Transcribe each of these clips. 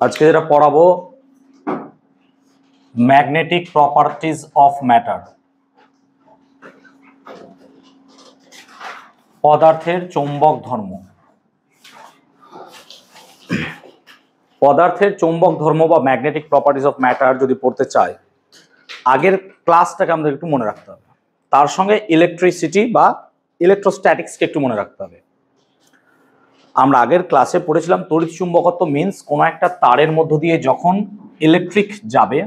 আজকে যেটা পড়াবো ম্যাগনেটিক প্রপার্টিজ অফ ম্যাটার, পদার্থের চৌম্বক ধর্ম। পদার্থের চৌম্বক ধর্ম বা ম্যাগনেটিক প্রপার্টিজ অফ ম্যাটার যদি পড়তে চাই, আগের ক্লাসটাকে আমাদের একটু মনে রাখতে হবে, তার সঙ্গে ইলেকট্রিসিটি বা ইলেকট্রোস্ট্যাটিক্সকে একটু মনে রাখতে হবে। আমরা আগের ক্লাসে পড়েছিলাম তড়িৎ চুম্বকত্ব মিন্স কোনো একটা তারের মধ্য দিয়ে যখন ইলেকট্রিক যাবে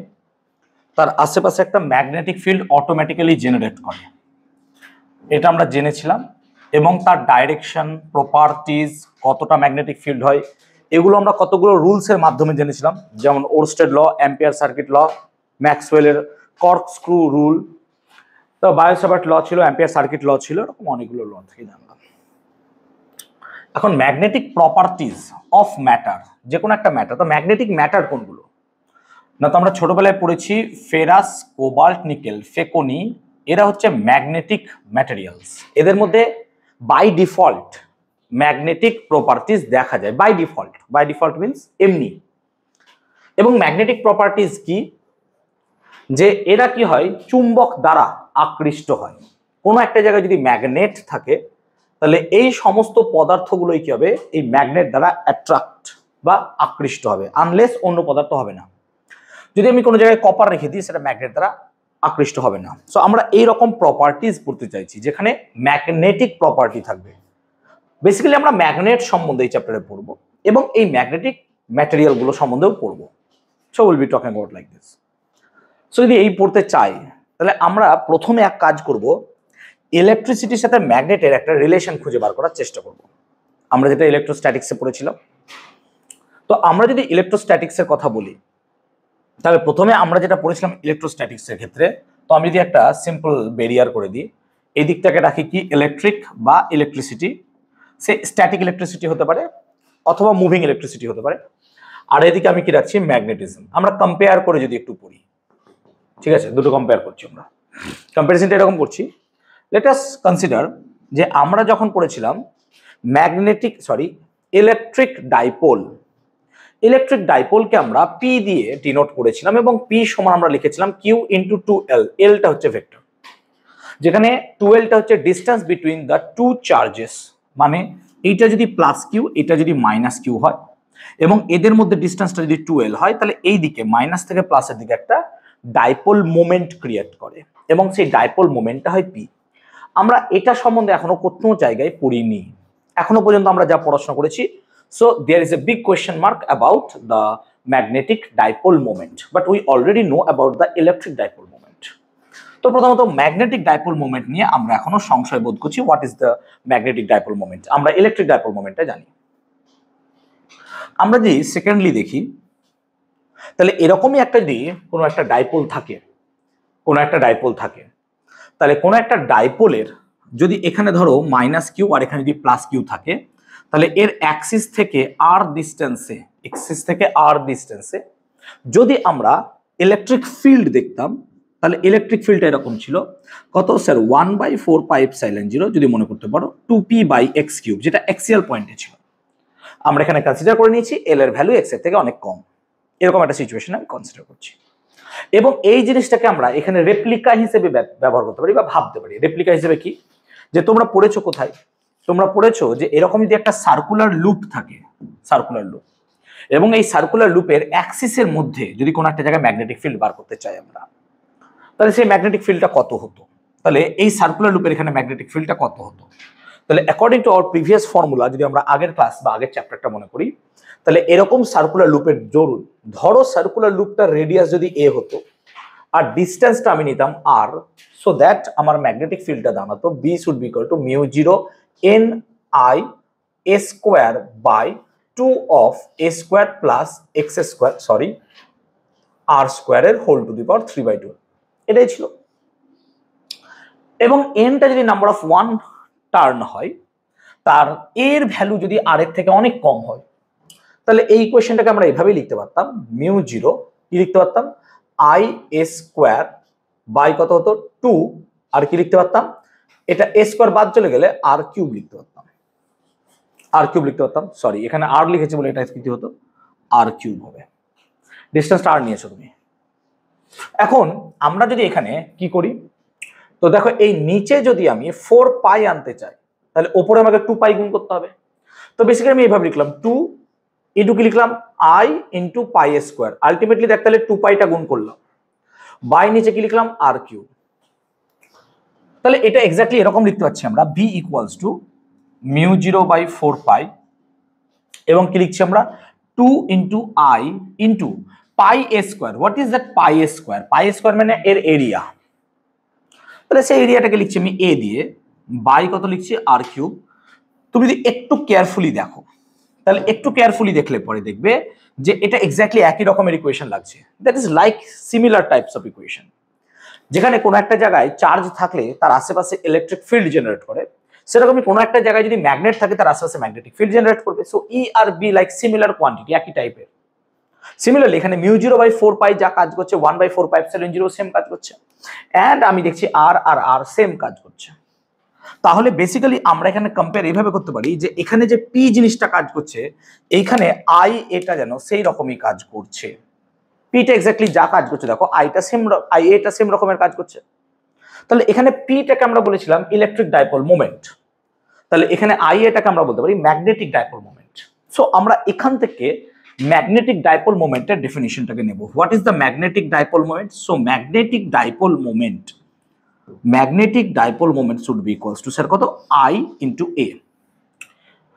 তার আশেপাশে একটা ম্যাগনেটিক ফিল্ড অটোমেটিক্যালি জেনারেট করে, এটা আমরা জেনেছিলাম। এবং তার ডাইরেকশন, প্রপার্টিজ, কতটা ম্যাগনেটিক ফিল্ড হয়, এগুলো আমরা কতগুলো রুলসের মাধ্যমে জেনেছিলাম, যেমন ওরস্টেড ল, অ্যাম্পিয়ার সার্কিট ল, ম্যাক্সওয়েলের কর্কস্ক্রু রুল, তো বায়োসাভার্ট ল ছিল, অ্যাম্পিয়ার সার্কিট ল ছিল, এরকম অনেকগুলো ল থেকে জানলাম। এখন ম্যাগনেটিক প্রপার্টিজ অফ ম্যাটার, যে কোনো একটা ম্যাটার, তো ম্যাগনেটিক ম্যাটার কোনগুলো না, তো আমরা ছোটবেলায় পড়েছি ফেরাস, কোবাল্ট, নিকেল, ফেকোনি, এরা হচ্ছে ম্যাগনেটিক ম্যাটেরিয়ালস। এদের মধ্যে বাই ডিফল্ট ম্যাগনেটিক প্রপার্টিজ দেখা যায়, by default. By default means এমনি। এবং ম্যাগনেটিক প্রপার্টিজ কি, যে এরা কি হয়, চুম্বক দ্বারা আকৃষ্ট হয়। কোনো একটা জায়গায় যদি ম্যাগনেট থাকে তাহলে এই সমস্ত পদার্থগুলোই কি হবে, এই ম্যাগনেট দ্বারা অ্যাট্রাক্ট বা আকৃষ্ট হবে, আনলেস অন্য পদার্থ হবে না। যদি আমি কোনো জায়গায় কপার রেখে দিই, সেটা ম্যাগনেট দ্বারা আকৃষ্ট হবে না। সো আমরা এই রকম প্রপার্টিজ পড়তে চাইছি যেখানে ম্যাগনেটিক প্রপার্টি থাকবে। বেসিক্যালি আমরা ম্যাগনেট সম্বন্ধে এই চ্যাপ্টারে পড়বো এবং এই ম্যাগনেটিক ম্যাটেরিয়ালগুলো সম্বন্ধেও পড়বো। So will be talking about like this. So যদি এই পড়তে চাই তাহলে আমরা প্রথমে এক কাজ করব, ইলেকট্রিসিটির সাথে ম্যাগনেটের একটা রিলেশন খুঁজে বার করার চেষ্টা করব। আমরা যেটা ইলেকট্রোস্ট্যাটিক্সে পড়েছিলাম, তো আমরা যদি ইলেকট্রোস্ট্যাটিক্সের কথা বলি তাহলে প্রথমে আমরা যেটা পড়েছিলাম ইলেকট্রোস্ট্যাটিক্সের ক্ষেত্রে, তো আমি যদি একটা সিম্পল বেরিয়ার করে দিই, এই দিকটাকে রাখি কি ইলেকট্রিক বা ইলেকট্রিসিটি, সে স্ট্যাটিক ইলেকট্রিসিটি হতে পারে অথবা মুভিং ইলেকট্রিসিটি হতে পারে, আর এদিকে আমি কি রাখছি ম্যাগনেটিজম। আমরা কম্পেয়ার করে যদি একটু পড়ি, ঠিক আছে, দুটো কম্পেয়ার করছি আমরা। কম্প্যারিজনটা এরকম করছি, লেট আস কনসিডার যে আমরা যখন পড়েছিলাম ইলেকট্রিক ডাইপোল, ইলেকট্রিক ডাইপোলকে আমরা পি দিয়ে ডিনোট করেছিলাম এবং পি সমান আমরা লিখেছিলাম কিউ ইন্টু 2L। এলটা হচ্ছে ভেক্টর, যেখানে 2Lটা হচ্ছে distance between the two charges, মানে এইটা যদি প্লাস কিউ, এটা যদি মাইনাস কিউ হয় এবং এদের মধ্যে ডিস্টেন্সটা যদি 2L হয়, তাহলে এই দিকে মাইনাস থেকে প্লাসের দিকে একটা ডাইপোল মোমেন্ট ক্রিয়েট করে এবং সেই ডাইপোল মোমেন্টটা হয় পি। আমরা এটা সম্বন্ধে এখনো কোনো জায়গায় পড়িনি, এখনো পর্যন্ত আমরা যা পড়াশোনা করেছি। So there is a big question mark about the magnetic dipole moment, but we already know about the electric dipole moment. তো প্রথমত ম্যাগনেটিক ডাইপোল মোমেন্ট নিয়ে আমরা এখনো সংশয় বোধ করছি। What is the magnetic dipole moment? আমরা ইলেকট্রিক ডাইপোল মোমেন্টটা জানি। আমরা যদি সেকেন্ডলি দেখি, তাহলে এরকমই একটা যদি কোনো একটা ডাইপোল থাকে, তাহলে কোনো একটা ডাইপোলের যদি এখানে ধরো মাইনাস কিউ আর এখানে যদি প্লাস কিউ থাকে, তাহলে এর অ্যাক্সিস থেকে আর ডিস্টেন্সে যদি আমরা ইলেকট্রিক ফিল্ড দেখতাম, তাহলে ইলেকট্রিক ফিল্ডটা এরকম ছিল, কত স্যার, 1/4πε0, যদি মনে করতে পারো 2p/x3, যেটা এক্সিয়াল পয়েন্টে ছিল। আমরা এখানে কনসিডার করে নিয়েছি এল এর ভ্যালু এক্স এর থেকে অনেক কম, এরকম একটা সিচুয়েশন আমি কনসিডার করছি। এবং এই জিনিসটাকে আমরা এখানে রেপ্লিকা হিসেবে ব্যবহার করতে পারি বা ভাবতে পারি। রেপ্লিকা হিসেবে কি, যে তোমরা পড়েছো কোথায়, তোমরা পড়েছো যে এরকম যদি একটা সার্কুলার লুপ থাকে, সার্কুলার লুপ, এবং এই সার্কুলার লুপের অ্যাক্সিসের মধ্যে যদি কোনো একটা জায়গায় ম্যাগনেটিক ফিল্ড বার করতে চাই আমরা, তাহলে সেই ম্যাগনেটিক ফিল্ডটা কত হতো? তাহলে এই সার্কুলার লুপের এখানে ম্যাগনেটিক ফিল্ডটা কত হতো? তাহলে according to our previous formula, যদি আমরা আগের ক্লাস বা আগের চ্যাপ্টারটা মনে করি, তাহলে এরকম সার্কুলার লুপের জরুর, ধরো সার্কুলার লুপটার রেডিয়াস যদি এ হতো আর ডিস্টেন্সটা আমি নিতাম আর, সো দ্যাট আমার ম্যাগনেটিক ফিল্ডটা দাঁড়াতো B should be equal to μ0 n I² of a² plus x² r² এর হোল টু দি পাওয়ার 3/2। এটাই ছিল। এবং এনটা যদি নাম্বার অফ ওয়ান টার্ন হয়, তার এর ভ্যালু যদি আর এর থেকে অনেক কম হয়, তাহলে এই ইকুয়েশনটাকে আমরা এভাবেই লিখতে পারতাম, μ0 কি লিখতে পারতাম, I² বাই কত হতো 2, আর কি লিখতে পারতাম, এটা a² বাদ চলে গেলে r³ লিখতে পারতাম, সরি এখানে আর লিখেছি বলে এটা কি হতো আর কিউব হবে। ডিস্টেন্সটা আর নিয়েছো তুমি। এখন আমরা যদি এখানে কি করি, তো দেখো এই নিচে যদি আমি 4 পাই আনতে চাই তাহলে ওপরে আমাকে 2 পাই গুণ করতে হবে। তো বেসিক্যালি আমি এইভাবে লিখলাম 2 ইন্টু কি লিখলাম I into pi square, ultimately দেখ তাহলে 2 পাইটা গুণ করলাম, বাই নিচে কি লিখলাম আর কিউব। তাহলে এটা এক্স্যাক্টলি এরকম লিখতে পাচ্ছি আমরা বি ইকুয়ালস টু মিউ 0/4 পাই এবং কি লিখছি আমরা 2 into I into pi square. What is that pi square? Pi square মানে এর এরিয়া, তাহলে সেই এরিয়াটাকে লিখছি আমি এ দিয়ে, বাই কত লিখছি আর কিউব। তুমি যদি একটু কেয়ারফুলি দেখো, তাহলে একটু কেয়ারফুলি দেখলে পরে দেখবে যে এটা এক্স্যাক্টলি একই রকমের ইকুয়েশন লাগছে। That is like similar types of equation, যেখানে কোনো একটা জায়গায় চার্জ থাকলে তার আশেপাশে ইলেকট্রিক ফিল্ড জেনারেট করে, সেরকমই কোনো একটা জায়গায় যদি ম্যাগনেট থাকে তার আশেপাশে ম্যাগনেটিক ফিল্ড জেনারেট করবে। সো ই আর বি লাইক সিমিলার কোয়ান্টিটি, একই টাইপের। সিমিলারলি এখানে মিউ 0/4 পাই যা কাজ করছে 1/4 পাই এপসিলন 0 সেম কাজ করছে, এন্ড আমি দেখছি আর আর আর সেম কাজ করছে। তাহলে বেসিক্যালি আমরা এখানে কম্পেয়ার এইভাবে করতে পারি যে এখানে যে পি জিনিসটা কাজ করছে এইখানে আই এটা যেন সেই রকমই কাজ করছে। পিটা এক্স্যাক্টলি যা কাজ করছে দেখো আইটা সেম, আই এটা সেম রকমের কাজ করছে। তাহলে এখানে পিটাকে আমরা বলেছিলাম ইলেকট্রিক ডাইপোল মোমেন্ট, তাহলে এখানে আই এটাকে আমরা বলতে পারি ম্যাগনেটিক ডাইপোল মোমেন্ট। সো আমরা এখান থেকে ম্যাগনেটিক ডাইপোল মোমেন্টের ডেফিনিশনটাকে নেব। What is the magnetic dipole moment? So magnetic dipole moment, magnetic dipole moment should be equals two sir কত আই ইন্টু এ।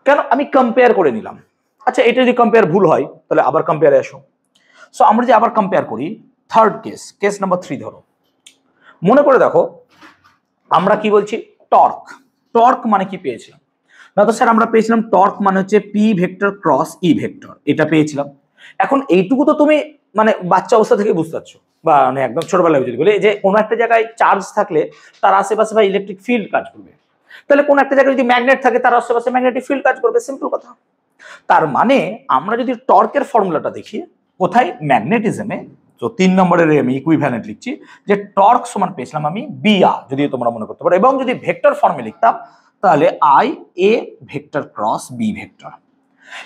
কেন আমি কম্পেয়ার করে নিলাম। আচ্ছা এটা যদি কম্পেয়ার ভুল হয় তাহলে আবার কম্পেয়ারে আসো। সো আমরা যে আবার কম্পেয়ার করি, থার্ড কেস, কেস নাম্বার 3 ধরো। মনে করে দেখো আমরা কি বলছি টর্ক। টর্ক মানে কি পেয়েছিলাম না, তো স্যার আমরা পেয়েছিলাম টর্ক মানে হচ্ছে P vector cross E vector, এটা পেয়েছিলাম। এখন এইটুকু তো তুমি মানে বাচ্চা অবস্থা থেকে বুঝতে পারছো, বা মানে একদম ছোটবেলায় যদি বলি যে কোনো একটা জায়গায় চার্জ থাকলে তার আশেপাশে বা ইলেকট্রিক ফিল্ড কাজ করবে, তাহলে কোনো একটা জায়গায় যদি ম্যাগনেট থাকে তার আশেপাশে ম্যাগনেটিক ফিল্ড কাজ করবে, সিম্পল কথা। তার মানে আমরা যদি টর্কের ফর্মুলাটা দেখি কোথায়, ম্যাগনেটিজমে, তো 3 নম্বরের আমি ইকুইভ্যালেন্ট লিখছি যে টর্ক সমান পেয়েছিলাম আমি বি আর, যদি তোমরা মনে করতে পারো, এবং যদি ভেক্টর ফর্মে লিখতাম তাহলে I A vector cross B vector.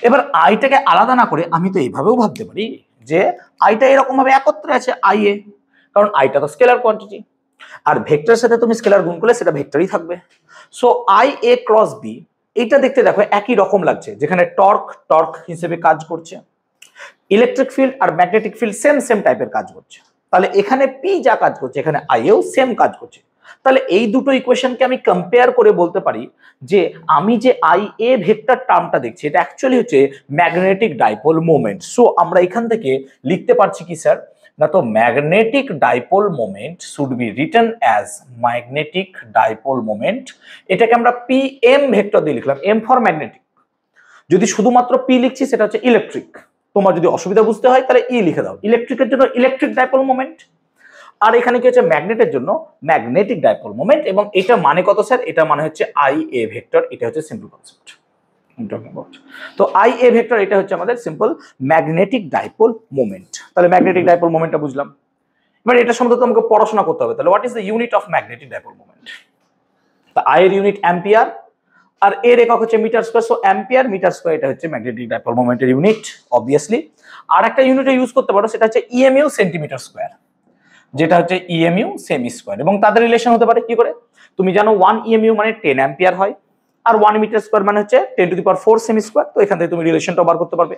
এবার আইটাকে আলাদা না করে আমি তো এইভাবেও ভাবতে পারি যে আইটা এরকম ভাবে একত্রে আছে আই এ, কারণ আইটা তো স্কেলার কোয়ান্টিটি, আর ভেক্টরের সাথে তুমি স্কেলার গুণ করলে সেটা ভেক্টরই থাকবে। So I A cross B, এইটা দেখতে দেখো একই রকম লাগছে, যেখানে টর্ক টর্ক হিসেবে কাজ করছে, ইলেকট্রিক ফিল্ড আর ম্যাগনেটিক ফিল্ড সেম সেম টাইপের কাজ করছে। তাহলে এখানে পি যা কাজ করছে এখানে আই এও সেম কাজ করছে। তাহলে এই দুটো ইকুয়েশনকে আমি কম্পেয়ার করে বলতে পারি যে আমি যে আই এ ভেক্টর টার্মটা দেখছি এটা অ্যাকচুয়ালি হচ্ছে ম্যাগনেটিক ডাইপোল মোমেন্ট। সো আমরা এখান থেকে লিখতে পারছি কি স্যার না, তো magnetic dipole moment should be written as magnetic dipole moment. এটাকে আমরা পি এম ভেক্টর দিয়ে লিখলাম, এম ফর ম্যাগনেটিক। যদি শুধুমাত্র পি লিখছি সেটা হচ্ছে ইলেকট্রিক, তোমার যদি অসুবিধা বুঝতে হয় তাহলে ই লিখে দাও, ইলেকট্রিকের জন্য ইলেকট্রিক ডাইপোল মোমেন্ট, আর এখানে কি হচ্ছে ম্যাগনেটের জন্য ম্যাগনেটিক ডাইপোল মোমেন্ট। এবং এটা মানে কত স্যার? এটা মানে হচ্ছে আই এ ভেক্টর, এটা হচ্ছে সিম্পল কনসেপ্ট। তো আই এ ভেক্টর এটা হচ্ছে আমাদের সিম্পল ম্যাগনেটিক ডাইপোল মোমেন্ট। তাহলে ম্যাগনেটিক ডাইপোল মোমেন্টটা বুঝলাম। এবার এটা সম্বন্ধে আমাকে পড়াশোনা করতে হবে। তাহলে what is the unit of magnetic dipole moment? তা আই এর ইউনিট অ্যাম্পিয়ার আর এর একক হচ্ছে metre square. So ampere metre square এটা হচ্ছে ম্যাগনেটিক ডাইপোল মোমেন্টের ইউনিট অবভিয়াসলি। আর একটা ইউনিটে ইউজ করতে পারো সেটা হচ্ছে ইএমইউ সেন্টিমিটার স্কয়ার, যেটা হচ্ছে ইএমইউ সেমি স্কয়ার। এবং তাদের রিলেশন হতে পারে কি করে, তুমি জানো 1 ইএমইউ মানে 10 অ্যাম্পিয়ার হয়, আর 1 মিটার স্কয়ার মানে হচ্ছে 10⁴ সেমি স্কয়ার। তো এখান থেকে তুমি রিলেশনটা বার করতে পারবে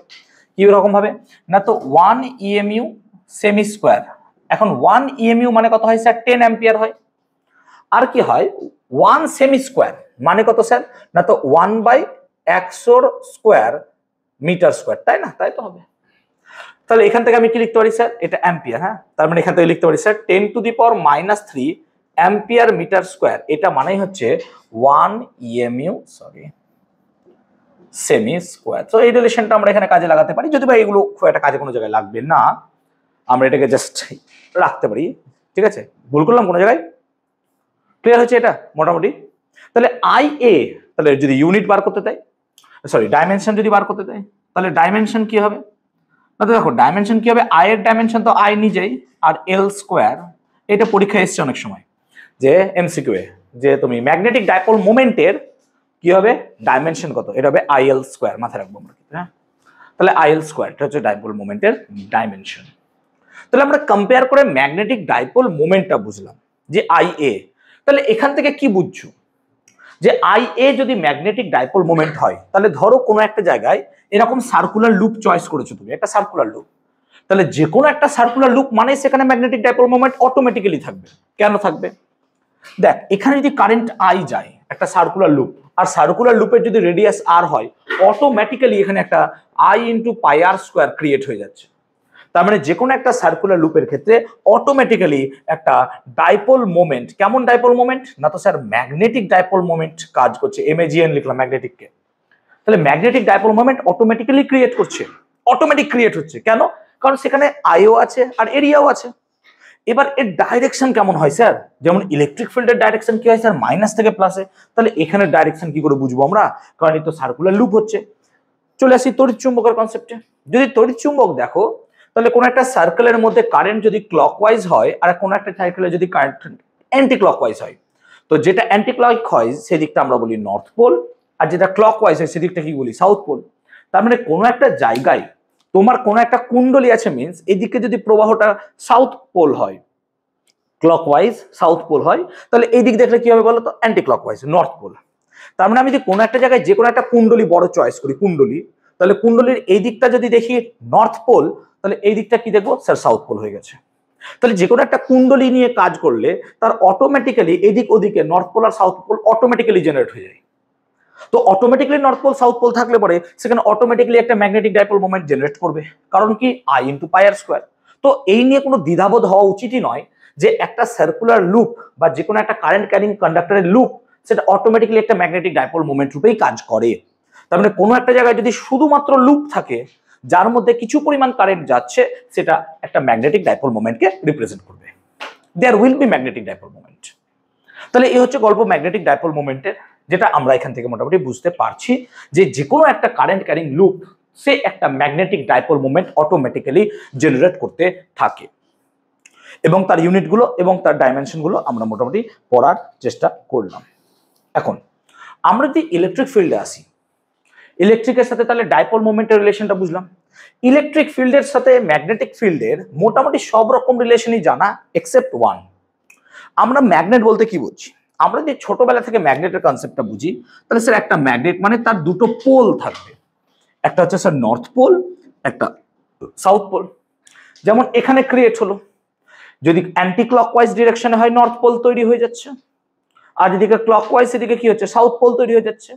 কি রকম ভাবে না, তো 1 ইএমইউ সেমি স্কয়ার, এখন 1 ইএমইউ মানে কত হয় স্যার? 10 অ্যাম্পিয়ার হয়। আর কি হয় 1 সেমি স্কয়ার মানে কত স্যার না, তো 1/100 স্কয়ার মিটার স্কয়ার, তাই না? তাই তো হবে। তাহলে এখান থেকে আমি কি লিখতে পারি স্যার? এটা অ্যাম্পিয়ার। হ্যাঁ, তার মানে এখান থেকে লিখতে পারি স্যার 10⁻³ অ্যাম্পিয়ার মিটার স্কয়ার, এটা মানেই হচ্ছে 1 ইএমইউ সেমি স্কয়ার। তো এই রিলেশনটা আমরা এখানে কাজে লাগাতে পারি, যদি বা এগুলো খুব একটা কাজে কোনো জায়গায় লাগবে না, আমরা এটাকে জাস্ট রাখতে পারি। ঠিক আছে, ভুল করলাম কোনো জায়গায়? ক্লিয়ার হচ্ছে এটা মোটামুটি? তাহলে আই এ, তাহলে যদি ইউনিট বার করতে দেয়, সরি ডাইমেনশন যদি বার করতে দেয়, তাহলে ডাইমেনশন কি হবে না, তো দেখো ডাইমেনশন কি হবে, আই এর ডাইমেনশন তো আই নিজেই, আর এল স্কোয়ার। এটা পরীক্ষায় এসছে অনেক সময় যে এমসিকিউ এ, যে তুমি ম্যাগনেটিক ডাইপোল মোমেন্টের কি হবে ডাইমেনশন কত, এটা হবে আই এল স্কোয়ার, মাথায় রাখবো আমরা। হ্যাঁ, তাহলে আইএল স্কোয়ার, এটা হচ্ছে ডাইপোল মোমেন্টের ডাইমেনশন। তাহলে আমরা কম্পেয়ার করে ম্যাগনেটিক ডাইপোল মোমেন্টটা বুঝলাম যে আই এ। তাহলে এখান থেকে কি বুঝছো যে আই এ যদি ম্যাগনেটিক ডাইপোল মোমেন্ট হয়, তাহলে ধরো কোনো একটা জায়গায় এরকম সার্কুলার লুপ চয়েস করেছো তুমি, একটা সার্কুলার লুপ, তাহলে যে কোনো একটা সার্কুলার লুপ মানে সেখানে ম্যাগনেটিক ডাইপোল মোমেন্ট অটোমেটিক্যালি থাকবে। কেন থাকবে? দেখ, এখানে যদি কারেন্ট আই যায় একটা সার্কুলার লুপ, আর সার্কুলার লুপের যদি রেডিয়াস আর হয়, অটোমেটিক্যালি এখানে একটা I into pi R square create হয়ে যাচ্ছে। তার মানে যে কোনো একটা সার্কুলার লুপের ক্ষেত্রে অটোমেটিক্যালি একটা ডাইপোল মোমেন্ট, কেমন ডাইপোল মোমেন্ট না, তো স্যার ম্যাগনেটিক ডাইপোল মোমেন্ট কাজ করছে, এমএজিএন লিখলাম ম্যাগনেটিককে। তাহলে magnetic dipole moment automatically create করছে, অটোমেটিক ক্রিয়েট হচ্ছে। কেন? কারণ সেখানে আইও আছে আর এরিয়াও আছে। এবার এর ডাইরেকশন কেমন হয় স্যার? যেমন ইলেকট্রিক ফিল্ডের ডাইরেকশন কি হয় স্যার, মাইনাস থেকে প্লাসে। তাহলে এখানে ডাইরেকশন কি করে বুঝবো আমরা? কারণ এই তো সার্কুলার লুপ হচ্ছে। চলে আসি তড়িৎ চুম্বকের কনসেপ্টে। যদি তড়িৎ চুম্বক দেখো, তাহলে কোনো একটা সার্কেলের মধ্যে কারেন্ট যদি ক্লকওয়াইজ হয় আর কোনো একটা সার্কেলে যদি কারেন্ট অ্যান্টি ক্লকওয়াইজ হয়, তো যেটা অ্যান্টি ক্লকওয়াইজ সেদিকটা আমরা বলি নর্থ পোল, আর যেটা ক্লকওয়াইজ হয় সেদিকটা কি বলি সাউথ পোল। তার মানে কোনো একটা জায়গায় তোমার কোনো একটা কুণ্ডলী আছে, মিন্স এদিকে যদি প্রবাহটা সাউথ পোল হয়, ক্লকওয়াইজ সাউথ পোল হয়, তাহলে এই দিক দেখলে কি হবে বলো তো, অ্যান্টি ক্লকওয়াইজ নর্থ পোল। তার মানে আমি যদি কোনো একটা জায়গায় যে কোনো একটা কুণ্ডলী বড় চয়েস করি, কুণ্ডলী, তাহলে কুণ্ডলীর এই দিকটা যদি দেখি নর্থ পোল, তাহলে এই দিকটা কি দেখবো স্যার, সাউথ পোল হয়ে গেছে। তাহলে যে কোনো একটা কুণ্ডলী নিয়ে কাজ করলে তার অটোমেটিক্যালি এদিক ওদিকে নর্থ পোল আর সাউথ পোল অটোমেটিক্যালি জেনারেট হয়ে যায়। তো automatically north pole south pole থাকলে পরে সেখানে অটোমেটিক্যালি একটা ম্যাগনেটিক ডাইপোল মোমেন্ট জেনারেট করবে। কারণ কি, I into pi R square. তো এই নিয়ে কোনো দ্বিধাবোধ হওয়া উচিতই নয় যে একটা সার্কুলার লুপ বা যে কোনো একটা কারেন্ট ক্যারিং কন্ডাক্টরের লুপ সেটা অটোমেটিক্যালি একটা ম্যাগনেটিক ডাইপোল মোমেন্ট রূপেই কাজ করে। তার মানে কোনো একটা জায়গায় যদি শুধুমাত্র লুপ থাকে যার মধ্যে কিছু পরিমাণ কারেন্ট যাচ্ছে, সেটা একটা ম্যাগনেটিক ডাইপোল মোমেন্টকে রিপ্রেজেন্ট করবে। There will be magnetic dipole moment. তাহলে এই হচ্ছে গল্প ম্যাগনেটিক ডাইপোল মোমেন্টের, যেটা আমরা এখান থেকে মোটামুটি বুঝতে পারছি যে যে কোনো একটা কারেন্ট ক্যারিং লুপ সে একটা magnetic dipole moment automatically generate করতে থাকে, এবং তার ইউনিটগুলো এবং তার ডাইমেনশনগুলো আমরা মোটামুটি পড়ার চেষ্টা করলাম। এখন আমরা যদি ইলেকট্রিক ফিল্ডে আসি, ইলেকট্রিকের সাথে তাহলে ডাইপোল মোমেন্টের রিলেশনটা বুঝলাম। ইলেকট্রিক ফিল্ডের সাথে ম্যাগনেটিক ফিল্ডের মোটামুটি সব রকম রিলেশনই জানা এক্সেপ্ট ওয়ান। আমরা ম্যাগনেট বলতে কি বুঝি? আমরা যদি ছোটবেলা থেকে ম্যাগনেটের কনসেপ্টটা বুঝি, তাহলে স্যার একটা ম্যাগনেট মানে তার দুটো পোল থাকবে, একটা হচ্ছে স্যার নর্থ পোল, একটা সাউথ পোল। যেমন এখানে ক্রিয়েট হলো, যদি অ্যান্টি ক্লকওয়াইজ ডিরেকশনে হয় নর্থ পোল তৈরি হয়ে যাচ্ছে, আর যেদিকে ক্লকওয়াইজ সেদিকে কি হচ্ছে, সাউথ পোল তৈরি হয়ে যাচ্ছে।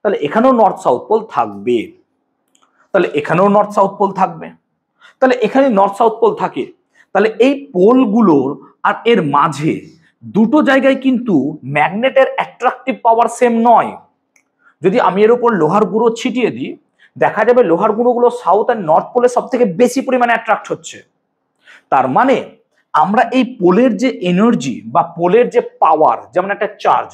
তাহলে এখানেও নর্থ সাউথ পোল থাকবে, তাহলে এখানেও নর্থ সাউথ পোল থাকবে। তাহলে এখানে নর্থ সাউথ পোল থাকে, তাহলে এই পোলগুলোর আর এর মাঝে দুটো জায়গায় কিন্তু ম্যাগনেটের অ্যাট্রাকটিভ পাওয়ার সেম নয়। যদি আমি এর উপর লোহার গুঁড়ো ছিটিয়ে দিই, দেখা যাবে লোহার গুঁড়োগুলো সাউথ আর নর্থ পোলে সব থেকে বেশি পরিমাণে অ্যাট্রাক্ট হচ্ছে। তার মানে আমরা এই পোলের যে এনার্জি বা পোলের যে পাওয়ার, যেমন একটা চার্জ,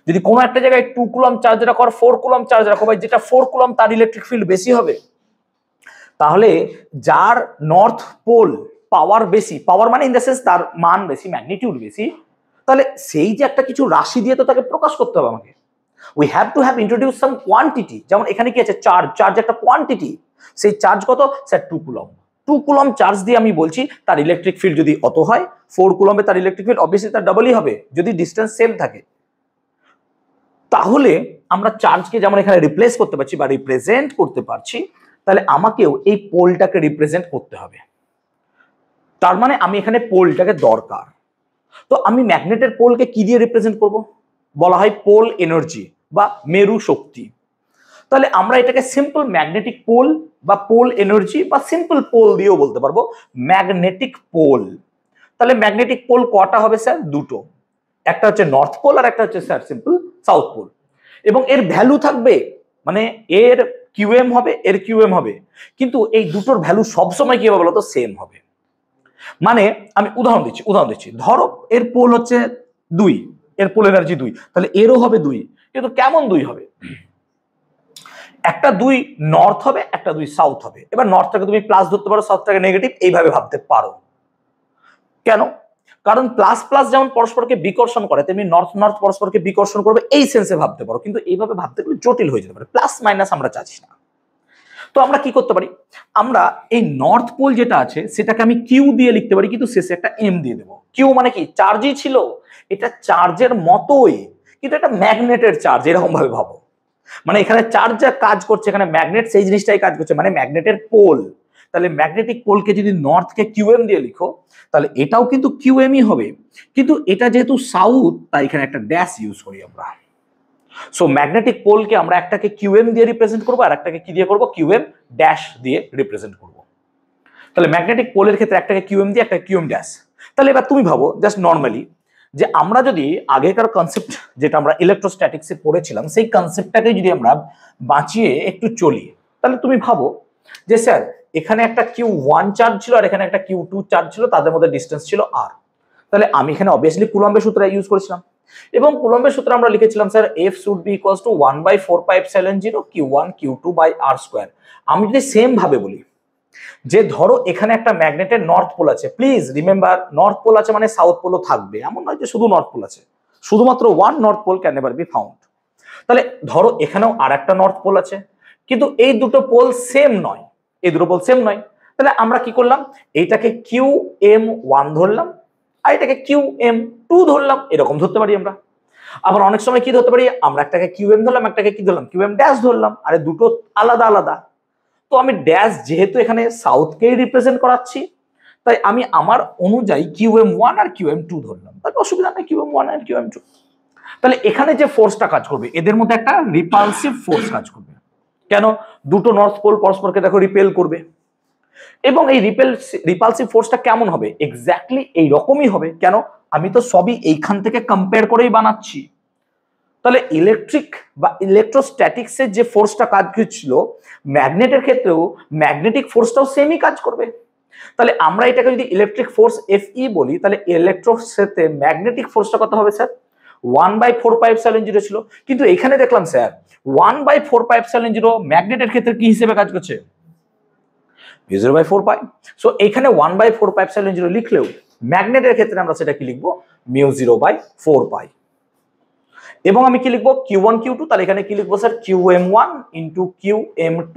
যদি কোনো একটা জায়গায় 2 কুলম চার্জ রাখো আর 4 কুলম চার্জ রাখো, ভাই যেটা 4 কুলম তার ইলেকট্রিক ফিল্ড বেশি হবে। তাহলে যার নর্থ পোল পাওয়ার বেশি, পাওয়ার মানে ইন দ্য সেন্স তার মান বেশি, ম্যাগনিটিউড বেশি, তাহলে সেই যে একটা কিছু রাশি দিয়ে তো তাকে প্রকাশ করতে হবে আমাকে। We have to have introduce some quantity. যেমন এখানে কি আছে, চার্জ, চার্জ একটা কোয়ান্টিটি, সেই চার্জ কত স্যার 2 কুলম। 2 কুলম চার্জ দিয়ে আমি বলছি তার ইলেকট্রিক ফিল্ড যদি অত হয়, 4 কুলমে তার ইলেকট্রিক ফিল্ড অবভিয়াসলি তার ডাবলই হবে যদি ডিস্টেন্স সেম থাকে। তাহলে আমরা চার্জকে যেমন এখানে রিপ্লেস করতে পারছি বা রিপ্রেজেন্ট করতে পারছি, তাহলে আমাকেও এই পোলটাকে রিপ্রেজেন্ট করতে হবে। তার মানে আমি এখানে পোলটাকে দরকার। তো আমি ম্যাগনেটের পোলকে কি দিয়ে রিপ্রেজেন্ট করব? বলা হয় পোল এনার্জি বা মেরু শক্তি। তাহলে আমরা এটাকে সিম্পল ম্যাগনেটিক পোল বা পোল এনার্জি বা সিম্পল পোল দিয়েও বলতে পারবো, ম্যাগনেটিক পোল। তাহলে ম্যাগনেটিক পোল কটা হবে স্যার? দুটো, একটা হচ্ছে নর্থ পোল আর একটা হচ্ছে স্যার সিম্পল সাউথ পোল। এবং এর ভ্যালু থাকবে, মানে এর কিউএম হবে, এর কিউএম হবে, কিন্তু এই দুটোর ভ্যালু সবসময় কি হবে বলতো, সেম হবে। মানে আমি উদাহরণ দিচ্ছি, ধরো এর পোল হচ্ছে 2, এর পোল এনার্জি 2, তাহলে এরও হবে 2, কিন্তু কেমন 2 হবে? একটা 2 নর্থ হবে, একটা 2 সাউথ হবে। এবার নর্থটাকে তুমি প্লাস ধরতে পারো, সাউথটাকে নেগেটিভ, এইভাবে ভাবতে পারো। কেন? কারণ প্লাস প্লাস যেমন পরস্পরকে বিকর্ষণ করে, তেমনি নর্থ নর্থ পরস্পরকে বিকর্ষণ করবে, এই সেন্সে ভাবতে পারো। কিন্তু এইভাবে ভাবতে গেলে জটিল হয়ে যেতে পারে, প্লাস মাইনাস আমরা চাচ্ছি না। তো তো আমরা কি করতে পারি, আমরা এই নর্থ পোল যেটা আছে সেটাকে আমি কিউ দিয়ে লিখতে পারি, কিন্তু শেষে একটা এম দিয়ে দেবো। কিউ মানে কি, চার্জই ছিল, এটা চার্জের মতোই, কিন্তু এটা ম্যাগনেটের চার্জ, এরকম ভাবে ভাবো। মানে এখানে চার্জ যা কাজ করছে, এখানে ম্যাগনেট সেই জিনিসটাই কাজ করছে, মানে ম্যাগনেটের পোল। তাহলে ম্যাগনেটিক পোলকে যদি নর্থকে কিউএম দিয়ে লিখো, তাহলে এটাও কিন্তু কিউএমই হবে, কিন্তু এটা যেহেতু সাউথ তাই এখানে একটা ড্যাশ ইউজ করি আমরা। সো ম্যাগনেটিক পোলকে আমরা একটাকে কিউএম দিয়ে রিপ্রেজেন্ট করবো, আর একটাকে কি দিয়ে করবো, কিউএম ড্যাশ দিয়ে রিপ্রেজেন্ট করবো। তাহলে ম্যাগনেটিক পোলের ক্ষেত্রে একটাকে কিউএম দিয়ে, একটা কিউএম ড্যাশ। তাহলে এবার তুমি ভাবো জাস্ট নর্মালি, যে আমরা যদি আগেকার কনসেপ্ট যেটা আমরা ইলেকট্রোস্ট্যাটিক্সে পড়েছিলাম সেই কনসেপ্টটাকে যদি আমরা বাঁচিয়ে একটু চলি, তাহলে তুমি ভাবো যে স্যার এখানে একটা Q1 চার্জ ছিল আর এখানে একটা Q2 চার্জ ছিল, তাদের মধ্যে ডিস্টেন্স ছিল r। তাহলে আমি এখানে অবভিয়াসলি কুলম্বের সূত্র ইউজ করেছিলাম, এবং কুলম্বের সূত্রে আমরা লিখেছিলাম sir F should be equals to 1/4πε0 Q1 Q2 by r²। আমি যদি সেম ভাবে বলি যে ধরো এখানে একটা ম্যাগনেটের নর্থ পোল আছে, প্লিজ রিমেম্বার নর্থ পোল আছে মানে সাউথ পোলও থাকবে, এমন নয় যে শুধু নর্থ পোল আছে, শুধুমাত্র one north pole can never be found. তাহলে ধরো এখানেও আর একটা নর্থ পোল আছে, কিন্তু এই দুটো পোল সেম নয়, এই দুটো পোল সেম নয়। তাহলে আমরা কি করলাম, এইটাকে QM1 ধরলাম আর এটাকে QM2 ধরলাম, এরকম ধরতে পারি আমরা। আবার অনেক সময় কি ধরতে পারি, আমরা একটাকে QM ধরলাম, একটাকে কি ধরলাম, QM ড্যাশ ধরলাম, আরে দুটো আলাদা আলাদা। তো আমি ড্যাশ যেহেতু এখানে সাউথকেই রিপ্রেজেন্ট করাচ্ছি, তাই আমি আমার অনুযায়ী QM1 আর QM2 ধরলাম, তাহলে অসুবিধা নেই, QM1 আর QM2। তাহলে এখানে যে ফোর্সটা কাজ করবে, এদের মধ্যে একটা রিপালসিভ ফোর্স কাজ করবে। কেন, দুটো নর্থ পোল পরস্পরকে দেখো রিপেল করবে, এবং এই রিপালসিভ ফোর্সটা কেমন হবে, এক্স্যাক্টলি এইরকমই হবে। কেন, আমি তো সবই এইখান থেকে কম্পেয়ার করেই বানাচ্ছি। তাহলে ইলেকট্রিক বা ইলেকট্রোস্ট্যাটিক্সের যে ফোর্সটা কাজ করছিল ম্যাগনেটের ক্ষেত্রেও ম্যাগনেটিক ফোর্সটাও সেমই কাজ করবে। তাহলে আমরা এটাকে যদি ইলেকট্রিক ফোর্স FE বলি, তাহলে ইলেকট্রোর সাথে ম্যাগনেটিক ফোর্সটা কত হবে স্যার, 1/4πε0 ছিল, কিন্তু এখানে দেখলাম স্যার 1/4πε0 ম্যাগনেটের ক্ষেত্রে কি হিসেবে কাজ করছে, μ0/4π। সো এখানে 1/4πε0 লিখলেও ম্যাগনেটের ক্ষেত্রে আমরা সেটা কি লিখবো, μ0/4π। এবং আমি কি লিখবো, Q1 Q2, তাহলে এখানে কি লিখবো sir, QM1 into QM2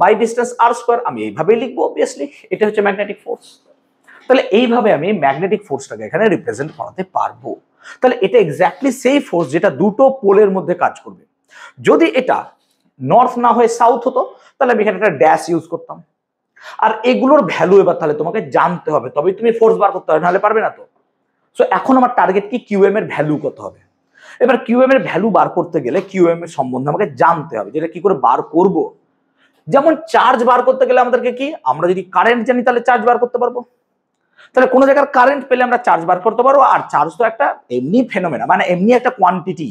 by distance r²। আমি এইভাবেই লিখবো, অবভিয়াসলি এটা হচ্ছে ম্যাগনেটিক ফোর্স। তাহলে এইভাবে আমি ম্যাগনেটিক ফোর্সটাকে এখানে রিপ্রেজেন্ট করাতে পারবো। তাহলে এটা এক্স্যাক্টলি সেই ফোর্স যেটা দুটো পোলের মধ্যে কাজ করবে। যদি এটা নর্থ না হয়ে সাউথ হতো, তাহলে আমি এখানে একটা ড্যাশ ইউজ করতাম। আর এগুলোর ভ্যালু এবার তাহলে তোমাকে জানতে হবে, তবেই তুমি ফোর্স বার করতে হবে, নাহলে পারবে না তো। সো এখন আমার টার্গেট কি, QM এর ভ্যালু কত হবে। এবার QM এর ভ্যালু বার করতে গেলে QM এর সম্বন্ধে আমাকে জানতে হবে, যেটা কি করে বার করব। যেমন চার্জ বার করতে গেলে আমাদেরকে কি, আমরা যদি কারেন্ট জানি তাহলে চার্জ বার করতে পারবো। তাহলে কোনো জায়গার কারেন্ট পেলে আমরা চার্জ বার করতে পারবো, আর চার্জ তো একটা এমনি ফেনোমেনা, মানে এমনি একটা কোয়ান্টিটি।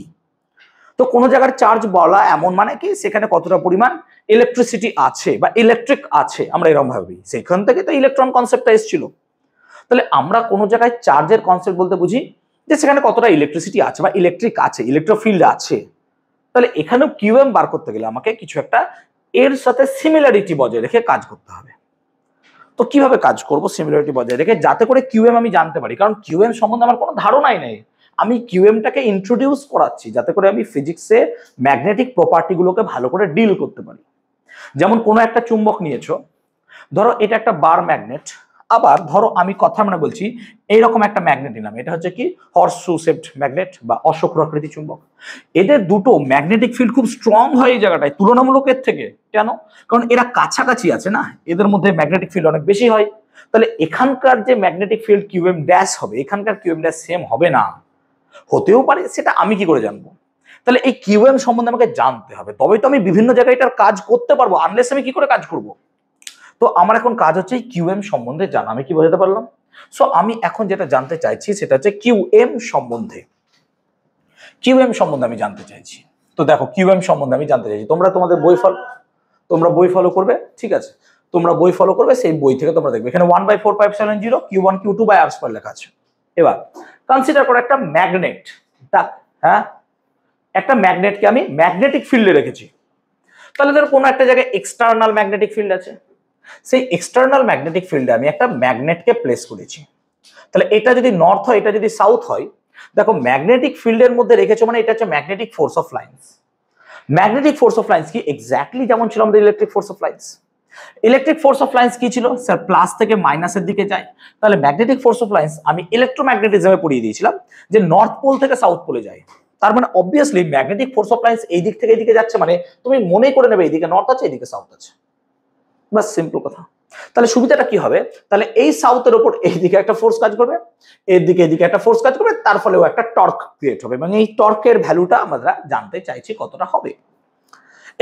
তো কোনো জায়গার চার্জ বলা এমন মানে কি, সেখানে কতটা পরিমাণ ইলেকট্রিসিটি আছে বা ইলেকট্রিক আছে, আমরা এরকম ভাবি, সেখান থেকে তো ইলেকট্রন কনসেপ্টটা এসেছিল। তাহলে আমরা কোনো জায়গায় চার্জের কনসেপ্ট বলতে বুঝি যে সেখানে কতটা ইলেকট্রিসিটি আছে বা ইলেকট্রিক আছে, ইলেকট্রোফিল্ড আছে। তাহলে এখানেও QM বার করতে গেলে আমাকে কিছু একটা এর সাথে সিমিলারিটি বজায় রেখে কাজ করতে হবে। তো কিভাবে কাজ করব সিমিলারিটি বজায় রেখে, যাতে করে QM আমি জানতে পারি, কারণ QM সম্বন্ধে আমার কোনো ধারণাই নেই। আমি QMটাকে ইন্ট্রোডিউস করাচ্ছি যাতে করে আমি ফিজিক্সে ম্যাগনেটিক প্রপার্টিগুলোকে ভালো করে ডিল করতে পারি। যেমন কোনো একটা চুম্বক নিয়েছো, ধরো এটা একটা বার ম্যাগনেট, আবার ধরো আমি কথা মানে বলছি এইরকম একটা ম্যাগনেট নিলাম, এটা হচ্ছে কি হর্সশু শেপড ম্যাগনেট বা অশ্বক্রাকৃতি চুম্বক। এদের দুটো ম্যাগনেটিক ফিল্ড খুব স্ট্রং হয় এই জায়গাটায় তুলনামূলক এর থেকে। কেন, কারণ এরা কাছাকাছি আছে না, এদের মধ্যে ম্যাগনেটিক ফিল্ড অনেক বেশি হয়। তাহলে এখানকার যে ম্যাগনেটিক ফিল্ড QM ড্যাশ হবে, এখানকার QM ড্যাশ সেম হবে না, হতেও পারে, সেটা আমি কি করে জানবো। তাহলে এই QM সম্বন্ধে আমাকে জানতে হবে, তবেই তো আমি বিভিন্ন জায়গায় এটার কাজ করতে পারবো, আনলেস আমি কি করে কাজ করব। তো আমার এখন কাজ হচ্ছে QM সম্বন্ধে জানা। আমি কি বোঝাতে পারলাম। সো আমি এখন যেটা জানতে চাইছি সেটা হচ্ছে QM সম্বন্ধে, QM সম্বন্ধে আমি জানতে চাইছি। তো দেখো QM সম্বন্ধে আমি জানতে চাইছি, তোমরা তোমাদের বই ফলো করবে, ঠিক আছে, তোমরা বই ফলো করবে, সেই বই থেকে তোমরা দেখবে এখানে 1/4πε0 Q1 Q2 বাই r² লেখা আছে। এবার কনসিডার করো একটা ম্যাগনেট, হ্যাঁ একটা ম্যাগনেটকে আমি ম্যাগনেটিক ফিল্ডে রেখেছি। তাহলে ধরো কোনো একটা জায়গায় এক্সটার্নাল ম্যাগনেটিক ফিল্ড আছে, সেই এক্সটার্নাল ম্যাগনেটিক ফিল্ডে আমি একটা ম্যাগনেটকে প্লেস করেছি। তাহলে এটা যদি নর্থ হয়, এটা যদি সাউথ হয়, দেখো ম্যাগনেটিক ফিল্ডের মধ্যে রেখেছো মানে এটা হচ্ছে magnetic force of lines. Magnetic force of lines কি এক্স্যাক্টলি যেমন ছিল আমাদের electric force of lines. Electric force of lines কি ছিল স্যার, প্লাস থেকে মাইনাসের দিকে যায়। তাহলে ম্যাগনেটিক ফোর্স অফ লাইন্স আমি ইলেকট্রোম্যাগনেটিজমে পড়িয়ে দিয়েছিলাম যে নর্থ পোল থেকে সাউথ পোলে যায়। তার মানে obviously magnetic force of lines এই দিক থেকে এইদিকে যাচ্ছে, মানে তুমি মনে করে নেবে এইদিকে নর্থ আছে এইদিকে সাউথ আছে, বাস সিম্পল কথা। তাহলে সুবিধাটা কি হবে, তাহলে এই সাউথের উপর এইদিকে একটা ফোর্স কাজ করবে, এদিকে একটা ফোর্স কাজ করবে, তার ফলেও একটা টর্ক ক্রিয়েট হবে, মানে এই টর্কের ভ্যালুটা আমরা জানতে চাইছি কতটা হবে।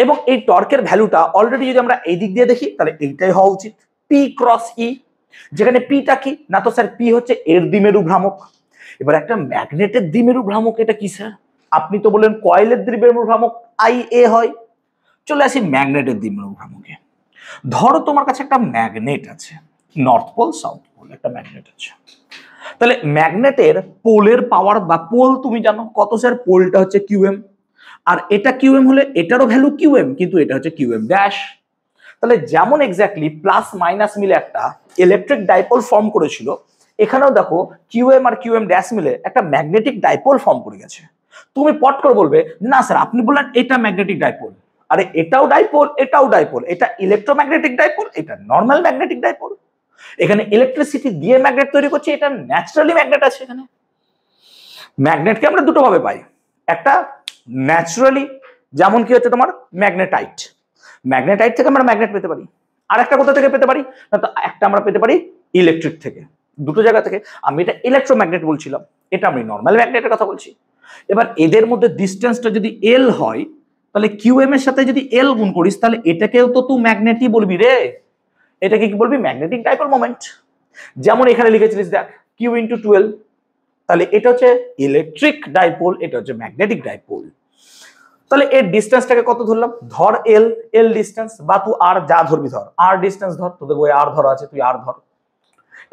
এবং এই টর্কের ভ্যালুটা অলরেডি যদি আমরা এই দিক দিয়ে দেখি তাহলে এইটাই হওয়া উচিত, পি ক্রস ই, যেখানে পিটা কি না, তো স্যার পি হচ্ছে এর দ্বিমেরু ভ্রামক। এবার একটা ম্যাগনেটের দ্বিমেরু ভ্রামক এটা কি স্যার, আপনি তো বললেন কয়েলের দ্বিমেরু ভ্রামক আই এ হয়। চলে আসি ম্যাগনেটের দ্বিমেরু ভ্রামকে। ধরো তোমার কাছে একটা ম্যাগনেট আছে, নর্থ পোল সাউথ পোল একটা ম্যাগনেট আছে। তাহলে ম্যাগনেটের পোলের পাওয়ার বা পোল তুমি জানো কত স্যার, পোলটা হচ্ছে কিউএম, আর এটা কিউএম হলে এটারও ভ্যালু কিউএম, কিন্তু এটা হচ্ছে কিউএম ড্যাশ। তাহলে যেমন এক্স্যাক্টলি প্লাস মাইনাস মিলে একটা ইলেকট্রিক ডাইপোল ফর্ম করেছিল, এখানেও দেখো কিউএম আর কিউএম ড্যাশ মিলে একটা ম্যাগনেটিক ডাইপোল ফর্ম করে গেছে। তুমি পট করে বলবে না স্যার আপনি বললেন এটা ম্যাগনেটিক ডাইপোল, আরে এটাও ডাইপোল এটাও ডাইপোল, এটা ইলেকট্রোম্যাগনেটিক ডাইপোল এটা নর্মাল ম্যাগনেটিক ডাইপোল। এখানে ইলেকট্রিসিটি দিয়ে ম্যাগনেট তৈরি করছে, এটা ন্যাচারালি ম্যাগনেট আছে। এখানে ম্যাগনেটকে আমরা দুটো ভাবে পাই, একটা ন্যাচারালি যেমন কি হচ্ছে তোমার ম্যাগনেটাইট, ম্যাগনেটাইট থেকে আমরা ম্যাগনেট পেতে পারি। আর একটা কোথা থেকে পেতে পারি না, তো একটা আমরা পেতে পারি ইলেকট্রিক থেকে, দুটো জায়গা থেকে। আমি এটা ইলেকট্রোম্যাগনেট বলছিলাম, এটা আমি নর্মাল ম্যাগনেটের কথা বলছি। এবার এদের মধ্যে ডিস্টেন্সটা যদি এল হয়, তাহলে কিউএম এর সাথে যদি এল গুণ করিস তাহলে এটাকেও তো তুই ম্যাগনেটই বলবি রে, এটাকে কি বলবি ম্যাগনেটিক ডাইপোল মোমেন্ট। যেমন এখানে লিখেছিলিস দেখ কিউ ইন্টু 12, তাহলে এটা হচ্ছে ইলেকট্রিক ডাইপোল, এটা হচ্ছে ম্যাগনেটিক ডাইপোল। তাহলে এর ডিস্টেন্সটাকে কত ধরলাম, ধর এল, এল ডিস্টেন্স, বা তুই আর যা ধরবি ধর, আর ডিস্টেন্স ধর, তোদের বই আর ধরা আছে তুই আর ধর।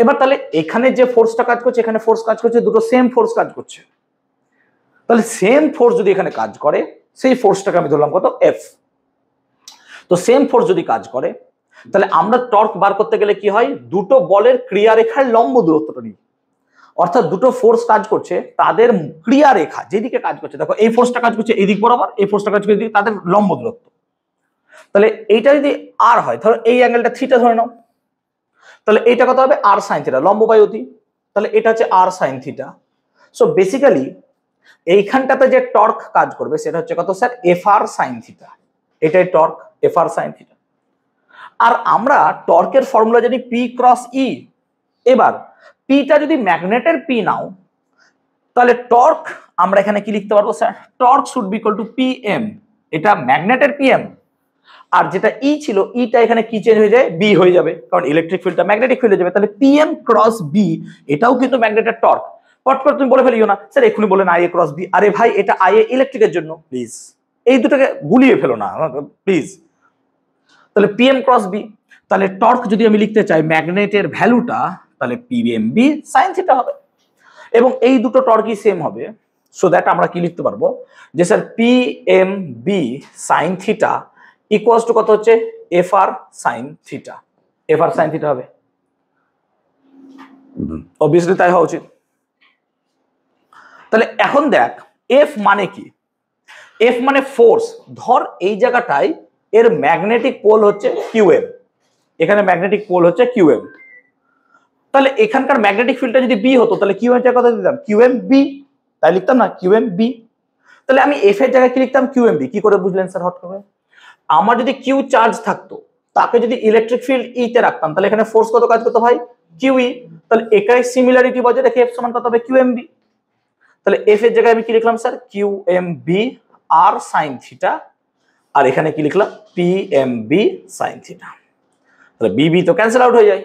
এবার তাহলে এখানে যে ফোর্সটা কাজ করছে এখানে ফোর্স কাজ করছে, দুটো সেম ফোর্স কাজ করছে। তাহলে সেম ফোর্স যদি এখানে কাজ করে সেই ফোর্সটাকে আমি ধরলাম কত, এফ। তো সেম ফোর্স যদি কাজ করে তাহলে আমরা টর্ক বার করতে গেলে কি হয়, দুটো বলের ক্রিয়ারেখার লম্ব দূরত্বটা নিই, অর্থাৎ দুটো ফোর্স কাজ করছে তাদের ক্রিয়ারেখা যেদিকে কাজ করছে, দেখো এই ফোর্সটা কাজ করছে এদিক বরাবর, এই ফোর্সটা কাজ করছে এদিকে, তাদের লম্ব দূরত্ব। তাহলে এইটা যদি আর হয়, ধরো এই অ্যাঙ্গেলটা থিটা ধরে নাও, তাহলে এইটা কত হবে আর সাইন থিটা, লম্ব বাই অতি, তাহলে এটা হচ্ছে আর সাইন থিটা। সো বেসিক্যালি এইখানটাতে যে টর্ক কাজ করবে সেটা হচ্ছে কত sir, F R sine theta, এটাই torque F R sine theta. আর আমরা টর্কের ফর্মুলা জানি পি ক্রস ই। এবার পিটা যদি ম্যাগনেটের পি নাও তাহলে টর্ক আমরা এখানে কি লিখতে পারবো sir, torque should be equal to P M, এটা ম্যাগনেটের পি এম। আর যেটা ই ছিল ইটা এখানে কি চেঞ্জ হয়ে যায়, বি হয়ে যাবে, কারণ ইলেকট্রিক ফিল্ডটা ম্যাগনেটিক ফিল্ডে যাবে। তাহলে পি এম ক্রস বি এটাও কিন্তু ম্যাগনেটের টর্ক। পট করে তুমি বলে ফেলিও না স্যার এক্ষুনি বলেন আই এ ক্রস বি, আরে ভাই এটা আই এ ইলেকট্রিকের জন্য, প্লিজ এই দুটোকে গুলিয়ে ফেলো না প্লিজ। তাহলে পি এম ক্রস বি, তাহলে টর্ক যদি আমি লিখতে চাই ম্যাগনেটের ভ্যালুটা, তাহলে P M B sine theta হবে, এবং এই দুটো টর্কই সেম হবে। সো দ্যাট আমরা কি লিখতে পারবো যে sir P M B sine theta equals to কত হচ্ছে, F R sine theta, F R sine theta হবে, অবভিয়াসলি তাই হওয়া উচিত। তাহলে এখন দেখ এফ মানে কি, এফ মানে ফোর্স। ধর এই জায়গাটায় এর ম্যাগনেটিক পোল হচ্ছে কিউএম, এখানে ম্যাগনেটিক পোল হচ্ছে কিউএম, তাহলে এখানকার ম্যাগনেটিক ফিল্ডটা যদি বি হতো তাহলে কিউএম এর কথা দিতাম কিউএম বি, তাই লিখতাম না কিউএম বি। তাহলে আমি এফ এর জায়গায় কি লিখতাম, কিউএম বি। কি করে বুঝলেন স্যার হট করে, আমার যদি কিউ চার্জ থাকতো তাকে যদি ইলেকট্রিক ফিল্ড ই তে রাখতাম তাহলে এখানে ফোর্স কত কাজ করতো ভাই, কিউই। তাহলে একাই সিমিলারিটি বজায় রেখে এফ সমান কত হবে, কিউএম বি। তাহলে এফ এর জায়গায় আমি কি লিখলাম sir, Q M B R sine theta, আর এখানে কি লিখলাম, P M B sine theta. তাহলে বি বি তো ক্যান্সেল আউট হয়ে যায়,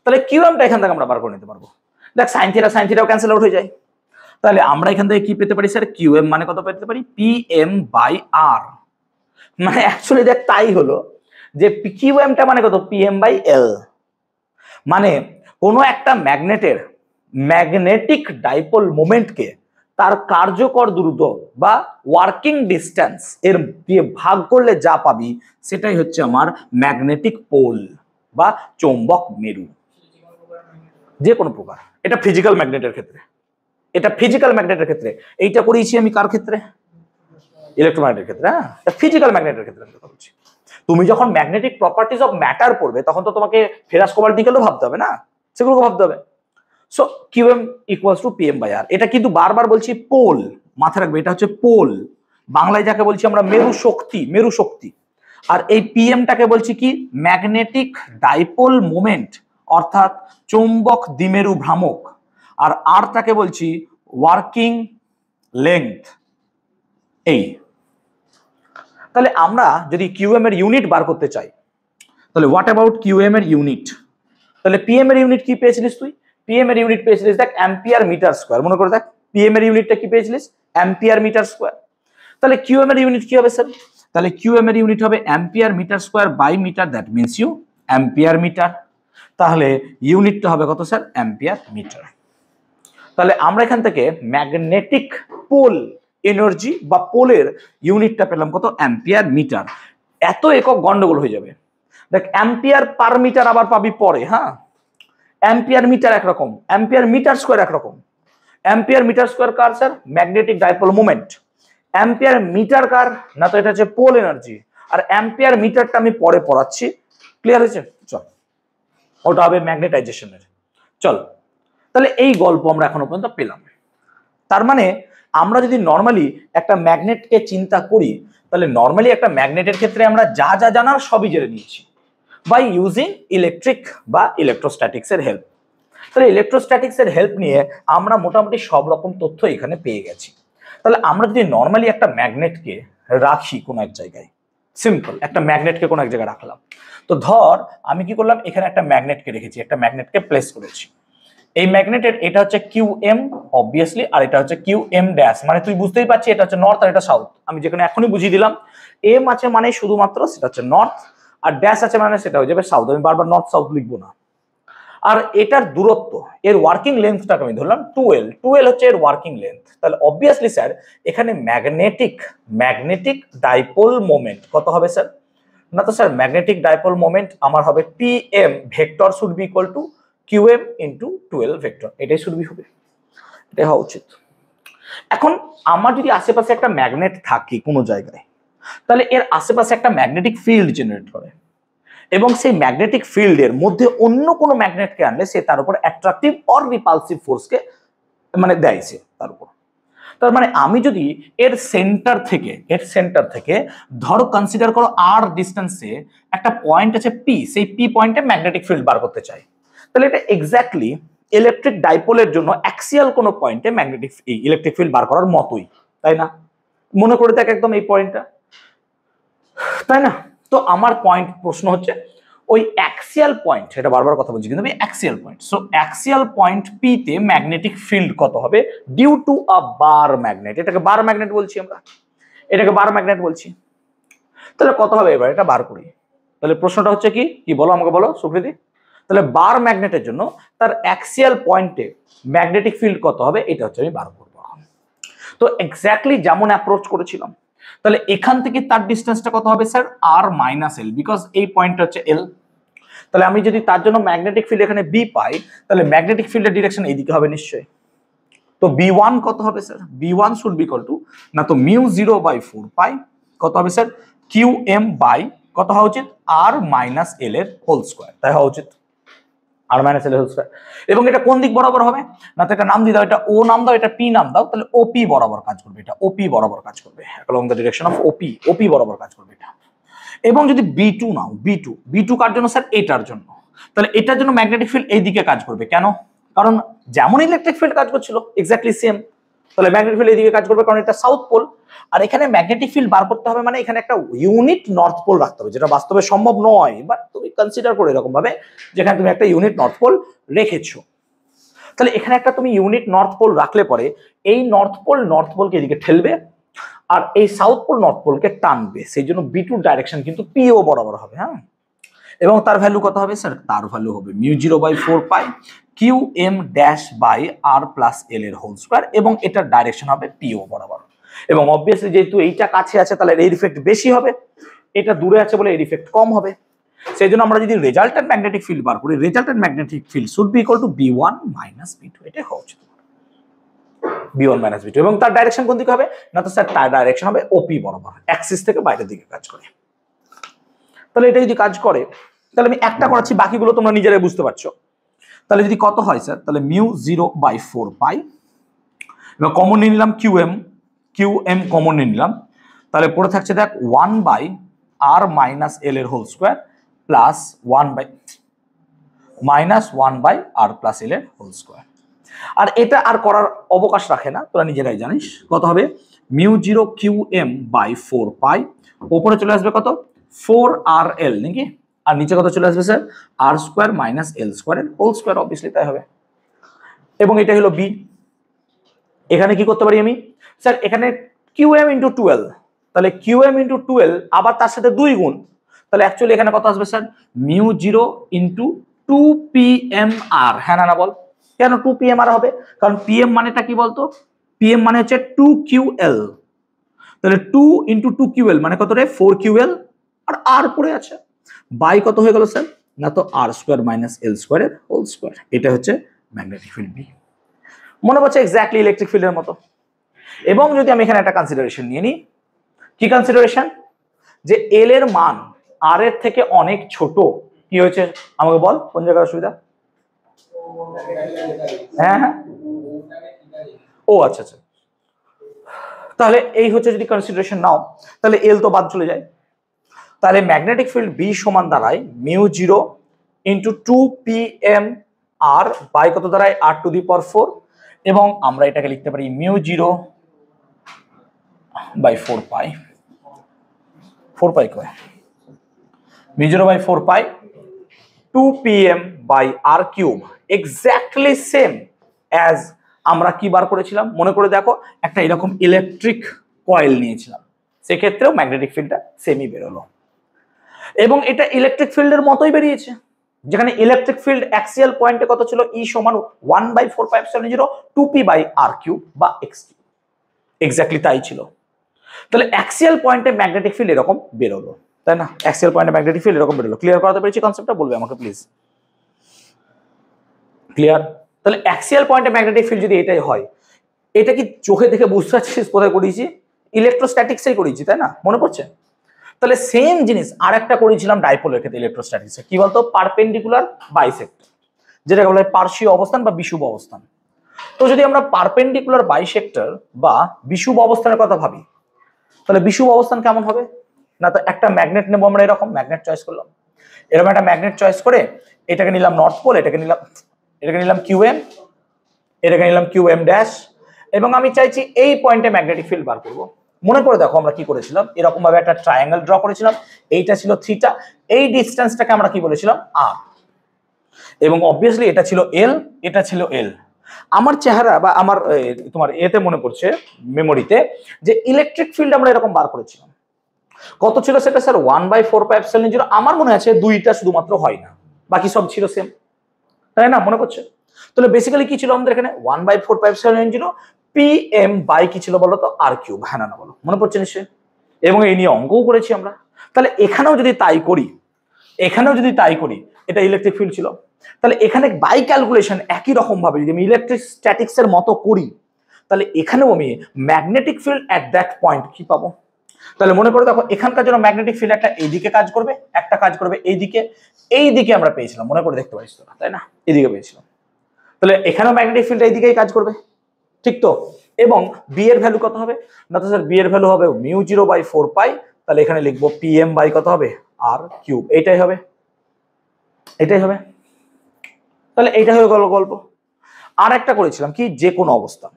তাহলে কিউএমটা এখান থেকে আমরা বার করে নিতে পারবো। দেখ সাইন থিটাও ক্যান্সেল আউট হয়ে যায়, তাহলে আমরা এখান থেকে কি পেতে পারি স্যার, কিউএম মানে কত পেতে পারি, পি এম বাই আর। মানে অ্যাকচুয়ালি দেখ তাই হলো যে কিউএমটা মানে কত, পি এম বাই এল। মানে কোনো একটা ম্যাগনেটের ম্যাগনেটিক ডাইপোল মোমেন্টকে তার কার্যকর দূরত্ব বা ওয়ার্কিং ডিস্টেন্স এর দিয়ে ভাগ করলে যা পাবি সেটাই হচ্ছে আমার ম্যাগনেটিক পোল বা চৌম্বক মেরু, যে কোনো প্রকার। এটা ফিজিক্যাল ম্যাগনেটের ক্ষেত্রে, এটা ফিজিক্যাল ম্যাগনেটের ক্ষেত্রে। এইটা করেইছি আমি কার ক্ষেত্রে, ইলেকট্রোম্যাগনেটের ক্ষেত্রে, হ্যাঁ, ফিজিক্যাল ম্যাগনেটের ক্ষেত্রে আমি কথা বলছি। তুমি যখন ম্যাগনেটিক প্রপার্টিজ অফ ম্যাটার পড়বে তখন তো তোমাকে ফেরাস কোবাল্ট নিকেলও ভাবতে হবে না, সেগুলোকে ভাবতে হবে। So q m equals to p m by r. এটা কিন্তু বারবার বলছি পোল, মাথায় রাখবে এটা হচ্ছে পোল, বাংলায় যাকে বলছি আমরা মেরু শক্তি, মেরু শক্তি। আর এই পিএমটাকে বলছি কি ম্যাগনেটিক ডাইপোল মোমেন্ট, অর্থাৎ চৌম্বক দ্বিমেরু ভ্রামক। আর আরটাকে বলছি ওয়ার্কিং লেংথ। এই তাহলে আমরা যদি কিউএম এর ইউনিট বার করতে চাই তাহলে হোয়াট অ্যাবাউট কিউএম এর ইউনিট? তাহলে পিএম এর ইউনিট কি পেয়েছিলিস তুই? পিএম এর ইউনিট পেয়েছিলিস দেখ অ্যাম্পিয়ার মিটার স্কয়ার, মনে করে দেখ পিএম এর ইউনিটটা কি পেয়েছিলিস? Ampere metre square. তাহলে কিউএম এর ইউনিট কি হবে স্যার? তাহলে কিউএম এর ইউনিট হবে ampere metre square by metre, that means you ampere metre. তাহলে ইউনিটটা হবে কত স্যার? Ampere metre. তাহলে আমরা এখান থেকে ম্যাগনেটিক পোল এনার্জি বা পোলের ইউনিটটা পেলাম কত? Ampere metre. এত একক গন্ডগোল হয়ে যাবে। দেখ অ্যাম্পিয়ার পার মিটার আবার পাবি পরে, হ্যাঁ, অ্যাম্পিয়ার মিটার একরকম, অ্যাম্পিয়ার মিটার স্কোয়ার একরকম। অ্যাম্পিয়ার মিটার স্কোয়ার কার sir? Magnetic dipole moment. Ampere metre কার? না তো এটা হচ্ছে পোল এনার্জি। আর অ্যাম্পিয়ার মিটারটা আমি পরে পড়াচ্ছি, ক্লিয়ার হয়েছে? চল, ওটা হবে ম্যাগনেটাইজেশনের। চল, তাহলে এই গল্প আমরা এখনো পর্যন্ত পেলাম। তার মানে আমরা যদি নর্মালি একটা ম্যাগনেটকে চিন্তা করি তাহলে নর্মালি একটা ম্যাগনেটের ক্ষেত্রে আমরা যা যা জানার সবই জেনে নিয়েছি বাই ইউজিং ইলেকট্রিক বা ইলেকট্রোস্ট্যাটিক্সের হেল্প। তাহলে ইলেকট্রোস্ট্যাটিক্সের হেল্প নিয়ে আমরা মোটামুটি সব রকম তথ্য এখানে পেয়ে গেছি। তাহলে আমরা যদি নর্মালি একটা ম্যাগনেটকে রাখি কোনো এক জায়গায়, সিম্পল একটা ম্যাগনেটকে কোনো এক জায়গায় রাখলাম, তো ধর আমি কি করলাম, এখানে একটা ম্যাগনেটকে রেখেছি, একটা ম্যাগনেটকে প্লেস করেছি। এই ম্যাগনেটের এটা হচ্ছে কিউ এম অবভিয়াসলি, আর এটা হচ্ছে কিউ এম ড্যাশ, মানে তুই বুঝতেই পারছিস এটা হচ্ছে নর্থ আর এটা সাউথ। আমি যেখানে এখনই বুঝিয়ে দিলাম এম আছে মানে শুধুমাত্র সেটা হচ্ছে নর্থ, আর ড্যাশ আছে মানে সেটা হয়ে যাবে সাউথ। আমি বারবার নর্থ সাউথ লিখবো না। আর এটার দূরত্ব, এর ওয়ার্কিং লেন্থটাকে আমি ধরলাম 12, 12 হচ্ছে এর ওয়ার্কিং লেন্থ। তাহলে অবভিয়াসলি স্যার এখানে ম্যাগনেটিক ডাইপোল মোমেন্ট কত হবে স্যার? না তো স্যার ম্যাগনেটিক ডাইপোল মোমেন্ট আমার হবে PM vector should be equal two QM into 12 vector, এটাই শুড বি হবে, এটাই হওয়া উচিত। এখন আমার যদি আশেপাশে একটা ম্যাগনেট থাকে কোনো জায়গায়, তাহলে এর আশেপাশে একটা ম্যাগনেটিক ফিল্ড জেনারেট করে, এবং সেই ম্যাগনেটিক ফিল্ডের মধ্যে অন্য কোনো ম্যাগনেটকে আনলে সে তার উপর অ্যাট্রাকটিভ অর রিপালসিভ ফোর্সকে মানে দেয় সে তার উপর। তার মানে আমি যদি এর সেন্টার থেকে ধরো কনসিডার করো আর ডিস্টেন্সে একটা পয়েন্ট আছে পি, সেই পি পয়েন্টে ম্যাগনেটিক ফিল্ড বার করতে চাই, তাহলে এটা এক্স্যাক্টলি ইলেকট্রিক ডাইপোলের জন্য অ্যাক্সিয়াল কোনো পয়েন্টে ম্যাগনেটিক ইলেকট্রিক ফিল্ড বার করার মতোই, তাই না? মনে করে দেখ একদম এই পয়েন্টটা, তাই না? তো আমার পয়েন্ট প্রশ্ন হচ্ছে ওই অ্যাক্সিয়াল পয়েন্ট, এটা বারবার কথা বলছি কিন্তু আমি axial point, so axial point P তে ম্যাগনেটিক ফিল্ড কত হবে due to a bar magnet. এটাকে বার ম্যাগনেট বলছি আমরা, এটাকে বার ম্যাগনেট বলছি। তাহলে কত হবে এবার এটা বার করি। তাহলে প্রশ্নটা হচ্ছে কি কি বলো আমাকে বলো সুকৃতি। তাহলে বার ম্যাগনেটের জন্য তার অ্যাক্সিয়াল পয়েন্টে ম্যাগনেটিক ফিল্ড কত হবে এটা হচ্ছে আমি বার করবো। তো এক্স্যাক্টলি যেমন অ্যাপ্রোচ করেছিলাম, তাহলে এখান থেকে তার ডিস্টেন্সটা কত হবে sir? R minus L, because এই পয়েন্টটা হচ্ছে এল। তাহলে আমি যদি তার জন্য ম্যাগনেটিক ফিল্ড এখানে বি পাই, তাহলে ম্যাগনেটিক ফিল্ডের ডিরেকশন এইদিকে হবে নিশ্চয়ই। তো বি ওয়ান কত হবে sir? B one should be equal to না তো মিউ 0/4 পাই কত হবে স্যার? কিউ এম বাই কত হওয়া উচিত? আর মাইনাস এল এর হোল স্কোয়ার, তাই হওয়া উচিত, আর মাইনাস এল এর হোল স্কোয়ার। এবং এটা কোন দিক বরাবর হবে? না তো এটা নাম দিয়ে দাও, এটা ও নাম দাও, এটা পি নাম দাও, তাহলে ওপি বরাবর কাজ করবে, এটা ওপি বরাবর কাজ করবে, along the direction of ওপি বরাবর কাজ করবে এটা। এবং যদি বি2 নাও, বি2 কার জন্য স্যার? এটার জন্য। তাহলে এটার জন্য ম্যাগনেটিক ফিল্ড এইদিকে কাজ করবে, কেন? কারণ যেমন ইলেকট্রিক ফিল্ড কাজ করছিল এক্স্যাক্টলি সেম, তাহলে ম্যাগনেটিক ফিল্ড এইদিকে কাজ করবে কারণ এটা সাউথ পোল। আর এখানে ম্যাগনেটিক ফিল্ড বার করতে হবে মানে এখানে একটা ইউনিট নর্থ পোল রাখতে হবে, যেটা বাস্তবে সম্ভব নয়, বাট তুমি কনসিডার করো এরকম ভাবে যেখানে তুমি একটা ইউনিট নর্থ পোল রেখেছো। তাহলে এখানে একটা তুমি ইউনিট নর্থ পোল রাখলে পরে এই নর্থ পোলকে এদিকে ঠেলবে, আর এই সাউথ পোল নর্থ পোলকে টানবে, সেই জন্য বি2 ডাইরেকশন কিন্তু পিও বরাবর হবে, হ্যাঁ। এবং তার ভ্যালু কত হবে স্যার? তার ভ্যালু হবে mu 0/4 pi q m dash by r plus l এর হোল স্কোয়ার, এবং এটার ডাইরেকশন হবে পিও বরাবর। এবং অবভিয়াসলি যেহেতু এইটা কাছে আছে তাহলে এর ইফেক্ট বেশি হবে, এটা দূরে আছে বলে এর ইফেক্ট কম হবে। সেই জন্য আমরা যদি রেজাল্টেন্ট ম্যাগনেটিক ফিল্ড বার করি, resultant magnetic field should be equal to B one minus B two, এটা হওয়া উচিত। B1 মাইনাস B2 এবং তার ডাইরেকশন কোন দিকে হবে না তো স্যার তার ডাইরেকশন হবে ওপি বরাবর অ্যাক্সিস থেকে বাইরের দিকে কাজ করে তাহলে এটা যদি কাজ করে তাহলে আমি একটা করাচ্ছি বাকিগুলো তোমরা নিজেরাই বুঝতে পারছো তাহলে যদি কত হয় স্যার তাহলে μ0/4 পাই এবং কমন নিয়ে নিলাম QM কমন নিয়ে নিলাম তাহলে পড়ে থাকছে দেখ 1/r মাইনাস l এর whole square plus 1/r plus l এর হোল স্কয়ার আর এটা আর করার অবকাশ রাখে না তোরা নিজেরাই জানিস কত হবে μ0 QM/4 পাই উপরে চলে আসবে কত 4rl নাকি আর নিচে কত চলে আসবে sir r square minus l স্কয়ারের হোল স্কয়ার অবভিয়াসলি তাই হবে এবং এটা হলো b এখানে কি করতে পারি আমি স্যার এখানে QM * 12 তাহলে QM * 12 আবার তার সাথে 2 গুণ তাহলে অ্যাকচুয়ালি এখানে কত আসবে স্যার μ0 * 2pmr হ্যাঁ না বল কেন 2pmr হবে কারণ pm মানেটা কি বলতো pm মানে হচ্ছে 2ql তাহলে 2 * 2ql মানে কত রে 4ql আর r পড়ে আছে বাই কত হয়ে গেল স্যার না তো r স্কয়ার মাইনাস l স্কয়ারের হোল স্কয়ার এটা হচ্ছে ম্যাগনেটিক ফিল্ড B মনে পড়ছে এক্স্যাক্টলি ইলেকট্রিক ফিল্ডের মতো এবং যদি আমি এখানে একটা কনসিডারেশন নিয়ে নিই কি কনসিডারেশন যে l এর মান r এর থেকে অনেক ছোট কি হয়েছে আমাকে বল কোন জায়গায় অসুবিধা হ্যাঁ হ্যাঁ ও আচ্ছা আচ্ছা তাহলে এই হচ্ছে যদি কনসিডারেশন নাও তাহলে l তো বাদ চলে যায় তাহলে ম্যাগনেটিক ফিল্ড B সমান দাঁড়ায় μ0 * 2pmr বাই কত দাঁড়ায় r⁴ এবং আমরা এটাকে লিখতে পারি μ0/4 পাই 4 পাই কয় μ0/4 পাই 2pm/r³ এক্স্যাক্টলি সেম অ্যাজ আমরা কি বার করেছিলাম মনে করে দেখো একটা এরকম ইলেকট্রিক কয়েল নিয়েছিলাম সেক্ষেত্রেও ম্যাগনেটিক ফিল্ডটা সেমই বেরোলো এবং এটা ইলেকট্রিক ফিল্ডের মতোই বেরিয়েছে যেখানে ইলেকট্রিক ফিল্ড অ্যাক্সিয়াল পয়েন্টে কত ছিল E = 1/4πε0 2p/r³ বা x³ এক্স্যাক্টলি তাই ছিল তাহলে অ্যাক্সিয়াল পয়েন্টে ম্যাগনেটিক ফিল্ড এরকম বেরোলো তাই না অ্যাক্সিয়াল পয়েন্টে ম্যাগনেটিক ফিল্ড এরকম বেরোলো ক্লিয়ার করাতে পেরেছি কনসেপ্টটা বলবে আমাকে প্লিজ ক্লিয়ার তাহলে অ্যাক্সিয়াল পয়েন্টে ম্যাগনেটিক ফিল্ড যদি এটাই হয় এটা কি চোখে দেখে বুঝতে পারছিস কোথায় করেছি ইলেকট্রোস্ট্যাটিক্সেই করেছি তাই না মনে পড়ছে তাহলে সেম জিনিস আরেকটা করেছিলাম ডাইপোলের ক্ষেত্রে ইলেকট্রোস্ট্যাটিক্সে কি বলতো পারপেন্ডিকুলার বাইসেক্টর যেটাকে বলা হয় পার্শ্বীয় অবস্থান বা বিষুব অবস্থান তো যদি আমরা পারপেন্ডিকুলার বাইসেক্টর বা বিষুব অবস্থানের কথা ভাবি তাহলে বিষুব অবস্থান কেমন হবে না তো একটা ম্যাগনেট নেব আমরা এরকম ম্যাগনেট চয়েস করলাম এরকম একটা ম্যাগনেট চয়েস করে এটাকে নিলাম নর্থ পোল এটাকে নিলাম QM এটাকে নিলাম QM' এবং আমি চাইছি এই পয়েন্টে ম্যাগনেটিক ফিল্ড বার করব মনে করে দেখো আমরা কি করেছিলাম এরকম ভাবে একটা ট্রায়াঙ্গেল ড্র করেছিলাম এইটা ছিল θ এই ডিসটেন্সটাকে আমরা কি বলেছিলাম r এবং অবভিয়াসলি এটা ছিল l এটা ছিল l আমার চেহারা বা আমার তোমার এতে মনে পড়ছে মেমোরিতে যে ইলেকট্রিক ফিল্ড আমরা এরকম বার করেছিলাম কত ছিল সেটা স্যার 1/4πε0 আমার মনে আছে দুইটা শুধুমাত্র হয় না বাকি সব ছিল সেম তাই না মনে করছে তাহলে বেসিক্যালি কি ছিল আমাদের এখানে 1/4πε0 pm বাই কি ছিল বলো তো r³ হ্যাঁ না বলো মনে পড়ছে নিশ্চয়ই এবং এই নিয়ে অঙ্কও করেছি আমরা তাহলে এখানেও যদি তাই করি এটা ইলেকট্রিক ফিল্ড ছিল তাহলে এখানে বাই ক্যালকুলেশন একই রকম ভাবে যদি আমি ইলেকট্রিক স্ট্যাটিক্সের মতো করি তাহলে এখানেও আমি magnetic field at that point কি পাবো তাহলে মনে করে দেখো এখানকার জন্য ম্যাগনেটিক ফিল্ড একটা এইদিকে কাজ করবে একটা কাজ করবে এইদিকে আমরা পেয়েছিলাম মনে করে দেখতে পাচ্ছি তোরা তাই না এইদিকে পেয়েছিলাম তাহলে এখানেও ম্যাগনেটিক ফিল্ড এইদিকেই কাজ করবে ঠিক তো এবং বি এর ভ্যালু কত হবে না তো স্যার বি এর ভ্যালু হবে μ0/4 পাই তাহলে এখানে লিখবো pm বাই কত হবে r³ এটাই হবে তাহলে এইটা হয়ে গেল গল্প আর একটা করেছিলাম কি যে কোনো অবস্থান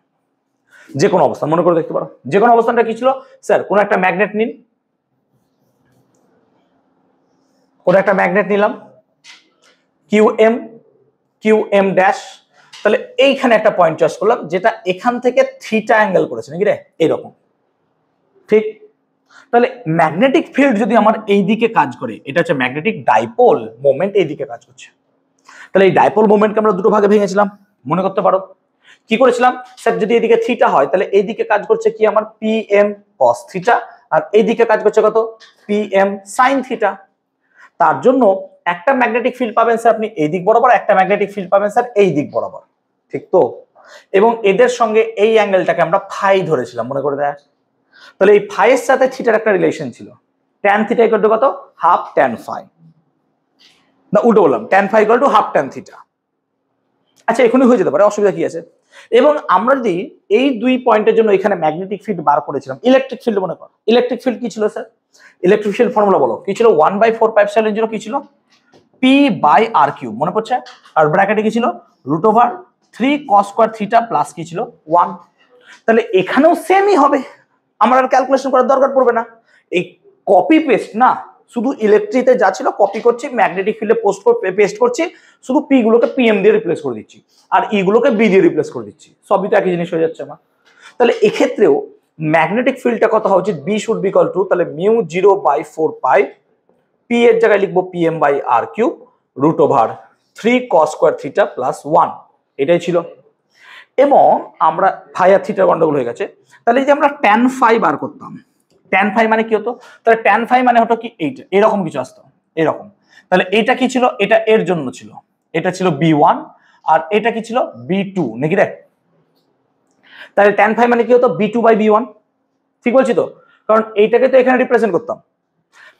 মনে করে দেখতে পারো যে কোনো অবস্থানটা কি ছিল স্যার কোন একটা ম্যাগনেট নিলাম QM' তাহলে এইখানে একটা পয়েন্ট চয়েস করলাম যেটা এখান থেকে θ অ্যাঙ্গেল করেছে নাকি রে এইরকম ঠিক তাহলে ম্যাগনেটিক ফিল্ড যদি আমার এই দিকে কাজ করে এটা হচ্ছে ম্যাগনেটিক ডাইপোল মোমেন্ট এই দিকে কাজ করছে তাহলে এই ডাইপোল মোমেন্টকে আমরা দুটো ভাগে ভেঙেছিলাম মনে করতে পারো কি করেছিলাম স্যার যদি এদিকে θ হয় তাহলে এইদিকে কাজ করছে কি আমার pm cos θ আর এইদিকে কাজ করছে কত pm sin θ তার জন্য একটা ম্যাগনেটিক ফিল্ড পাবেন স্যার আপনি এই দিক বরাবর একটা ম্যাগনেটিক ফিল্ড পাবেন স্যার এই দিক বরাবর ঠিক তো এবং এদের সঙ্গে এই অ্যাঙ্গেলটাকে আমরা ফাই ধরেছিলাম, মনে করে দেখ। তাহলে এই ফাইয়ের সাথে থিটার একটা রিলেশন ছিল, ট্যান থিটা ইকুয়াল টু কত, হাফ ট্যান ফাই, না উল্টো বললাম, tan phi equal to half tan theta. আচ্ছা এখনই হয়ে যেতে পারে, অসুবিধা কি আছে। এবং আমরা যদি এই দুই পয়েন্টের জন্য এখানে ম্যাগনেটিক ফিল্ড বার করেছিলাম, ইলেকট্রিক ফিল্ড মনে কর, ইলেকট্রিক ফিল্ড কি ছিল স্যার, ইলেকট্রিক ফিল্ড ফর্মুলা বলো কি ছিল, 1/4πε0 কি ছিল, P/r³ মনে পড়ছে, আর ব্র্যাকেটে কি ছিল, √3 cos স্কয়ার থিটা প্লাস কি ছিল 1। তাহলে এখানেও সেমই হবে, আমার আর ক্যালকুলেশন করার দরকার পড়বে না, এই কপি পেস্ট না, শুধু ইলেকট্রিতে যা ছিল কপি করছি, ম্যাগনেটিক ফিল্ডে পেস্ট করছি, শুধু পি গুলোকে পিএম দিয়ে রিপ্লেস করে দিচ্ছি আর ই গুলোকে বি দিয়ে রিপ্লেস করে দিচ্ছি, সবই তো একই জিনিস হয়ে যাচ্ছে আমার। তাহলে এক্ষেত্রেও ম্যাগনেটিক ফিল্ডটা কত হওয়া উচিত, B should be equal to, তাহলে μ0/4π, পি এর জায়গায় লিখবো PM/r³ √3 cos square theta plus 1, এটাই ছিল। এবং আমরা ফাই আর থিটার গন্ডগোল হয়ে গেছে, তাহলে এই যে আমরা ট্যান ফাই বার করতাম, ট্যান ফাই মানে কি হতো, তাহলে ট্যান ফাই মানে হতো কি এইটা, এরকম কিছু আসতো এরকম। তাহলে এটা কি ছিল, এটা এর জন্য ছিল, এটা ছিল B1 আর এটা কি ছিল B2 নাকি রে। তাহলে ট্যান ফাই মানে কি হতো, B2/B1, ঠিক বলছি তো, কারণ এইটাকে তো এখানে রিপ্রেজেন্ট করতাম।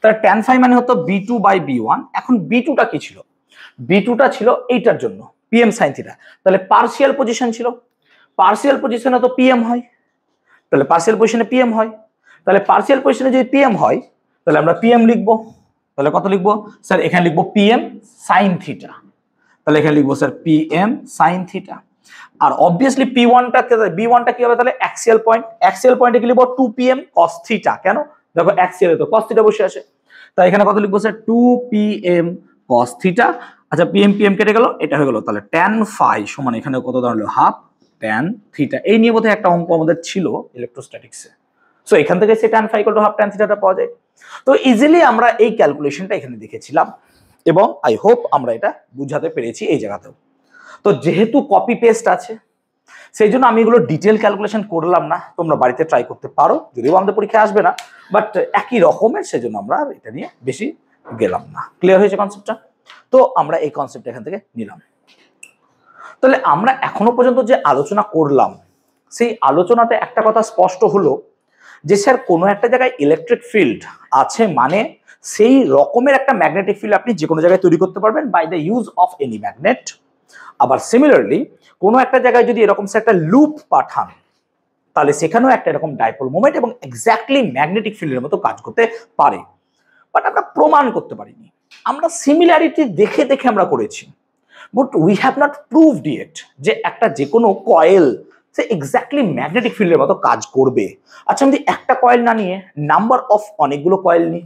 তাহলে ট্যান ফাই মানে হতো B2/B1। এখন B2টা কি ছিল, B2টা ছিল এইটার জন্য PM sin থিটা, তাহলে পার্শিয়াল পজিশন ছিল, পার্শিয়াল পজিশনে তো PM হয়, তাহলে পার্শিয়াল পজিশনে PM হয়, তাহলে পার্শিয়াল পজিশনে যদি PM হয় তাহলে আমরা PM লিখবো, তাহলে কত লিখবো স্যার, এখানে লিখবো PM sin থিটা, তাহলে এখানে লিখবো স্যার PM sin থিটা। আর অবভিয়াসলি B1টা কি হবে, তাহলে অ্যাক্সিয়াল পয়েন্ট, অ্যাক্সিয়াল পয়েন্টে কি লিখবো 2PM cos থিটা, কেন দেখো অ্যাক্সিয়ালে তো cos থিটা বসে আছে, তাই এখানে কত লিখবো স্যার 2PM cos থিটা। আচ্ছা PM PM কেটে গেল, এটা হয়ে গেল, তাহলে tan phi সমান এখানে কত দাঁড়ালো, হাফ tan থিটা। এই নিয়ে বোধহয় একটা অঙ্ক আমাদের ছিল ইলেকট্রোস্ট্যাটিক্সে, সো এখান থেকে সে tan phi = হাফ tan থিটাটা পাওয়া যায়। তো ইজিলি আমরা এই ক্যালকুলেশনটা এখানে দেখেছিলাম এবং আই হোপ আমরা এটা বুঝাতে পেরেছি এই জায়গাতেও। তো যেহেতু কপি পেস্ট আছে সেই জন্য আমি এগুলো ডিটেল ক্যালকুলেশন করলাম না, তোমরা বাড়িতে ট্রাই করতে পারো, যদিও আমাদের পরীক্ষায় আসবে না, বাট একই রকমের, সেজন্য আমরা এটা নিয়ে বেশি গেলাম না। ক্লিয়ার হয়েছে কনসেপ্টটা? তো আমরা এই কনসেপ্ট এখান থেকে নিলাম। তাহলে আমরা এখনো পর্যন্ত যে আলোচনা করলাম সেই আলোচনাতে একটা কথা স্পষ্ট হলো যে স্যার কোনো একটা জায়গায় ইলেকট্রিক ফিল্ড আছে মানে সেই রকমের একটা ম্যাগনেটিক ফিল্ড আপনি যে কোনো জায়গায় তৈরি করতে পারবেন by the use of any magnet. আবার সিমিলারলি কোনো একটা জায়গায় যদি এরকম একটা লুপ পাঠান তাহলে সেখানেও একটা এরকম ডাইপোল মোমেন্ট এবং এক্স্যাক্টলি ম্যাগনেটিক ফিল্ডের মতো কাজ করতে পারে, বাট আমরা প্রমাণ করতে পারিনি। আমরা সিমিলারিটি দেখে দেখে আমরা করেছি, but we have not proved yet যে একটা যে কোনো কয়েল সে এক্স্যাক্টলি ম্যাগনেটিক ফিল্ডের মতো কাজ করবে। আচ্ছা আমি একটা কয়েল না নিয়ে নাম্বার অফ অনেকগুলো কয়েল নিই,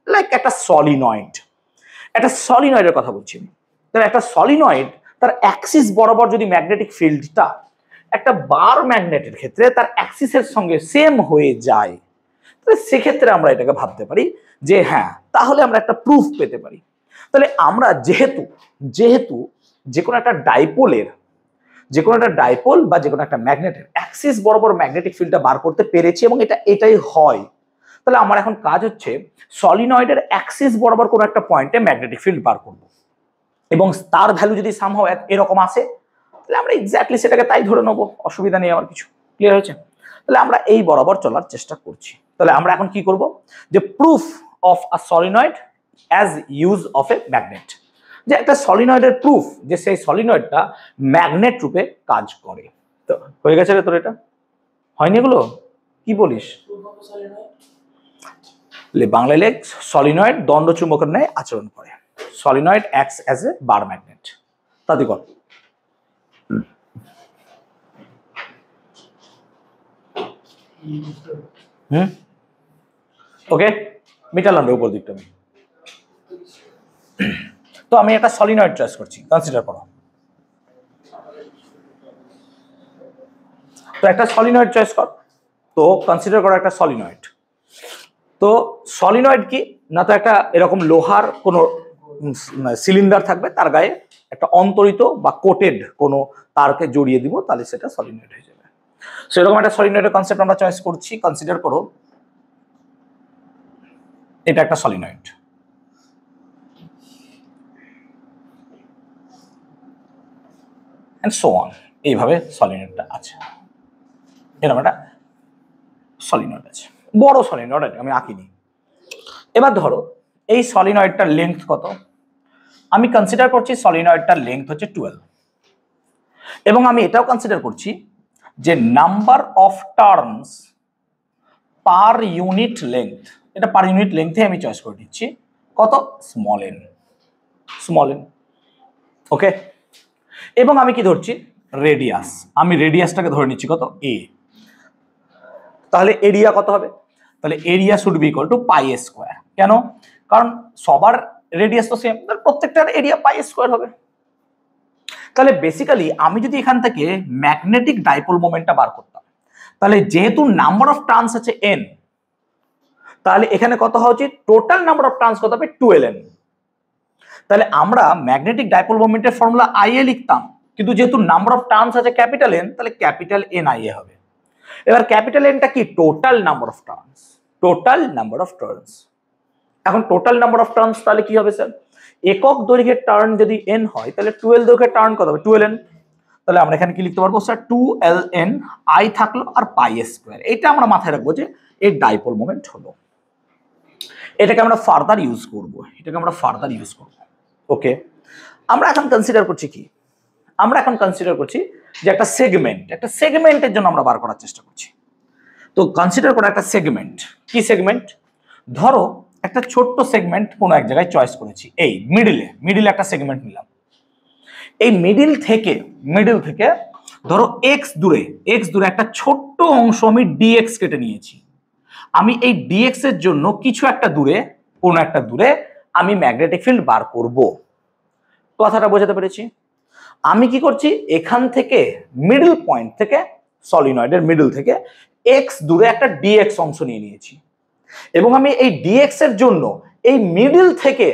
লাইক একটা সলিনয়েড, একটা সলিনয়েডের কথা বলছি। তাহলে একটা সলিনয়েড তার অ্যাক্সিস বরাবর যদি ম্যাগনেটিক ফিল্ডটা একটা বার ম্যাগনেটের ক্ষেত্রে তার অ্যাক্সিসের সঙ্গে সেম হয়ে যায়, তাহলে সেক্ষেত্রে আমরা এটাকে ভাবতে পারি যে হ্যাঁ তাহলে আমরা একটা প্রুফ পেতে পারি। তাহলে আমরা যেহেতু যেহেতু যে কোনো একটা ডাইপোলের, যে কোনো একটা ডাইপোল বা যে কোনো একটা ম্যাগনেটের অ্যাক্সিস বরাবর ম্যাগনেটিক ফিল্ডটা বার করতে পেরেছি এবং এটাই হয়, তাহলে আমার এখন কাজ হচ্ছে সলিনয়েডের অ্যাক্সিস বরাবর কোনো একটা পয়েন্টে ম্যাগনেটিক ফিল্ড বার করব এবং তার ভ্যালু যদি সামহাও এরকম আসে তাহলে আমরা এক্স্যাক্টলি সেটাকে তাই ধরে নেবো, অসুবিধা নেই আমার কিছু। ক্লিয়ার হয়েছে? তাহলে আমরা এই বরাবর চলার চেষ্টা করছি। তাহলে আমরা এখন কি করব, যে proof of a solenoid as use of a magnet, যে একটা সলিনয়েডের প্রুফ যে সেই সলিনয়েডটা ম্যাগনেট রূপে কাজ করে। তো হয়ে গেছে রে তোর, এটা হয়নি এগুলো, কি বলিস? বাংলায় লেখ, সলিনয়েড দণ্ড চুম্বকের ন্যায় আচরণ করে, solenoid acts as a bar magnet. তাতে কর ওকে, মিটালাম রে উপর দিকটা। তো আমি একটা সলিনয়েড চয়েস করছি, কনসিডার করো। তো একটা সলিনয়েড চয়েস কর, তো কনসিডার করো একটা সলিনয়েড। তো সলিনয়েড কি না, তো একটা এরকম লোহার কোনো সিলিন্ডার থাকবে, তার গায়ে একটা অন্তরিত বা কোটেড কোনো তারকে জড়িয়ে দিব, তাহলে সেটা সলিনয়েড হয়ে যাবে। সেরকম একটা সলিনয়েডের কনসেপ্ট আমরা চয়েস করছি। কনসিডার করো এটা একটা সলিনয়েড, এন্ড সো অন। এইভাবে সলিনয়েডটা আছে, এরকম একটা সলিনয়েড আছে, বড় সলিনয়েড আমি আঁকিনি। এবার ধরো এই সলিনয়েডটার লেন্থ কত, আমি কনসিডার করছি সলিনয়েডটার লেন্থ হচ্ছে 12, এবং আমি এটাও কনসিডার করছি যে number of turns per unit length, এটা পার ইউনিট লেন্থে আমি চয়েস করে দিচ্ছি কত, স্মল এন, স্মল এন, ওকে। এবং আমি কি ধরছি, রেডিয়াস, আমি রেডিয়াসটাকে ধরে নিচ্ছি কত, এ। তাহলে এরিয়া কত হবে, তাহলে area should be equal two pi square. কেন, কারণ সবার রেডিয়াস তো সেম, প্রত্যেকটার এরিয়া পাই স্কোয়ার হবে। তাহলে বেসিক্যালি আমি যদি এখান থেকে ম্যাগনেটিক ডাইপোল মোমেন্টটা বার করতাম, তাহলে যেহেতু নাম্বার অফ টার্নস আছে এন, তাহলে এখানে কত হওয়া উচিত, টোটাল নাম্বার অফ টার্নস কত হবে, 12n। তাহলে আমরা ম্যাগনেটিক ডাইপোল মোমেন্টের ফর্মুলা আইএ লিখতাম, কিন্তু যেহেতু নাম্বার অফ টার্নস আছে ক্যাপিটাল এন, তাহলে ক্যাপিটাল এন আইএ হবে। এবার ক্যাপিটাল এনটা কি, total number of turns, total number of turns. এখন টোটাল নাম্বার অফ টার্নস তাহলে কি হবে স্যার, একক দৈর্ঘ্যের টার্ন যদি এন হয়, তাহলে 12 দৈর্ঘ্যের টার্ন কত হবে, 12n। তাহলে আমরা এখানে কি লিখতে পারবো স্যার, 2ln আই থাকলো আর পাই স্কোয়ার। এটা আমরা মাথায় রাখবো যে এই ডাইপোল মোমেন্ট হলো। এটাকে আমরা ফার্দার ইউজ করব, এটাকে আমরা ফার্দার ইউজ করব, ওকে। আমরা এখন কনসিডার করছি কি, আমরা এখন কনসিডার করছি যে একটা সেগমেন্ট, একটা সেগমেন্টের জন্য আমরা বার করার চেষ্টা করছি। তো কনসিডার করো একটা সেগমেন্ট, কি সেগমেন্ট, ধরো একটা ছোট্ট সেগমেন্ট কোনো এক জায়গায় চয়েস করেছি, এই মিডিলে একটা সেগমেন্ট নিলাম। এই মিডিল থেকে ধরো এক্স দূরে একটা ছোট্ট অংশ আমি ডিএক্স কেটে নিয়েছি। আমি এই ডিএক্স এর জন্য কিছু একটা দূরে, কোনো একটা দূরে আমি ম্যাগনেটিক ফিল্ড বার করব। কথাটা বোঝাতে পেরেছি? আমি কি করছি, এখান থেকে মিডল পয়েন্ট থেকে, সলিনয়েডের মিডল থেকে এক্স দূরে একটা ডিএক্স অংশ নিয়ে নিয়েছি, এবং আমি এই ডিএক্স এর জন্য এই মিডল থেকে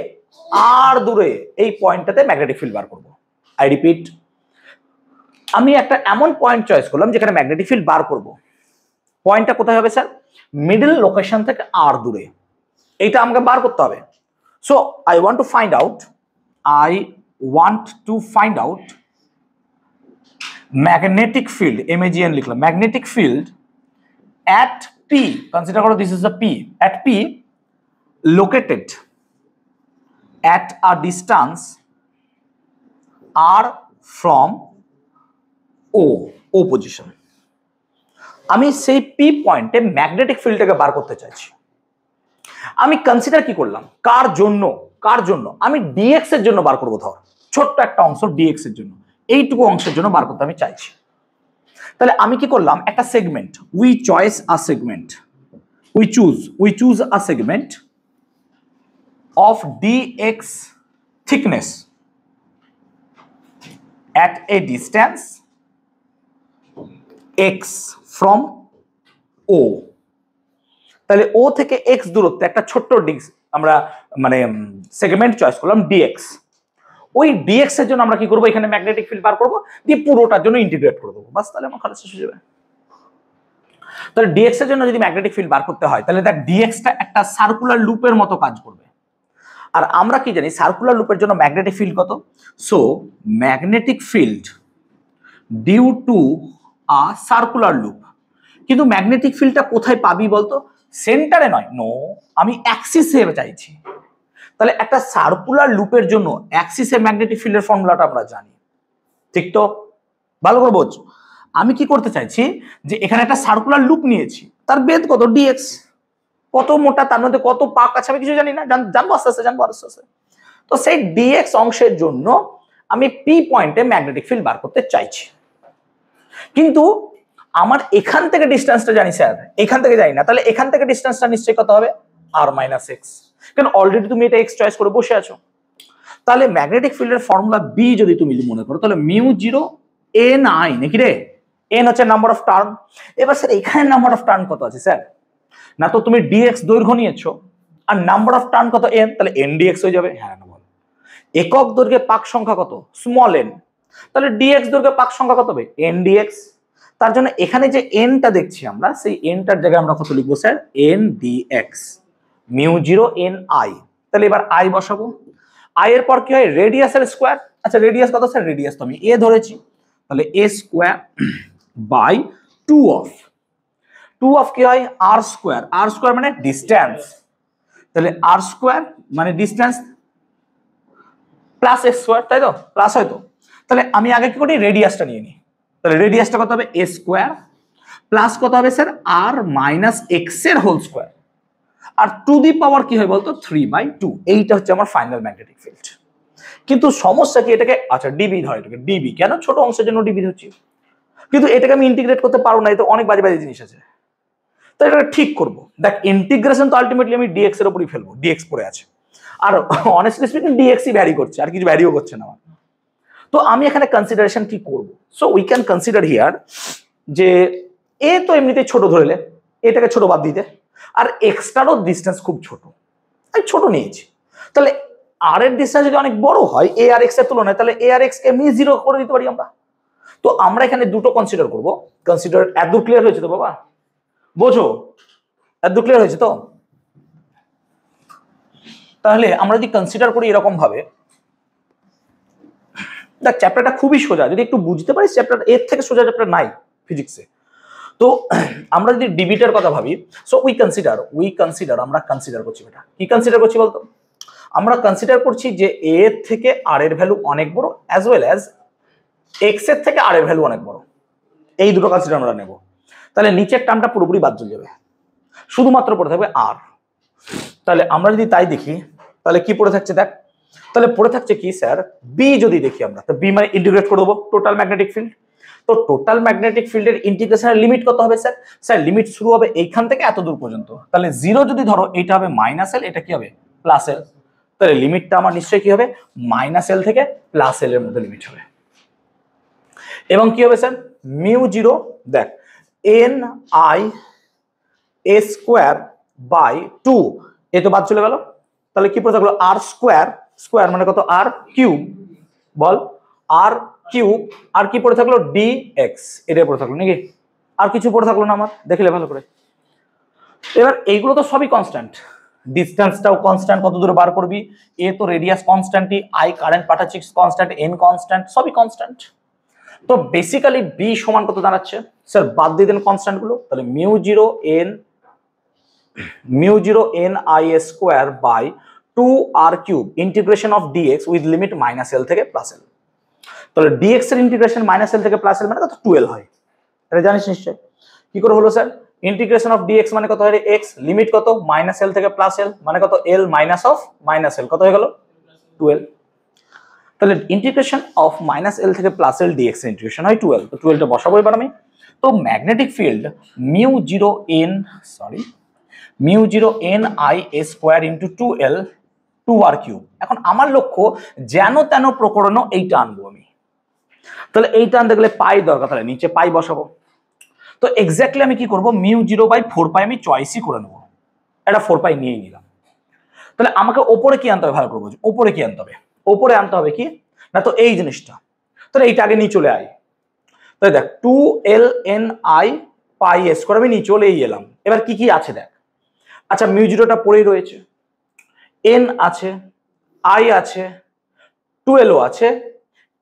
আর দূরে এই পয়েন্টটাতে ম্যাগনেটিক ফিল্ড বার করব। আই রিপিট, আমি একটা এমন পয়েন্ট চয়েস করলাম যেখানে ম্যাগনেটিক ফিল্ড বার করব। পয়েন্টটা কোথায় হবে স্যার, মিডল লোকেশন থেকে আর দূরে, এইটা আমাকে বার করতে হবে। So I want to find out magnetic field, MAGN লিখলাম, magnetic field at P, consider করো this is the P, at P located at a distance R from O position। আমি সেই P পয়েন্টে ম্যাগনেটিক ফিল্ডটাকে বার করতে চাইছি। আমি কনসিডার কি করলাম, কার জন্য আমি ডিএক্স এর জন্য বার করব। ধর ছোট্ট একটা অংশ ডিএক্স এর জন্য, এইটুকু অংশের জন্য বার করতে আমি চাইছি। তাহলে আমি কি করলাম, একটা segment, we choose a segment of D X thickness at a distance x from O। তাহলে ও থেকে এক্স দূরত্বে একটা ছোট্ট আমরা মানে সেগমেন্ট চয়েস করলাম ডিএক্স। ওই ডিএক্স এর জন্য আমরা কি করবো, এখানে ম্যাগনেটিক ফিল্ড বার করবো, দিয়ে পুরোটার জন্য ইন্টিগ্রেট করে দেবো, বাস, তাহলে আমার কাজ শেষ হয়ে যাবে। তাহলে ডিএক্স এর জন্য যদি ম্যাগনেটিক ফিল্ড বার করতে হয়, তাহলে দেখ ডিএক্সটা একটা সার্কুলার লুপের মতো কাজ করবে। আর আমরা কি জানি সার্কুলার লুপের জন্য ম্যাগনেটিক ফিল্ড কত, so magnetic field due to a circular loop. কিন্তু ম্যাগনেটিক ফিল্ডটা কোথায় পাবি বলতো, সেন্টারে নয়, নো, আমি অ্যাক্সিসে চাইছি। তাহলে একটা সার্কুলার লুপের জন্য অ্যাক্সিসে ম্যাগনেটিক ফিল্ডের ফর্মুলাটা আমরা জানি, ঠিক তো? ভালো করে বোঝ। আমি কি করতে চাইছি, যে এখানে একটা সার্কুলার লুপ নিয়েছি, তার বেধ কত, ডিএক্স, কত মোটা, তার মধ্যে কত পাক আছে আমি কিছু জানি না, জানবো আস্তে আস্তে। তো সেই ডিএক্স অংশের জন্য আমি পি পয়েন্টে ম্যাগনেটিক ফিল্ড বার করতে চাইছি। কিন্তু আমার এখান থেকে ডিস্টেন্সটা জানি স্যার, এখান থেকে জানি না, তাহলে এখান থেকে ডিস্টেন্সটা নিশ্চয়ই কত হবে, আর মাইনাস এক্স, কারণ অলরেডি তুমি এটা এক্স চয়েস করে বসে আছো। তাহলে ম্যাগনেটিক ফিল্ডের ফর্মুলা বি যদি তুমি মনে করো, তাহলে মিউ 0 এন আই, নাকি রে, এন হচ্ছে নাম্বার অফ টার্ন। এবার স্যার এখানে নাম্বার অফ টার্ন কত আছে স্যার, না তো তুমি ডিএক্স দৈর্ঘ্য নিয়েছো আর নাম্বার অফ টার্ন কত এন, তাহলে এন ডিএক্স হয়ে যাবে। হ্যাঁ না বল, একক দৈর্ঘ্যে পাক সংখ্যা কত, স্মল এন, তাহলে ডিএক্স দৈর্ঘ্যে পাক সংখ্যা কত হবে, এন ডিএক্স। তার জন্য এখানে যে এনটা দেখছি আমরা, সেই এনটার জায়গায় আমরা কত লিখবো sir, N D X mu 0 N I. তাহলে এবার আই বসাবো, আই এর পর কি হয়, রেডিয়াসের স্কোয়ার। আচ্ছা রেডিয়াস কত স্যার, রেডিয়াস তো আমি এ ধরেছি, তাহলে a স্কোয়ার বাই 2 অফ কি হয় r স্কোয়ার মানে ডিস্টেন্স, তাহলে r স্কোয়ার মানে ডিস্টেন্স প্লাস এক্স স্কোয়ার, তাই তো প্লাস হয় তো। তাহলে আমি আগে কি করি রেডিয়াসটা নিয়ে নিই, তাহলে রেডিয়াসটা কত হবে a স্কোয়ার প্লাস কত হবে স্যার r মাইনাস এক্স এর হোল স্কোয়ার, আর টু দি পাওয়ার কি হয় বলতো 3/2। এইটা হচ্ছে আমার ফাইনাল ম্যাগনেটিক ফিল্ড। কিন্তু সমস্যা কি এটাকে, আচ্ছা ডিবি ধর, এটাকে ডিবি কেন, ছোট অংশের জন্য ডিবি হচ্ছে, কিন্তু এটাকে আমি ইন্টিগ্রেট করতে পারবো না, এতে অনেক বাজে বাজে জিনিস আছে। তো এটাকে ঠিক করবো, দেখ ইন্টিগ্রেশন তো আলটিমেটলি আমি ডিএক্স এর উপরই ফেলবো, ডিএক্স পড়ে আছে, আর অনেস্টলি স্পিকিং ডিএক্স ই ভ্যারি করছে, আর কিছু ভ্যারিও করছে না আমার। তো আমি এখানে কনসিডারেশন কি করব, so we can consider here যে এ তো এমনিতেই ছোট ধরলে, এটাকে ছোট বাদ দিতে, আর এক্সটারও ডিস্টেন্স খুব ছোট, আমি ছোট নিয়েছি। তাহলে আর এর ডিস্টেন্স যদি অনেক বড় হয় এ আর এক্স এর তুলনায়, তাহলে এ আর এক্স এমনি জিরো করে দিতে পারি আমরা। তো আমরা এখানে দুটো কনসিডার করব, কনসিডার এত ক্লিয়ার হয়েছে তো বাবা, বোঝো এত ক্লিয়ার হয়েছে তো। তাহলে আমরা যদি কনসিডার করি এরকম ভাবে, দেখ চ্যাপ্টারটা খুবই সোজা, যদি একটু বুঝতে পারিস চ্যাপ্টার এর থেকে সোজা চ্যাপ্টার নাই ফিজিক্সে। তো আমরা যদি ডিবিটার কথা ভাবি, সো উই কনসিডার আমরা কনসিডার করছি, এটা কি কনসিডার করছি বলতো, আমরা কনসিডার করছি যে এ এর থেকে আর এর ভ্যালু অনেক বড়, অ্যাজ ওয়েল অ্যাজ এক্স এর থেকে আর এর ভ্যালু অনেক বড়, এই দুটো কনসিডার আমরা নেব। তাহলে নিচের টার্মটা পুরোপুরি বাদ চলে যাবে, শুধুমাত্র পড়ে থাকবে আর। তাহলে আমরা যদি তাই দেখি, তাহলে কি পড়ে থাকছে দেখ, তাহলে পড়ে থাকছে কি স্যার বি, যদি দেখি আমরা তো বি মানে ইন্টিগ্রেট করে দেবো টোটাল ম্যাগনেটিক ফিল্ড। তো টোটাল ম্যাগনেটিক ফিল্ডের ইন্টিগ্রেশনের লিমিট কত হবে স্যার, স্যার লিমিট শুরু হবে এইখান থেকে এত দূর পর্যন্ত, তাহলে জিরো যদি ধরো এটা হবে মাইনাস এল, এটা কি হবে প্লাস এল, তাহলে লিমিটটা আমার নিশ্চয়ই কি হবে মাইনাস এল থেকে প্লাস এল এর মধ্যে লিমিট হবে। এবং কি হবে স্যার মিউ জিরো, দেখ N I A square by 2, A তো বাদ চলে গেল, তাহলে কি পড়ে থাকলো আর স্কোয়ার মানে কত আর কিউব, বল আর কিউব, আর কি পড়ে থাকলো ডি এক্স, এটাই পড়ে থাকলো নাকি, আর কিছু পড়ে থাকলো না আমার, দেখলে ভালো করে। এবার এইগুলো তো সবই কনস্ট্যান্ট, ডিস্টেন্সটাও কনস্ট্যান্ট, কত দূরে বার করবি, এ তো রেডিয়াস কনস্ট্যান্টই, আই কারেন্ট পাঠাচ্ছি কনস্ট্যান্ট, এন কনস্ট্যান্ট, সবই কনস্ট্যান্ট। তো বেসিক্যালি বি সমান কত দাঁড়াচ্ছে স্যার, বাদ দিয়ে দেন কনস্ট্যান্ট গুলো, তাহলে mu zero n I square by 2r cube integration of dx with limit minus l থেকে প্লাস এল। তাহলে ডিএক্স এর ইন্টিগ্রেশন মাইনাস এল থেকে প্লাস এল মানে কত 2l হয়, এটা জানিস নিশ্চয়। কি করে হলো স্যার, ইন্টিগ্রেশন অফ ডিএক্স মানে কত হয় এক্স, লিমিট কত মাইনাস এল থেকে প্লাস এল মানে কত L minus of minus L, কত হয়ে গেল 2l। তাহলে ইন্টিগ্রেশন অফ মাইনাস এল থেকে প্লাস এল ডিএক্স এর ইন্টিগ্রেশন হয় 2l, তো 2l টা বসাবো এবার আমি। তো magnetic field mu zero n I A square into 2l 2r cube. এখন আমার লক্ষ্য যেন তেন প্রকরণ এইটা আনবো আমি, তাহলে এইটা আনতে গেলে পাই দরকার, তাহলে নিচে পাই বসাবো। তো এক্স্যাক্টলি আমি কি করবো, মিউ জিরো বাই 4 পাই আমি চয়েসই করে নেবো, এটা 4 পাই নিয়েই নিলাম। তাহলে আমাকে ওপরে কি আনতে হবে ভালো করবো, ওপরে কি আনতে হবে, ওপরে আনতে হবে কি না, তো এই জিনিসটা, তাহলে এইটা আগে নিয়ে চলে আয়। তাহলে দেখ 2l n i pi S করে আমি নিয়ে চলেই এলাম। এবার কি কি আছে দেখ, আচ্ছা মিউ জিরোটা পড়েই রয়েছে, এন আছে, আই আছে, 2l আছে,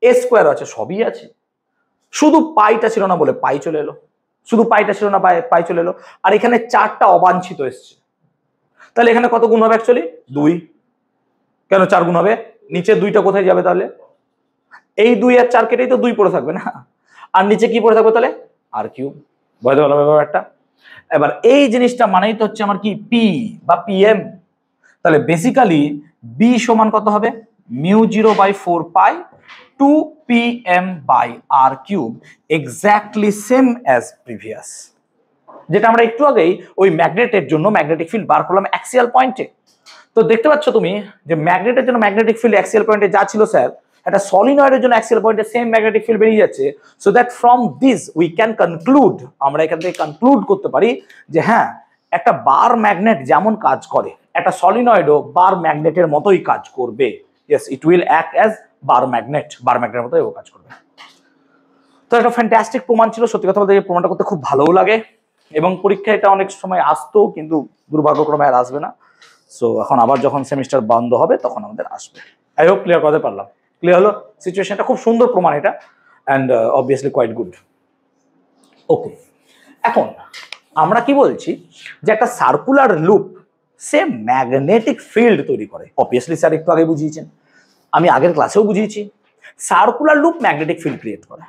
এ স্কোয়ার আছে, সবই আছে, শুধু পাইটা ছিল না বলে পাই চলে এলো, শুধু পাইটা ছিল না পাই চলে এলো। আর এখানে 4টা অবাঞ্ছিত এসছে, তাহলে এখানে কত গুণ হবে অ্যাকচুয়ালি 2, কেন 4 গুণ হবে, নিচে 2টা কোথায় যাবে তাহলে, এই 2 আর 4 কেটেই তো 2 পড়ে থাকবে না, আর নিচে কি পড়ে থাকবে তাহলে আর কিউব, বুঝতে পারলো ব্যাপারটা। এবার এই জিনিসটা মানেই তো হচ্ছে আমার কি পি বা পিএম, তাহলে বেসিক্যালি বি সমান কত হবে mu zero by 4 pi 2 pm by R cube, exactly same as previous, যেটা আমরা একটু আগেই ওই ম্যাগনেটের জন্য ম্যাগনেটিক ফিল্ড বার করলাম অ্যাক্সিয়াল পয়েন্টে। তো দেখতে পাচ্ছ তুমি যে ম্যাগনেটের জন্য ম্যাগনেটিক ফিল্ড অ্যাক্সিয়াল পয়েন্টে যা ছিল স্যার, একটা সলিনয়েডের জন্য অ্যাক্সিয়াল পয়েন্টে সেম ম্যাগনেটিক ফিল্ড বেরিয়ে যাচ্ছে। So that from this we can conclude, আমরা এখান থেকে কনক্লুড করতে পারি যে হ্যাঁ একটা বার ম্যাগনেট যেমন কাজ করে, একটা সলিনয়েডও বার ম্যাগনেটের মতোই কাজ করবে। Yes, it will act as bar ম্যাগনেটের মতোই ও কাজ করবে। তো একটা ফ্যান্টাস্টিক প্রমাণ ছিল, সত্যি কথা বলতে এই প্রমাণটা করতে খুব ভালোও লাগে, এবং পরীক্ষা এটা অনেক সময় আসতো কিন্তু দুর্ভাগ্যক্রমে আর আসবে না। সো এখন আবার যখন সেমিস্টার বন্ধ হবে তখন আমাদের আসবে। আই হোপ ক্লিয়ার করতে পারলাম, ক্লিয়ার হলো সিচুয়েশনটা, খুব সুন্দর প্রমাণ এটা। And obviously quite good. Okay, এখন আমরা কি বলছি যে একটা সার্কুলার লুপ সে ম্যাগনেটিক ফিল্ড তৈরি করে। অবভিয়াসলি স্যার একটু আগে বুঝিয়েছেন, আমি আগের ক্লাসেও বুঝিয়েছি, circular loop magnetic field create করে।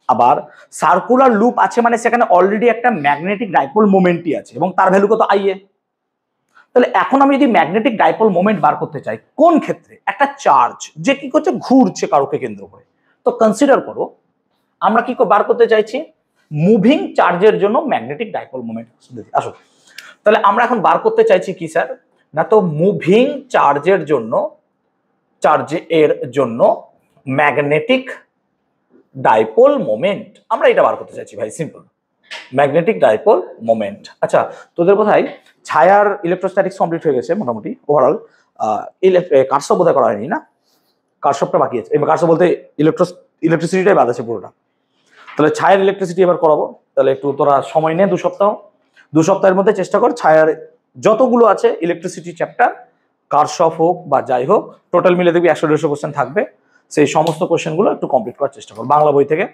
আবার সার্কুলার লুপ আছে মানে সেখানে অলরেডি একটা ম্যাগনেটিক ডাইপোল মোমেন্টই আছে এবং তার ভ্যালু কত আইএ। তাহলে এখন আমি যদি ম্যাগনেটিক ডাইপোল মোমেন্ট বার করতে চাই কোন ক্ষেত্রে, একটা চার্জ যে কি করছে ঘুরছে কারোকে কেন্দ্র করে, তো কনসিডার করো আমরা কি বার করতে চাইছি মুভিং চার্জের জন্য ম্যাগনেটিক ডাইপোল মোমেন্ট। আসো তাহলে আমরা এখন বার করতে চাইছি কি স্যার, না তো মুভিং চার্জের জন্য ম্যাগনেটিক ডাইপোল মোমেন্ট, আমরা এটা বার করতে চাইছি ভাই, সিম্পল ম্যাগনেটিক ডাইপোল মোমেন্ট। আচ্ছা তোদের বোধহয় ছায়ার ইলেকট্রোস্ট্যাটিক্স কমপ্লিট হয়ে গেছে মোটামুটি ওভারঅল, কারশফ বোধহয় করা হয়নি না, কারশফটা বাকি আছে, কারশফ বলতে ইলেকট্রিসিটিটাই বাদ আছে পুরোটা। তাহলে ছায়ার ইলেকট্রিসিটি এবার করাবো, তাহলে একটু তোরা সময় নে 2 সপ্তাহের মধ্যে চেষ্টা কর ছায়ার যতগুলো আছে ইলেকট্রিসিটি চ্যাপ্টার, কারশফ হোক বা যাই হোক, টোটাল মিলে দেখবি 100-150 কোশ্চেন থাকবে, সেই সমস্ত কোশ্চেনগুলো একটু কমপ্লিট করার চেষ্টা কর। বাংলা বই থেকে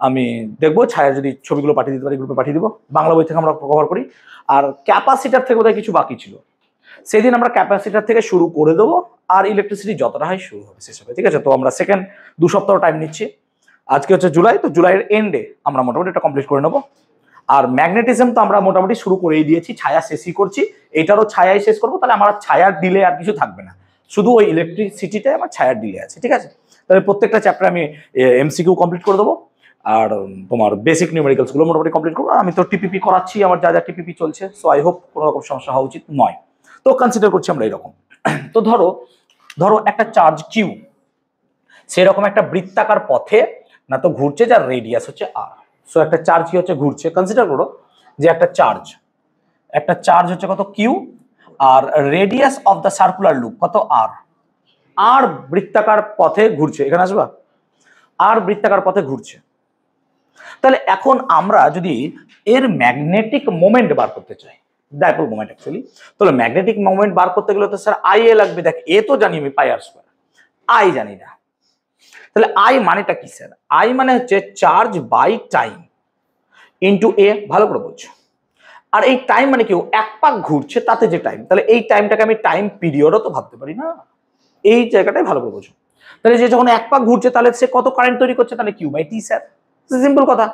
আমি দেখবো ছায়ার যদি ছবিগুলো পাঠিয়ে দিতে পারি গ্রুপে পাঠিয়ে দিব, বাংলা বই থেকে আমরা কভার করি। আর ক্যাপাসিটার থেকে বোধহয় কিছু বাকি ছিল, সেদিন আমরা ক্যাপাসিটার থেকে শুরু করে দেবো, আর ইলেকট্রিসিটি যতটা হয় শুরু হবে শেষ হবে, ঠিক আছে? তো আমরা সেকেন্ড 2 সপ্তাহ টাইম নিচ্ছি, আজকে হচ্ছে জুলাই, তো জুলাইয়ের এন্ডে আমরা মোটামুটি এটা কমপ্লিট করে নেবো। আর ম্যাগনেটিজম তো আমরা মোটামুটি শুরু করেই দিয়েছি, ছায়া শেষই করছি, এটারও ছায়াই শেষ করবো, তাহলে আমার ছায়ার ডিলে আর কিছু থাকবে না, শুধু ওই ইলেকট্রিসিটিটাই আমার ছায়ার ডিলে আছে, ঠিক আছে? তাহলে প্রত্যেকটা চ্যাপ্টার আমি এমসিকিউ কমপ্লিট করে দেবো, আর তোমার বেসিক নিউমেরিক্যালস গুলো মোটামুটি কমপ্লিট করবো। আমি তো টিপিপি করাচ্ছি, আমার যা যা টিপিপি চলছে, সো আই হোপ কোনো রকম সমস্যা হওয়া উচিত নয়। তো কনসিডার করছি আমরা এরকম। তো ধরো একটা চার্জ কিউ সেরকম একটা বৃত্তাকার পথে না তো ঘুরছে, যার রেডিয়াস হচ্ছে আর। সো একটা চার্জ কি হচ্ছে ঘুরছে, কনসিডার করো যে একটা চার্জ হচ্ছে কত কিউ, আর radius of the circular loop কত আর। আর বৃত্তাকার পথে ঘুরছে, এখানে আসবা, আর বৃত্তাকার পথে ঘুরছে। তাহলে এখন আমরা যদি এর ম্যাগনেটিক মোমেন্ট বার করতে চাই, ডাইপোল মোমেন্ট অ্যাকচুয়ালি, তাহলে ম্যাগনেটিক মোমেন্ট বার করতে গেলে তো স্যার আই এ লাগবে। দেখ এ তো জানি আমি পাই আর স্কয়ার, আই জানি না। তাহলে আই মানেটা কি স্যার? আই মানে হচ্ছে charge by time into a, ভালো করে বলছো। আর এই টাইম মানে কি, এক পাক ঘুরছে তাতে যে টাইম, তাহলে এই টাইমটাকে আমি টাইম পিরিয়ডও তো ভাবতে পারি না, এই জায়গাটাই ভালো করে বোঝো। তাহলে যে যখন এক পাক ঘুরছে তাহলে সে কত কারেন্ট তৈরি করছে, তাহলে Q by T sir, simple কথা।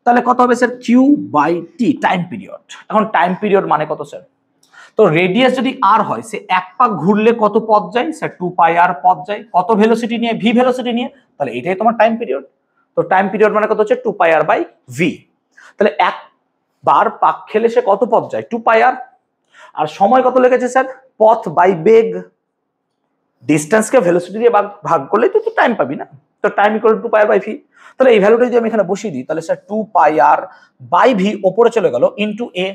তাহলে কত হবে sir? Q by T, time period. এখন টাইম পিরিয়ড মানে কত স্যার? তো রেডিয়াস যদি আর হয়, সে এক পাক ঘুরলে কত পথ যায় স্যার? 2πr পথ যায়, কত ভেলোসিটি নিয়ে? ভি ভেলোসিটি নিয়ে, তাহলে এটাই তোমার টাইম পিরিয়ড। তো টাইম পিরিয়ড মানে কত হচ্ছে? 2πr by V. তাহলে একবার পাক খেলে সে কত পথ যায়? 2πr। আর সময় কত লেগেছে স্যার? পথ বাই বেগ, ডিস্টেন্সকে ভেলোসিটি দিয়ে ভাগ করলে তুই তো টাইম পাবি না। তো time equal to 2πr by V. তাহলে এই ভ্যালুটা যদি আমি এখানে বসিয়ে দিই, তাহলে স্যার 2πr বাই ভি ওপরে চলে গেল ইনটু এ,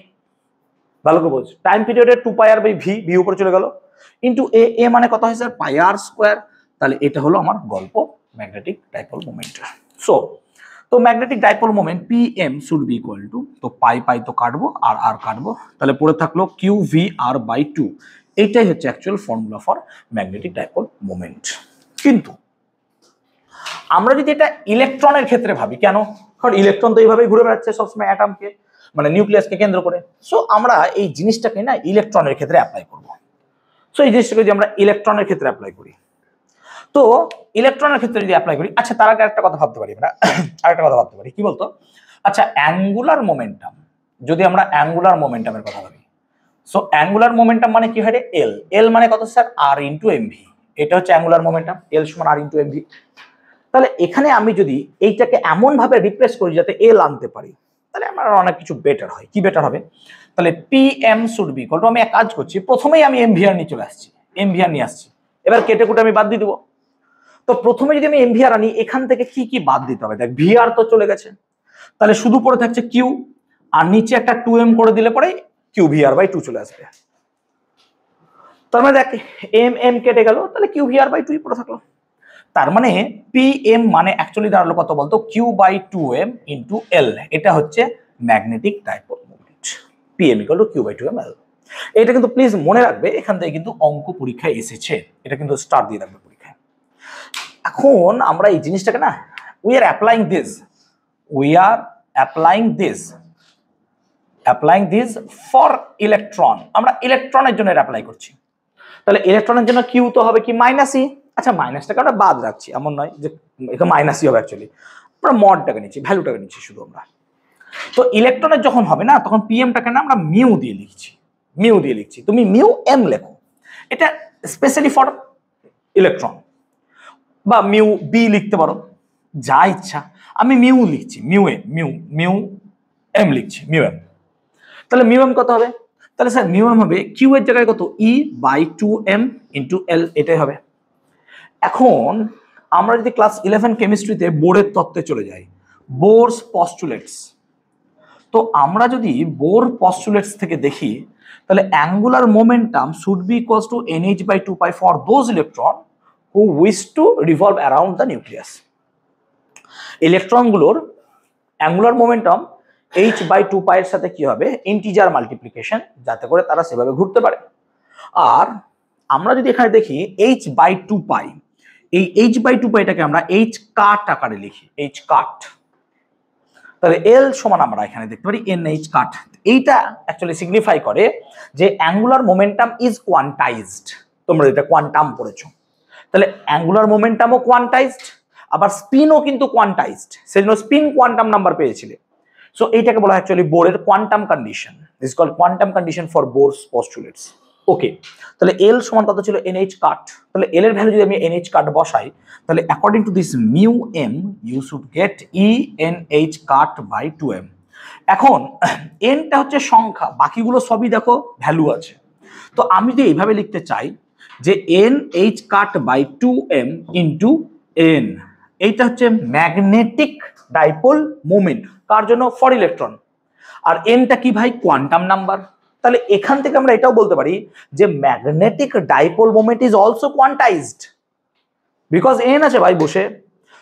ভালো করে বলছি, টাইম পিরিয়ডে 2πr বাই ভি, ভি উপরে চলে গেল ইনটু এ, এ মানে কত হয় স্যার? πr square. তাহলে এটা হলো আমার গল্প ম্যাগনেটিক ডাইপোল মোমেন্ট। সো তো magnetic dipole moment pm should be equal two, তো পাই তো কাটবো আর আর কাটবো, তাহলে পড়ে থাকলো কিউ ভি আর বাই 2। এইটাই হচ্ছে actual formula for magnetic dipole moment. কিন্তু আমরা যদি এটা ইলেকট্রনের ক্ষেত্রে ভাবি, কেন? কারণ ইলেকট্রন তো এইভাবেই ঘুরে বেড়াচ্ছে সবসময় অ্যাটমকে, মানে নিউক্লিয়াসকে কেন্দ্র করে। সো আমরা এই জিনিসটাকে না ইলেকট্রনের ক্ষেত্রে অ্যাপ্লাই করব। সো এই জিনিসটাকে যদি আমরা ইলেকট্রনের ক্ষেত্রে অ্যাপ্লাই করি, তো ইলেকট্রনের ক্ষেত্রে যদি অ্যাপ্লাই করি, আচ্ছা তার আগে একটা কথা ভাবতে পারি আমরা, আরেকটা কথা ভাবতে পারি, কি বলতো? আচ্ছা অ্যাঙ্গুলার মোমেন্টাম, যদি আমরা অ্যাঙ্গুলার মোমেন্টামের কথা ভাবি, সো অ্যাঙ্গুলার মোমেন্টাম মানে কি হয় রে? এল। এল মানে কত স্যার? আর ইন্টু এমভি। এটা হচ্ছে অ্যাঙ্গুলার মোমেন্টাম, এল সমান আর ইন্টু এমভি। তাহলে এখানে আমি যদি এইটাকে এমন ভাবে রিপ্লেস করি যাতে এল আনতে পারি, তাহলে আমার অনেক কিছু বেটার হয়। কি বেটার হবে? তাহলে pm should be equal two, আমি এক কাজ করছি, প্রথমেই আমি এমভিআর নিয়ে চলে আসছি, এমভিআর নিয়ে আসছি, এবার কেটে কুটে আমি বাদ দিয়ে দেবো। তো প্রথমে যদি আমি এমভিআর আনি, এখান থেকে কি কি বাদ দিতে হবে? দেখ ভিআর তো চলে গেছে, তাহলে শুধু পড়ে থাকছে কিউ, আর নিচে একটা 2m করে দিলে পরে কিউ ভিআর বাই 2 চলে আসবে। তার মানে দেখ এম এম কেটে গেল, তাহলে কিউ ভিআর বাই 2 পড়ে থাকলো। তার মানে pm মানে অ্যাকচুয়ালি দাঁড়ালো কত বলতো? Q by 2m into L. এটা হচ্ছে magnetic dipole moment, pm equal to Q by 2m L. এটা কিন্তু প্লিজ মনে রাখবে, এখান থেকে কিন্তু অঙ্ক পরীক্ষায় এসেছে, এটা কিন্তু স্টার দিয়ে রাখবে পরীক্ষায়। এখন আমরা এই জিনিসটাকে না we are applying this for electron, আমরা ইলেকট্রনের জন্য অ্যাপ্লাই করছি। তাহলে ইলেকট্রনের জন্য কিউ তো হবে কি মাইনাস ই, আচ্ছা মাইনাসটাকে আমরা বাদ রাখছি, এমন নয় যে এটা মাইনাসই হবে, অ্যাকচুয়ালি আমরা মডটাকে নিচ্ছি, ভ্যালুটাকে নিচ্ছি শুধু আমরা। তো ইলেকট্রনের যখন হবে না তখন পিএমটাকে না আমরা মিউ দিয়ে লিখছি, তুমি মিউ এম লেখো, এটা স্পেশালি ফর ইলেকট্রন, বা মিউ বি লিখতে পারো, যা ইচ্ছা। আমি মিউ লিখছি, মিউ এম লিখছি, মিউ এম। তাহলে মিউ এম কত হবে? তাহলে স্যার মিউ এম হবে কিউ এর জায়গায় কত, ই বাই 2m ইন্টু এল, এটাই হবে। এখন আমরা যদি ক্লাস 11 কেমিস্ট্রিতে বোরের তত্ত্বে চলে যাই, বোরস পস্টুলেটস, তো আমরা যদি বোর পস্টুলেটস থেকে দেখি, তাহলে angular momentum should be equals to nh by 2 pi for those electron who wish to revolve around the nucleus. ইলেকট্রনগুলোর angular momentum h by 2 pi এর সাথে কি হবে, ইন্টিজার মাল্টিপ্লিকেশন, যাতে করে তারা সেভাবে ঘুরতে পারে। আর আমরা যদি এখানে দেখি h বাই 2 পাই, এই h বাই 2 পাইটাকে আমরা h কাট আকারে লিখি, h কাট। তাহলে এল সমান আমরা এখানে দেখতে পারি nh কাট। এইটা অ্যাকচুয়ালি সিগনিফাই করে যে অ্যাঙ্গুলার মোমেন্টাম ইজ কোয়ান্টাইজড। তোমরা এটা কোয়ান্টাম পড়েছো, তাহলে অ্যাঙ্গুলার মোমেন্টামও কোয়ান্টাইজড, আবার স্পিনও কিন্তু কোয়ান্টাইজড, সেজন্য স্পিন কোয়ান্টাম নাম্বার পেয়েছিলে। সো এইটাকে বলা হয় অ্যাকচুয়ালি বোরের quantum condition, this called quantum condition for Bohr's postulates. Okay, তাহলে এল সমান কত ছিল, nh কাট। তাহলে এল এর ভ্যালু যদি আমি nh কাট বসাই, তাহলে according to this mu M you should get nh cut by 2m। এখন এনটা হচ্ছে সংখ্যা, বাকিগুলো সবই দেখো ভ্যালু আছে। তো আমি যদি এইভাবে লিখতে চাই যে nh cut by 2m into n, এইটা হচ্ছে ম্যাগনেটিক ডাইপোল মোমেন্ট, কার জন্য, ফর ইলেকট্রন। আর এনটা কি ভাই, কোয়ান্টাম নাম্বার। তাহলে এখান থেকে আমরা এটাও বলতে পারি যে magnetic dipole moment is also quantised, because N আছে ভাই বসে।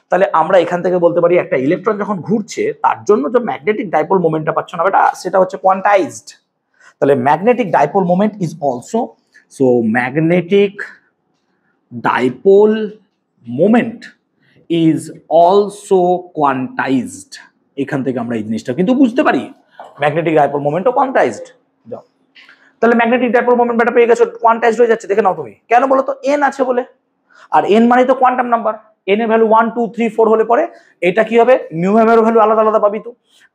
তাহলে আমরা এখান থেকে বলতে পারি একটা ইলেকট্রন যখন ঘুরছে তার জন্য যে ম্যাগনেটিক ডাইপোল মোমেন্টটা পাচ্ছ না বেটা, সেটা হচ্ছে কোয়ান্টাইজড। তাহলে magnetic dipole moment is also, so magnetic dipole moment is also quantised. এখান থেকে আমরা এই জিনিসটা কিন্তু বুঝতে পারি, ম্যাগনেটিক ডাইপোল মোমেন্টও কোয়ান্টাইজড। যাও, তাহলে ম্যাগনেটিক ডাইপোল মোমেন্ট বেটা পেয়ে গেছো, কোয়ান্টাইজড হয়ে যাচ্ছে, দেখে নাও তুমি। কেন বলো তো, এন আছে বলে, আর এন মানে তো কোয়ান্টাম নাম্বার। এন এর ভ্যালু 1 2 3 4 হলে পরে এটা কি হবে, মিউ এম এর ভ্যালু আলাদা আলাদা পাবি তো।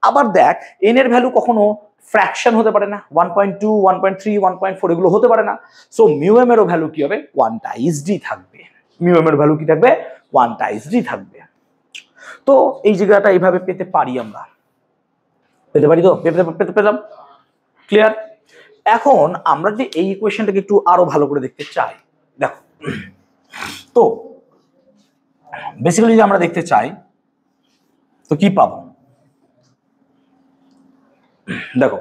আবার দেখ, এন এর ভ্যালু কখনো ফ্র্যাকশন হতে পারে না, 1.2 1.3 1.4 এগুলো হতে পারে না। সো মিউ এম এর ভ্যালু কি হবে, কোয়ান্টাইজডই থাকবে। মিউ এম এর ভ্যালু কি থাকবে, কোয়ান্টাইজডই থাকবে। তো এই জায়গাটা এইভাবে পেতে পারি, আমরা পেতে পারি, তো পেলাম। ক্লিয়ার? এখন আমরা যে এই ইকুয়েশনটাকে একটু আরো ভালো করে দেখতে চাই, দেখো তো বেসিক্যালি যদি আমরা দেখতে চাই তো কি পাবো, দেখো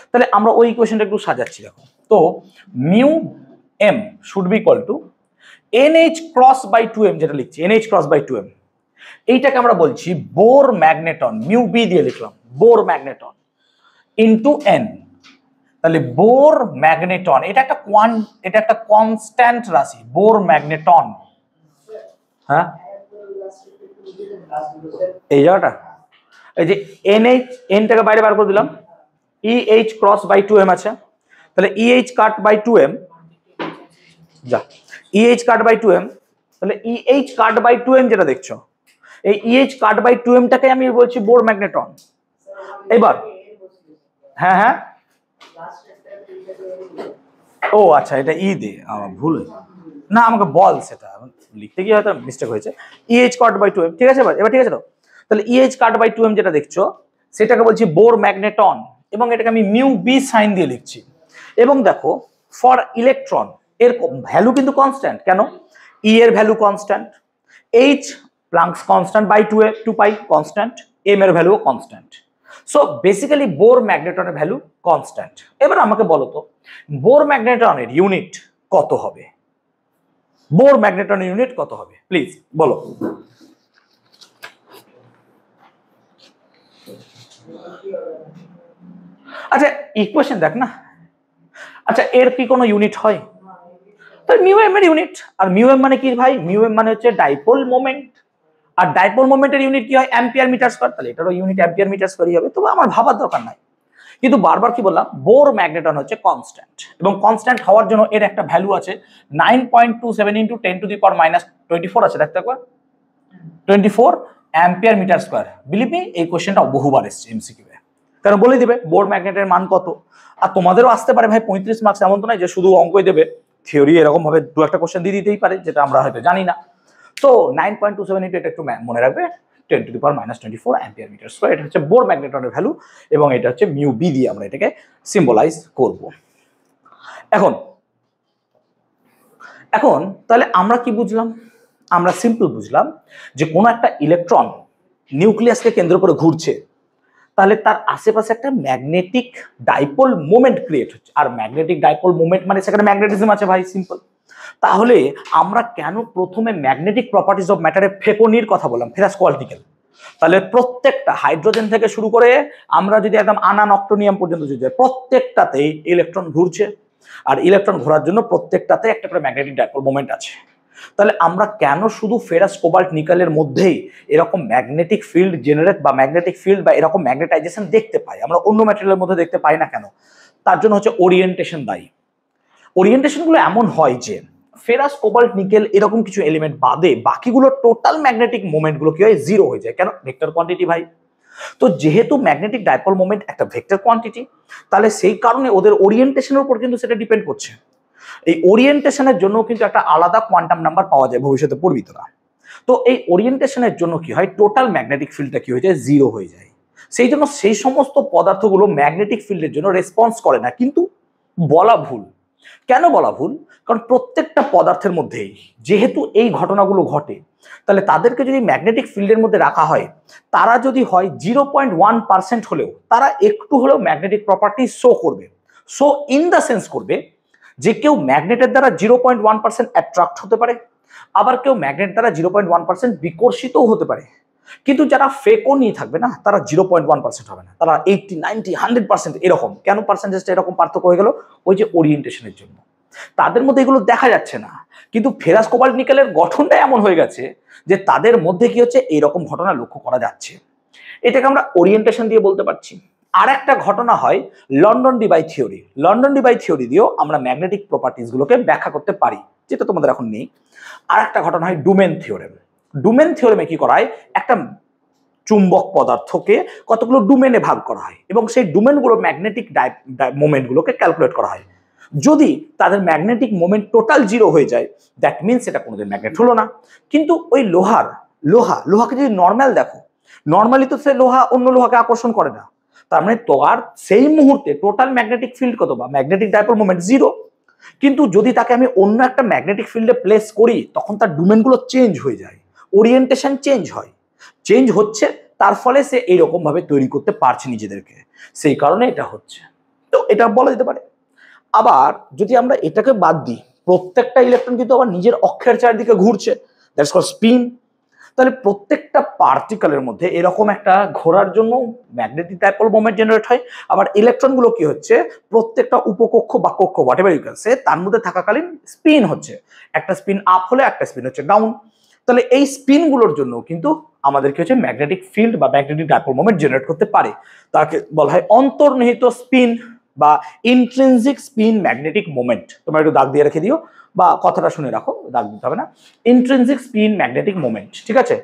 তাহলে আমরা ওই ইকুয়েশনটা একটু সাজাচ্ছি। দেখো তো mu M should be equal to nh cross by 2m, যেটা লিখছি nh ক্রস বাই 2m, এইটাকে আমরা বলছি বোর ম্যাগনেটন, মিউ বি দিয়ে লিখলাম বোর ম্যাগনেটন ইনটু n। তাহলে বোর ম্যাগনেটন এটা একটা কনস্ট্যান্ট রাশি, বোর ম্যাগনেটন। হ্যাঁ এই জায়গাটা, এই যে nh, nটাকে বাইরে বার করে দিলাম, eh ক্রস বাই 2m আছে, তাহলে eh কাট বাই 2m, যা eh কাট বাই 2m, তাহলে eh কাট বাই 2m যেটা দেখছো, এই eh কাট বাই 2m টাকে আমি বলছি বোর ম্যাগনেটন। এবার হ্যাঁ হ্যাঁ, ও আচ্ছা এটা ই দে, আমার ভুল হয়েছে, না আমাকে বল, সেটা লিখতে গিয়ে হয়তো মিস্টেক হয়েছে। eh কাট বাই 2m, ঠিক আছে এবার ঠিক আছে। তো তাহলে eh কাট বাই 2m যেটা দেখছো সেটাকে বলছি বোর ম্যাগনেটন, এবং এটাকে আমি মিউ বি সাইন দিয়ে লিখছি। এবং দেখো ফর ইলেকট্রন এর ভ্যালু কিন্তু কনস্ট্যান্ট, কেন, ই এর value constant, h Planck's constant by 2 pi constant, m এর ভ্যালুও কনস্ট্যান্ট। সো বেসিক্যালি বোর ম্যাগনেটনের ভ্যালু কনস্ট্যান্ট। এবার আমাকে বলো তো বোর ম্যাগনেটনের ইউনিট কত হবে, বোর ম্যাগনেটনের ইউনিট কত হবে, প্লিজ বলো। আচ্ছা ইকুয়েশন দেখ না, আচ্ছা এর কি কোনো ইউনিট হয়, তাহলে মিউ এম এর ইউনিট। আর মিউ এম মানে কি ভাই, মিউ এম মানে হচ্ছে ডাইপোল মোমেন্ট, আর ডাইপোল মোমেন্টের ইউনিট কি হয়, অ্যাম্পিয়ার মিটার স্কয়ার, তাহলে এটারও ইউনিট অ্যাম্পিয়ার মিটার স্কয়ারই হবে। তবে আমার ভাবার দরকার নাই, কিন্তু বারবার কি বললাম, বোর ম্যাগনেটন হচ্ছে কনস্ট্যান্ট, এবং কনস্ট্যান্ট হওয়ার জন্য এর একটা ভ্যালু আছে 9.27 ইন্টু 10⁻⁻24 আছে, দেখতে একবার 24 ampere metre square. Believe me, এই কোশ্চেনটা বহুবার এসেছে এমসিকিউ এ, কারণ বলে দিবে বোর ম্যাগনেটের মান কত। আর তোমাদেরও আসতে পারে ভাই 35 মার্কস, এমন তো নয় যে শুধু অঙ্কই দেবে, থিওরি এরকম ভাবে দু একটা কোশ্চেন দিয়ে দিতেই পারে, যেটা আমরা হয়তো জানি না। তো 9.27 ইন্টু, এটা একটু মনে রাখবে, 10⁻⁻24 অ্যাম্পিয়ার মিটার স্কয়ার, এটা হচ্ছে বোর ম্যাগনেটনের ভ্যালু, এবং এটা হচ্ছে মিউ বি দিয়ে আমরা এটাকে সিম্বলাইজ করব। এখন তাহলে আমরা কি বুঝলাম, আমরা সিম্পল বুঝলাম যে কোনো একটা ইলেকট্রন নিউক্লিয়াসকে কেন্দ্র করে ঘুরছে, তাহলে তার আশেপাশে একটা ম্যাগনেটিক ডাইপোল মোমেন্ট ক্রিয়েট হচ্ছে, আর ম্যাগনেটিক ডাইপোল মোমেন্ট মানে সেখানে ম্যাগনেটিজম আছে ভাই, সিম্পল। তাহলে আমরা কেন প্রথমে ম্যাগনেটিক প্রপার্টিজ অফ ম্যাটারে ফেকোনির কথা বললাম, ফেরাস কোয়ান্টিকেল? তাহলে প্রত্যেকটা হাইড্রোজেন থেকে শুরু করে আমরা যদি একদম আনান অক্টোনিয়াম পর্যন্ত যদি যাই, প্রত্যেকটাতেই ইলেকট্রন ঘুরছে, আর ইলেকট্রন ঘোরার জন্য প্রত্যেকটাতে একটা করে ম্যাগনেটিক ডাইপোল মোমেন্ট আছে। তাহলে আমরা কেন শুধু ফেরাস কোবাল্ট নিকেলের মধ্যেই এরকম ম্যাগনেটিক ফিল্ড জেনারেট বা ম্যাগনেটিক ফিল্ড বা এরকম ম্যাগনেটাইজেশন দেখতে পাই, আমরা অন্য ম্যাটেরিয়ালের মধ্যে দেখতে পাই না কেন? তার জন্য হচ্ছে ওরিয়েন্টেশন দায়ী। ওরিয়েন্টেশনগুলো এমন হয় যে ফেরাস কোবাল্ট নিকেল এরকম কিছু এলিমেন্ট বাদে বাকিগুলো টোটাল ম্যাগনেটিক মোমেন্টগুলো কি হয়, জিরো হয়ে যায়। কেন? ভেক্টর কোয়ান্টিটি ভাই। তো যেহেতু ম্যাগনেটিক ডাইপোল মোমেন্ট একটা ভেক্টর কোয়ান্টিটি, তাহলে সেই কারণে ওদের ওরিয়েন্টেশনের উপর কিন্তু সেটা ডিপেন্ড করছে। এই ওরিয়েন্টেশনের জন্য কিন্তু একটা আলাদা কোয়ান্টাম নাম্বার পাওয়া যায়, ভবিষ্যতে পড়বি তোরা। তো এই ওরিয়েন্টেশনের জন্য কি হয়, টোটাল ম্যাগনেটিক ফিল্ডটা কি হয়ে যায়, জিরো হয়ে যায়। সেই জন্য সেই সমস্ত পদার্থগুলো ম্যাগনেটিক ফিল্ডের জন্য রেসপন্স করে না, কিন্তু বলা ভুল। কেন বলা ভুল? কারণ প্রত্যেকটা পদার্থের মধ্যেই যেহেতু এই ঘটনাগুলো ঘটে, তাহলে তাদেরকে যদি ম্যাগনেটিক ফিল্ডের মধ্যে রাখা হয়, তারা যদি হয় 0.1% হলেও তারা একটু হলেও ম্যাগনেটিক প্রপার্টি শো করবে। শো ইন দ্য সেন্স করবে যে কেউ ম্যাগনেটের দ্বারা 0.1% অ্যাট্রাক্ট হতে পারে, আবার কেউ ম্যাগনেট দ্বারা 0.1% বিকর্ষিতও হতে পারে। কিন্তু যারা ফেকও নিয়ে থাকবে না, তারা 0.1% হবে না, তারা 80, 90, 100% এরকম। কেন পার্সেন্টেজটা এরকম পার্থক্য হয়ে গেল? ওই যে ওরিয়েন্টেশনের জন্য। তাদের মধ্যে এগুলো দেখা যাচ্ছে না, কিন্তু ফেরাস কোবাল্ট নিকেলের গঠনটা এমন হয়ে গেছে যে তাদের মধ্যে কি হচ্ছে, এইরকম ঘটনা লক্ষ্য করা যাচ্ছে। এটাকে আমরা ওরিয়েন্টেশন দিয়ে বলতে পারছি। আর একটা ঘটনা হয় লন্ডন ডিবাই থিওরি। লন্ডন ডিবাই থিওরি দিয়েও আমরা ম্যাগনেটিক প্রপার্টিজ গুলোকে ব্যাখ্যা করতে পারি, যেটা তোমাদের এখন নেই। আর একটা ঘটনা হয় ডুমেন থিওরেম। ডুমেন থিওরেমে কি করা হয়, একটা চুম্বক পদার্থকে কতগুলো ডুমেনে ভাগ করা হয়, এবং সেই ডুমেনগুলো ম্যাগনেটিক মোমেন্টগুলোকে ক্যালকুলেট করা হয়। যদি তাদের ম্যাগনেটিক মোমেন্ট টোটাল জিরো হয়ে যায়, দ্যাট মিনস এটা কোনোদিন ম্যাগনেট হলো না। কিন্তু ওই লোহাকে যদি নর্মাল দেখো, নর্মালি তো সে লোহা অন্য লোহাকে আকর্ষণ করে না, তার মানে তোমার সেই মুহূর্তে টোটাল ম্যাগনেটিক ফিল্ড কত, বা ম্যাগনেটিক ডাইপোল মোমেন্ট জিরো। কিন্তু যদি তাকে আমি অন্য একটা ম্যাগনেটিক ফিল্ডে প্লেস করি, তখন তার ডোমেনগুলো চেঞ্জ হয়ে যায়, ওরিয়েন্টেশন চেঞ্জ হয়, চেঞ্জ হচ্ছে, তার ফলে সে এইরকম ভাবে তৈরি করতে পারছে নিজেদেরকে, সেই কারণে এটা হচ্ছে। তো এটা বলা যেতে পারে। আবার যদি আমরা এটাকে বাদ দিই, প্রত্যেকটা ইলেকট্রন কিন্তু আবার নিজের অক্ষের চারিদিকে ঘুরছে, দ্যাটস কল্ড স্পিন। তাহলে প্রত্যেকটা পার্টিকেলের মধ্যে এরকম একটা ঘোরার জন্য ম্যাগনেটিক ডাইপোল মোমেন্ট জেনারেট হয়। আবার ইলেকট্রনগুলো কি হচ্ছে, প্রত্যেকটা উপকক্ষ বা কক্ষ হোয়াটএভার ইউ ক্যান সে, তার মধ্যে থাকাকালীন স্পিন হচ্ছে, একটা স্পিন আপ হলে একটা স্পিন হচ্ছে ডাউন। তাহলে এই স্পিনগুলোর জন্য কিন্তু আমাদের কি হচ্ছে, ম্যাগনেটিক ফিল্ড বা ম্যাগনেটিক ডাইপোল মোমেন্ট জেনারেট করতে পারে। তাকে বলা হয় অন্তর্নিহিত স্পিন বা ইন্ট্রিনজিক স্পিন ম্যাগনেটিক মোমেন্ট। তোমরা একটু দাগ দিয়ে রেখে দিও, বা কথাটা শুনে রাখো, দাগ দিতে হবে না। ইন্ট্রিনজিক স্পিন ম্যাগনেটিক মোমেন্ট, ঠিক আছে?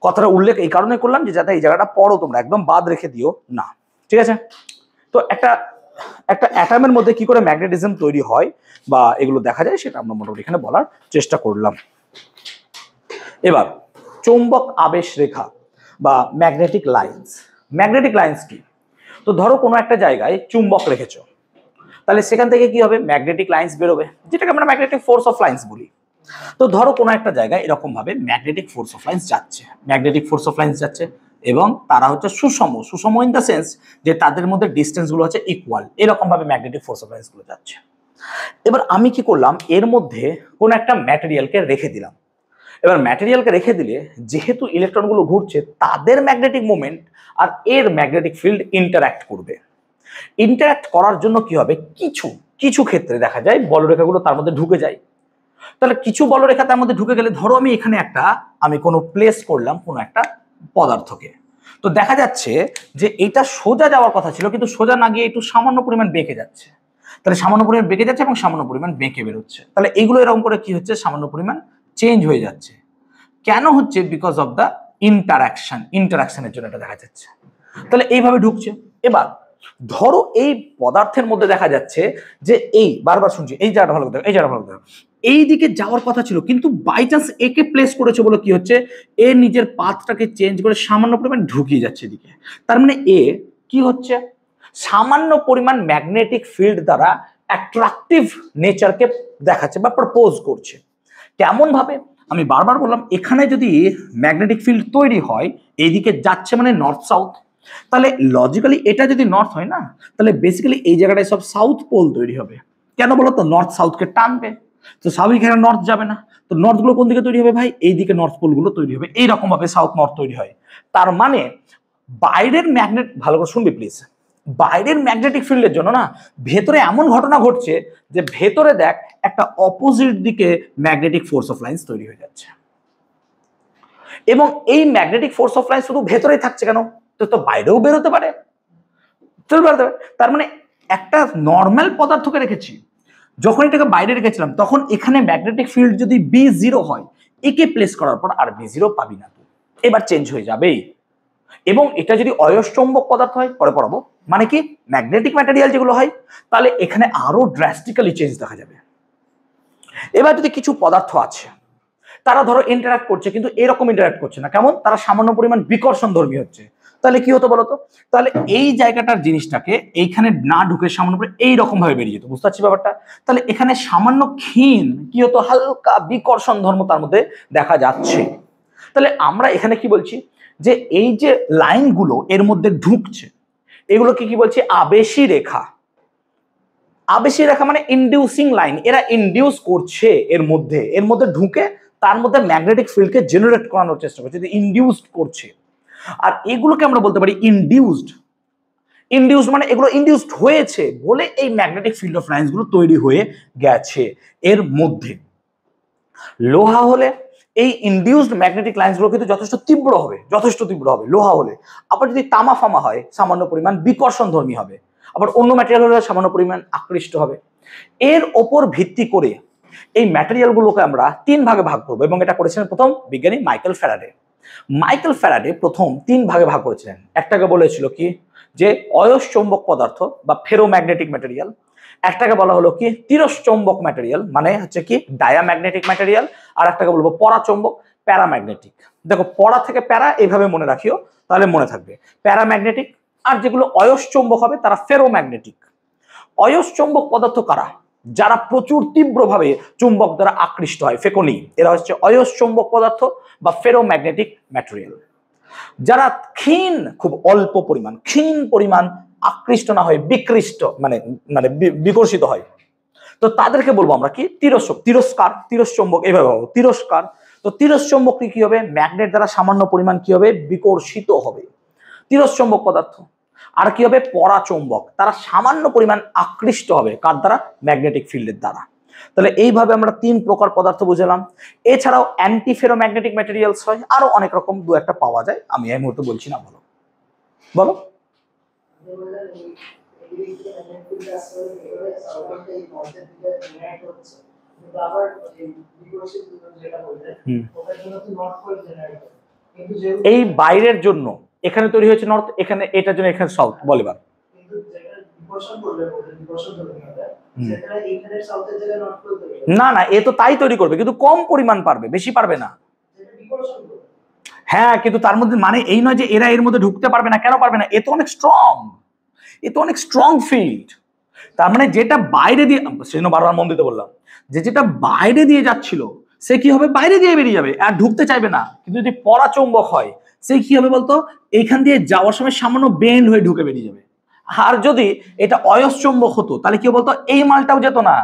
কথাটা উল্লেখ এই কারণে করলাম যে যাতে এই জায়গাটা পড়ো, তোমরা একদম বাদ রেখে দিও না, ঠিক আছে? তো একটা অ্যাটমের মধ্যে কি করে ম্যাগনেটিজম তৈরি হয় বা এগুলো দেখা যায়, সেটা আমরা মোটামুটি এখানে বলার চেষ্টা করলাম। এবার চৌম্বক আবেশ রেখা বা ম্যাগনেটিক লাইন্স। ম্যাগনেটিক লাইন্স কি? তো ধরো কোনো একটা জায়গায় চুম্বক রেখেছো, তাহলে সেখান থেকে কি হবে, ম্যাগনেটিক লাইন্স বেরোবে, যেটাকে আমরা ম্যাগনেটিক ফোর্স অফ লাইন্স বলি। তো ধরো কোনো একটা জায়গায় এরকম ভাবে ম্যাগনেটিক ফোর্স অফ লাইন্স যাচ্ছে, ম্যাগনেটিক ফোর্স অফ লাইন্স যাচ্ছে, এবং তারা হচ্ছে সুষম ইন দ্য সেন্স যে তাদের মধ্যে ডিস্টেন্স গুলো হচ্ছে ইকুয়াল, এরকম ভাবে ম্যাগনেটিক ফোর্স অফ লাইন্স গুলো যাচ্ছে। এবার আমি কি করলাম, এর মধ্যে কোন একটা ম্যাটেরিয়ালকে রেখে দিলাম। এবার ম্যাটেরিয়ালকে রেখে দিলে যেহেতু ইলেকট্রনগুলো ঘুরছে, তাদের ম্যাগনেটিক মোমেন্ট আর এর ম্যাগনেটিক ফিল্ড ইন্টারঅ্যাক্ট করবে। ইন্টারঅ্যাক্ট করার জন্য কি হবে, কিছু কিছু ক্ষেত্রে দেখা যায় বলরেখাগুলো তার মধ্যে ঢুকে যায়। তাহলে কিছু বলরেখা তার মধ্যে ঢুকে গেলে, ধরো আমি এখানে আমি কোনো প্লেস করলাম কোনো একটা পদার্থকে, তো দেখা যাচ্ছে যে এটা সোজা যাওয়ার কথা ছিল, কিন্তু সোজা না গিয়ে একটু সামান্য পরিমাণ বেঁকে যাচ্ছে। তাহলে সামান্য পরিমাণ বেঁকে যাচ্ছে এবং সামান্য পরিমাণ বেঁকে বেরোচ্ছে। তাহলে এইগুলো এরকম করে কি হচ্ছে, সামান্য পরিমাণ চেঞ্জ হয়ে যাচ্ছে। কেন হচ্ছে? বিকজ অফ দ্য ইন্টারাকশনের জন্য এটা দেখা যাচ্ছে। তাহলে এইভাবে ঢুকছে। এবার ধরো এই পদার্থের মধ্যে দেখা যাচ্ছে যে এই বারবার শুনছি এই জায়গাটা ভালো কথা, এই জায়গাটা ভালো কথা, এই দিকে যাওয়ার কথা ছিল, কিন্তু বাই চান্স একে প্লেস করেছে বলে কি হচ্ছে, এ নিজের পাথটাকে চেঞ্জ করে সামান্য পরিমাণ ঢুকিয়ে যাচ্ছে এদিকে। তার মানে এ কি হচ্ছে, সামান্য পরিমাণ ম্যাগনেটিক ফিল্ড দ্বারা অ্যাট্রাকটিভ নেচারকে দেখাচ্ছে বা প্রপোজ করছে। কেমন ভাবে? আমি বারবার বললাম, এখানে যদি ম্যাগনেটিক ফিল্ড তৈরি হয়, এইদিকে যাচ্ছে মানে নর্থ সাউথ, তাহলে লজিক্যালি এটা যদি নর্থ হয় না, তাহলে বেসিক্যালি এই জায়গাটায় সব সাউথ পোল তৈরি হবে। কেন বলো তো? নর্থ সাউথকে টানবে, তো সাউথ এখানে নর্থ যাবে না, তো নর্থ গুলো কোন দিকে তৈরি হবে ভাই? এইদিকে নর্থ পোল গুলো তৈরি হবে। এইরকম ভাবে সাউথ নর্থ তৈরি হয়। তার মানে বাইরের ম্যাগনেট, ভালো করে শুনবি প্লিজ, বাইরের ম্যাগনেটিক ফিল্ডের জন্য না ভেতরে এমন ঘটনা ঘটছে যে ভেতরে দেখ একটা অপোজিট দিকে ম্যাগনেটিক ফোর্স অফ লাইন্স তৈরি হয়ে যাচ্ছে। এবং এই ম্যাগনেটিক ফোর্স অফ লাইন শুধু ভেতরেই থাকছে কেন, তো বাইরেও বেরোতে পারে। তার মানে একটা নর্মাল পদার্থকে রেখেছি, যখন এটাকে বাইরে রেখেছিলাম তখন এখানে ম্যাগনেটিক ফিল্ড যদি B0 হয়, একে প্লেস করার পর আর B0 পাবি না, এবার চেঞ্জ হয়ে যাবেই। এবং এটা যদি অয়স্চম্বক পদার্থ হয়, পরে পড়াবো, মানে কি ম্যাগনেটিক ম্যাটেরিয়াল যেগুলো হয়, তাহলে এখানে আরো ড্রাস্টিক্যালি চেঞ্জ দেখা যাবে। এবার যদি কিছু পদার্থ আছে তারা ধরো ইন্টারাক্ট করছে, কিন্তু এরকম ইন্টারাক্ট করছে না, কেমন? তারা সামান্য পরিমাণ বিকর্ষণ ধর্মী হচ্ছে, তাহলে কি হতো বলতো? তাহলে এই জায়গাটার জিনিসটাকে এইখানে না ঢুকে সামান্য করে এইরকম ভাবে বেরিয়ে যেত। বুঝতে পারছি ব্যাপারটা? তাহলে এখানে সামান্য ক্ষীণ কি হতো, হালকা বিকর্ষণ ধর্ম তার মধ্যে দেখা যাচ্ছে। তাহলে আমরা এখানে কি বলছি, যে এই যে লাইনগুলো এর মধ্যে ঢুকছে, এগুলোকে কি বলছি? আবেশী রেখা। আবেশী রেখা মানে ইনডিউসিং লাইন, এরা ইনডিউস করছে এর মধ্যে ঢুকে তার মধ্যে ম্যাগনেটিক ফিল্ডকে জেনারেট করানোর চেষ্টা করছে, ইনডিউসড করছে। আর এগুলোকে আমরা বলতে পারি ইনডিউসড মানে এগুলো ইনডিউসড হয়েছে বলে এই ম্যাগনেটিক ফিল্ড অফ লাইন্স গুলো তৈরি হয়ে গেছে এর মধ্যে। লোহা হলে এই ইনডিউসড ম্যাগনেটিক লাইন্স গুলো কিন্তু যথেষ্ট তীব্র হবে লোহা হলে। আবার যদি তামা ফামা হয়, সামান্য পরিমাণ বিকর্ষণ ধর্মী হবে। আবার অন্য ম্যাটেরিয়াল হলে সামান্য পরিমাণ আকৃষ্ট হবে। এর ওপর ভিত্তি করে এই ম্যাটেরিয়াল গুলোকে আমরা 3 ভাগে ভাগ করবো, এবং এটা করেছিলেন প্রথম বিজ্ঞানী মাইকেল ফ্যারাডে প্রথম 3 ভাগে ভাগ করেছিলেন। একটাকে বলেছিল কি, যে অয়স্চম্বক পদার্থ বা ফেরোম্যাগনেটিক ম্যাটেরিয়াল। একটাকে বলা হলো কি তিরস্চম্বক ম্যাটেরিয়াল, মানে হচ্ছে কি ডায়াম্যাগনেটিক ম্যাটেরিয়াল। আর একটাকে বলবো পরাচম্বক, প্যারাম্যাগনেটিক। দেখো পরা থেকে প্যারা এইভাবে মনে রাখিও, তাহলে মনে থাকবে প্যারাম্যাগনেটিক। আর যেগুলো অয়স্চম্বক হবে তারা ফেরোম্যাগনেটিক। অয়স্চম্বক পদার্থ কারা? যারা প্রচুর তীব্রভাবে চুম্বক দ্বারা আকৃষ্ট হয়, ফেকনি, এরা হচ্ছে অয়স্চম্বক পদার্থ বা ফেরোম্যাগনেটিক ম্যাটেরিয়াল। যারা খুব অল্প পরিমাণ আকৃষ্ট না হয়, বিকৃষ্ট মানে বিকর্ষিত হয়, তো তাদেরকে বলবো আমরা কি তিরস্চম্বক। এইভাবে ভাবো, তিরস্কার। তো তিরস্চম্বক কি হবে? ম্যাগনেট দ্বারা সামান্য পরিমাণ কি হবে? বিকর্ষিত হবে, তিরস্চম্বক পদার্থ। আর কি হবে? পরাচম্বক, তারা সামান্য পরিমাণ আকৃষ্ট হবে কার দ্বারা? ম্যাগনেটিক ফিল্ডের দ্বারা। তাহলে এইভাবে আমরা 3 প্রকার পদার্থ বুঝলাম। এছাড়াও অ্যান্টি ফেরোম্যাগনেটিক ম্যাটেরিয়ালস হয়, আরো অনেক রকম 2-1টা পাওয়া যায়, আমি এই মুহূর্তে বলছি না। বলো এই বাইরের জন্য এখানে তৈরি হয়েছে নর্থ, এখানে এটার জন্য এখানে সাউথ, বলে এবার। না না, এ তো তাই তৈরি করবে, কিন্তু কম পরিমাণ পারবে, বেশি পারবে না। হ্যাঁ, কিন্তু তার মধ্যে মানে এই নয় যে এরা এর মধ্যে ঢুকতে পারবে না। কেন পারবে না? এ তো অনেক স্ট্রং ফিল্ড। তার মানে যেটা বাইরে দিয়ে, সেজন্য বারবার মন দিতে বললাম, যে যেটা বাইরে দিয়ে যাচ্ছিল সে কি হবে? বাইরে দিয়ে বেরিয়ে যাবে, আর ঢুকতে চাইবে না। কিন্তু যদি পরাচম্বক হয়, সে কি হবে বলতো? এইখান দিয়ে যাওয়ার সময় সামান্য বেন্ড হয়ে ঢুকে বেরিয়ে যাবে। আর যদি এটা অয়স্চম্বক হতো, তাহলে কি বলতো? এই মালটাও যেত না,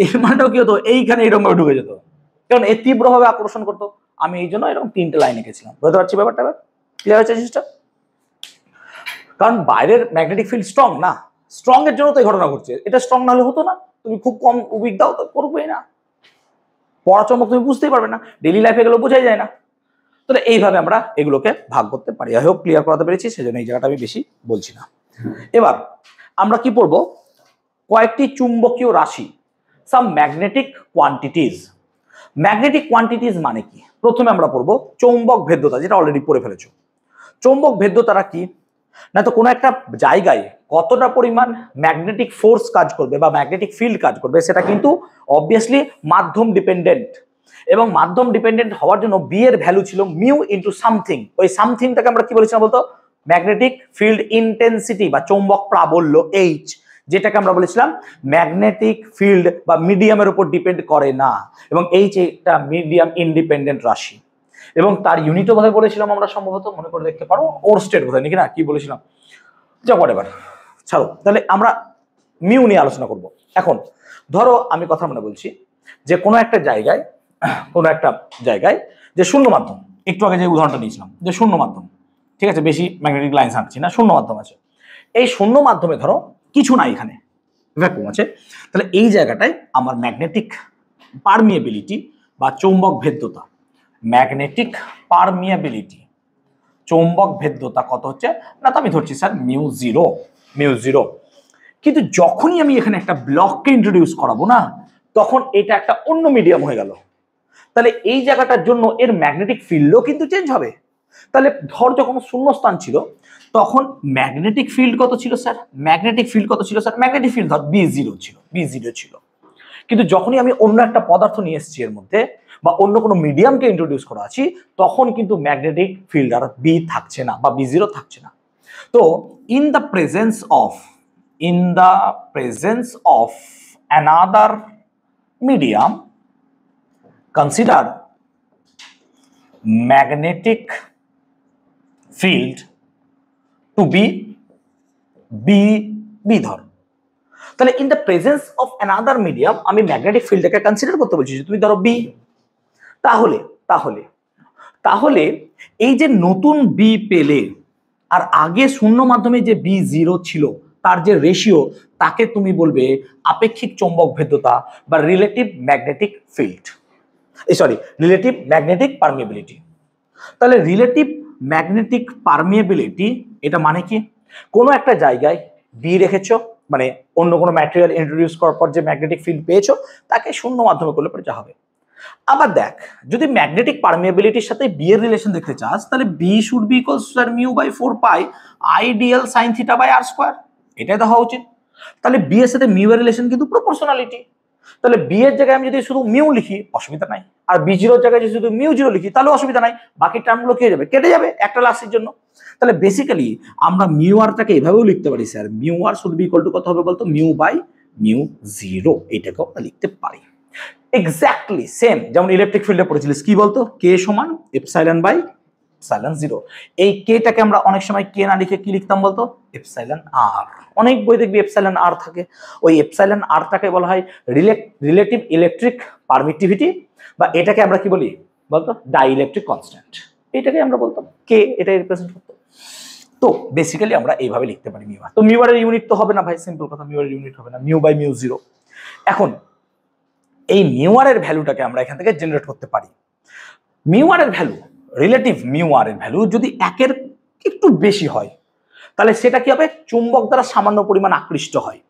এই মালটাও কি হতো? এইখানে এরকম ভাবে ঢুকে যেত, কারণ এ তীব্রভাবে আকর্ষণ করতো। আমি এই জন্য এরকম 3টে লাইন এঁকেছিলাম। বুঝতে পারছি ব্যাপারটা? ক্লিয়ার হয়েছে জিনিসটা? কারণ বাইরের ম্যাগনেটিক ফিল্ড স্ট্রং না, স্ট্রং এর জন্য তো এই ঘটনা ঘটছে। এটা স্ট্রং না হলে হতো না। তুমি খুব কম উইক দাও তো করবেই না। পড়া চৌম্বক তুমি বুঝতেই পারবে না, ডেইলি লাইফে এগুলো বোঝাই যায় না। তাহলে এইভাবে আমরা এগুলোকে ভাগ করতে পারি। আই হোপ ক্লিয়ার করাতে পেরেছি, সেজন্য এই জায়গাটা আমি বেশি বলছি না। এবার আমরা কি পড়বো, কয়েকটি চুম্বকীয় রাশি, সাম ম্যাগনেটিক কোয়ান্টিটিজ। ম্যাগনেটিক কোয়ান্টিটিজ মানে কি? প্রথমে আমরা পড়বো চৌম্বক ভেদ্যতা, যেটা অলরেডি পড়ে ফেলেছো। চৌম্বক ভেদ্যতারা কি না, তো কোনো একটা জায়গায় কতটা পরিমাণ ম্যাগনেটিক ফোর্স কাজ করবে বা ম্যাগনেটিক ফিল্ড কাজ করবে, সেটা কিন্তু অবভিয়াসলি মাধ্যম ডিপেন্ডেন্ট। এবং মাধ্যম ডিপেন্ডেন্ট হওয়ার জন্য বি এর ভ্যালু ছিল মিউ ইন্টু সামথিং। ওই সামথিংটাকে আমরা কি বলেছিলাম বলতো, ম্যাগনেটিক ফিল্ড ইন্টেন্সিটি বা চৌম্বক প্রাবল্য এইচ, যেটাকে আমরা বলেছিলাম ম্যাগনেটিক ফিল্ড বা মিডিয়ামের উপর ডিপেন্ড করে না, এবং এইচ একটা মিডিয়াম ইন্ডিপেন্ডেন্ট রাশি। এবং তার ইউনিটও বোধহয় বলেছিলাম আমরা, সম্ভবত মনে করে দেখতে পারো, ওর স্টেট বোধহয় নাকি না, কি বলেছিলাম, যা হোয়াটএভার, ছাড়ো। তাহলে আমরা মিউ নিয়ে আলোচনা করব। এখন ধরো আমি কথা মনে বলছি যে কোনো একটা জায়গায় যে শূন্য মাধ্যম, একটু আগে যে উদাহরণটা নিয়েছিলাম যে শূন্য মাধ্যম, ঠিক আছে, বেশি ম্যাগনেটিক লাইন আঁকছি না, শূন্য মাধ্যম আছে। এই শূন্য মাধ্যমে ধরো কিছু নাই, এখানে ভ্যাকুয়াম আছে। তাহলে এই জায়গাটায় আমার ম্যাগনেটিক পারমিয়েবিলিটি বা চৌম্বক ভেদ্যতা, ম্যাগনেটিক পারমিয়েবিলিটি চৌম্বক ভেদ্যতা কত হচ্ছে না, তো আমি ধরছি স্যার মিউ জিরো। কিন্তু যখনই আমি এখানে একটা ব্লককে ইন্ট্রোডিউস করাবো না, তখন এটা একটা অন্য মিডিয়াম হয়ে গেল। তাহলে এই জায়গাটার জন্য এর ম্যাগনেটিক ফিল্ডও কিন্তু চেঞ্জ হবে। তাহলে ধর যখন শূন্যস্থান ছিল, তখন ম্যাগনেটিক ফিল্ড কত ছিল স্যার, ম্যাগনেটিক ফিল্ড ধর বি জিরো ছিল। কিন্তু যখনই আমি অন্য একটা পদার্থ নিয়ে এসেছি এর মধ্যে, বা অন্য কোনো মিডিয়ামকে ইন্ট্রোডিউস করা আছি, তখন কিন্তু ম্যাগনেটিক ফিল্ড আর বি থাকছে না বা বি জিরো থাকছে না। তো in the presence of another medium, consider magnetic field to be ধর। তাহলে in the presence of another medium আমি ম্যাগনেটিক ফিল্ডটাকে কনসিডার করতে বলছি, তুমি ধরো বি। তাহলে তাহলে তাহলে এই যে নতুন বি পেলে আর আগে শূন্য মাধ্যমে যে বি জিরো ছিল, তার যে রেশিও, তাকে তুমি বলবে আপেক্ষিক চৌম্বক ভেদ্যতা বা relative magnetic field, relative magnetic permeability. তাহলে রিলেটিভ ম্যাগনেটিক পারমিয়েবিলিটি এটা মানে কি, কোনো একটা জায়গায় বি রেখেছো, মানে অন্য কোনো ম্যাটেরিয়াল ইন্ট্রোডিউস করার পর যে ম্যাগনেটিক ফিল্ড পেয়েছো, তাকে শূন্য মাধ্যমে করলে পরে যা হবে। আবার দেখ, যদি ম্যাগনেটিক পারমিয়েবিলিটির সাথে বি এর রিলেশন দেখতে চাস, তাহলে B should be equals to mu by 4 pi ideal sine theta by R square, এটাই তো হওয়া উচিত। তাহলে বি এর সাথে মিউ এর রিলেশন কিন্তু প্রপোর্শনালিটি। তাহলে বি এর জায়গায় আমি যদি শুধু মিউ লিখি অসুবিধা নাই, আর বি জিরোর জায়গায় যদি শুধু মিউ জিরো লিখি তাহলে অসুবিধা নাই, বাকি টার্মগুলো কেটে যাবে একটা লাস্টের জন্য। তাহলে বেসিক্যালি আমরা মিউ আরটাকে এভাবেও লিখতে পারি sir, mu R should be equal to কত হবে বলতো, মিউ বাই মিউ জিরো, এটাকেও আমরা লিখতে পারি। এক্স্যাক্টলি সেম যেমন ইলেকট্রিক ফিল্ডে পড়েছিলিস, কি বলতো, কে সমান এপসাইলন বাই এপসাইলন জিরো। এই কেটাকে আমরা অনেক সময় কে না লিখে কি লিখতাম বলতো, এপসাইলন আর। অনেক বই দেখবি এপসাইলন আর থাকে, ওই এপসাইলন আরটাকে বলা হয় রিলেটিভ ইলেকট্রিক পারমিটিভিটি, বা এটাকে আমরা কি বলি বলতো, ডাইইলেকট্রিক কনস্ট্যান্ট, এটাকে আমরা বলতাম কে, এটাই রিপ্রেজেন্ট করতো। তো বেসিক্যালি আমরা এইভাবে লিখতে পারি মিউ আর। তো মিউ আরের ইউনিট তো হবে না ভাই, সিম্পল কথা, মিউ আরের ইউনিট হবে না, মিউ বাই মিউ জিরো। এখন এই মিউ আর এর ভ্যালুটাকে আমরা এখান থেকে জেনারেট করতে পারি। মিউ আর এর ভ্যালু, রিলেটিভ মিউ আর এর ভ্যালু যদি একের একটু বেশি হয়, তাহলে সেটা কি হবে, চুম্বক দ্বারা সামান্য পরিমাণ আকৃষ্ট হয়,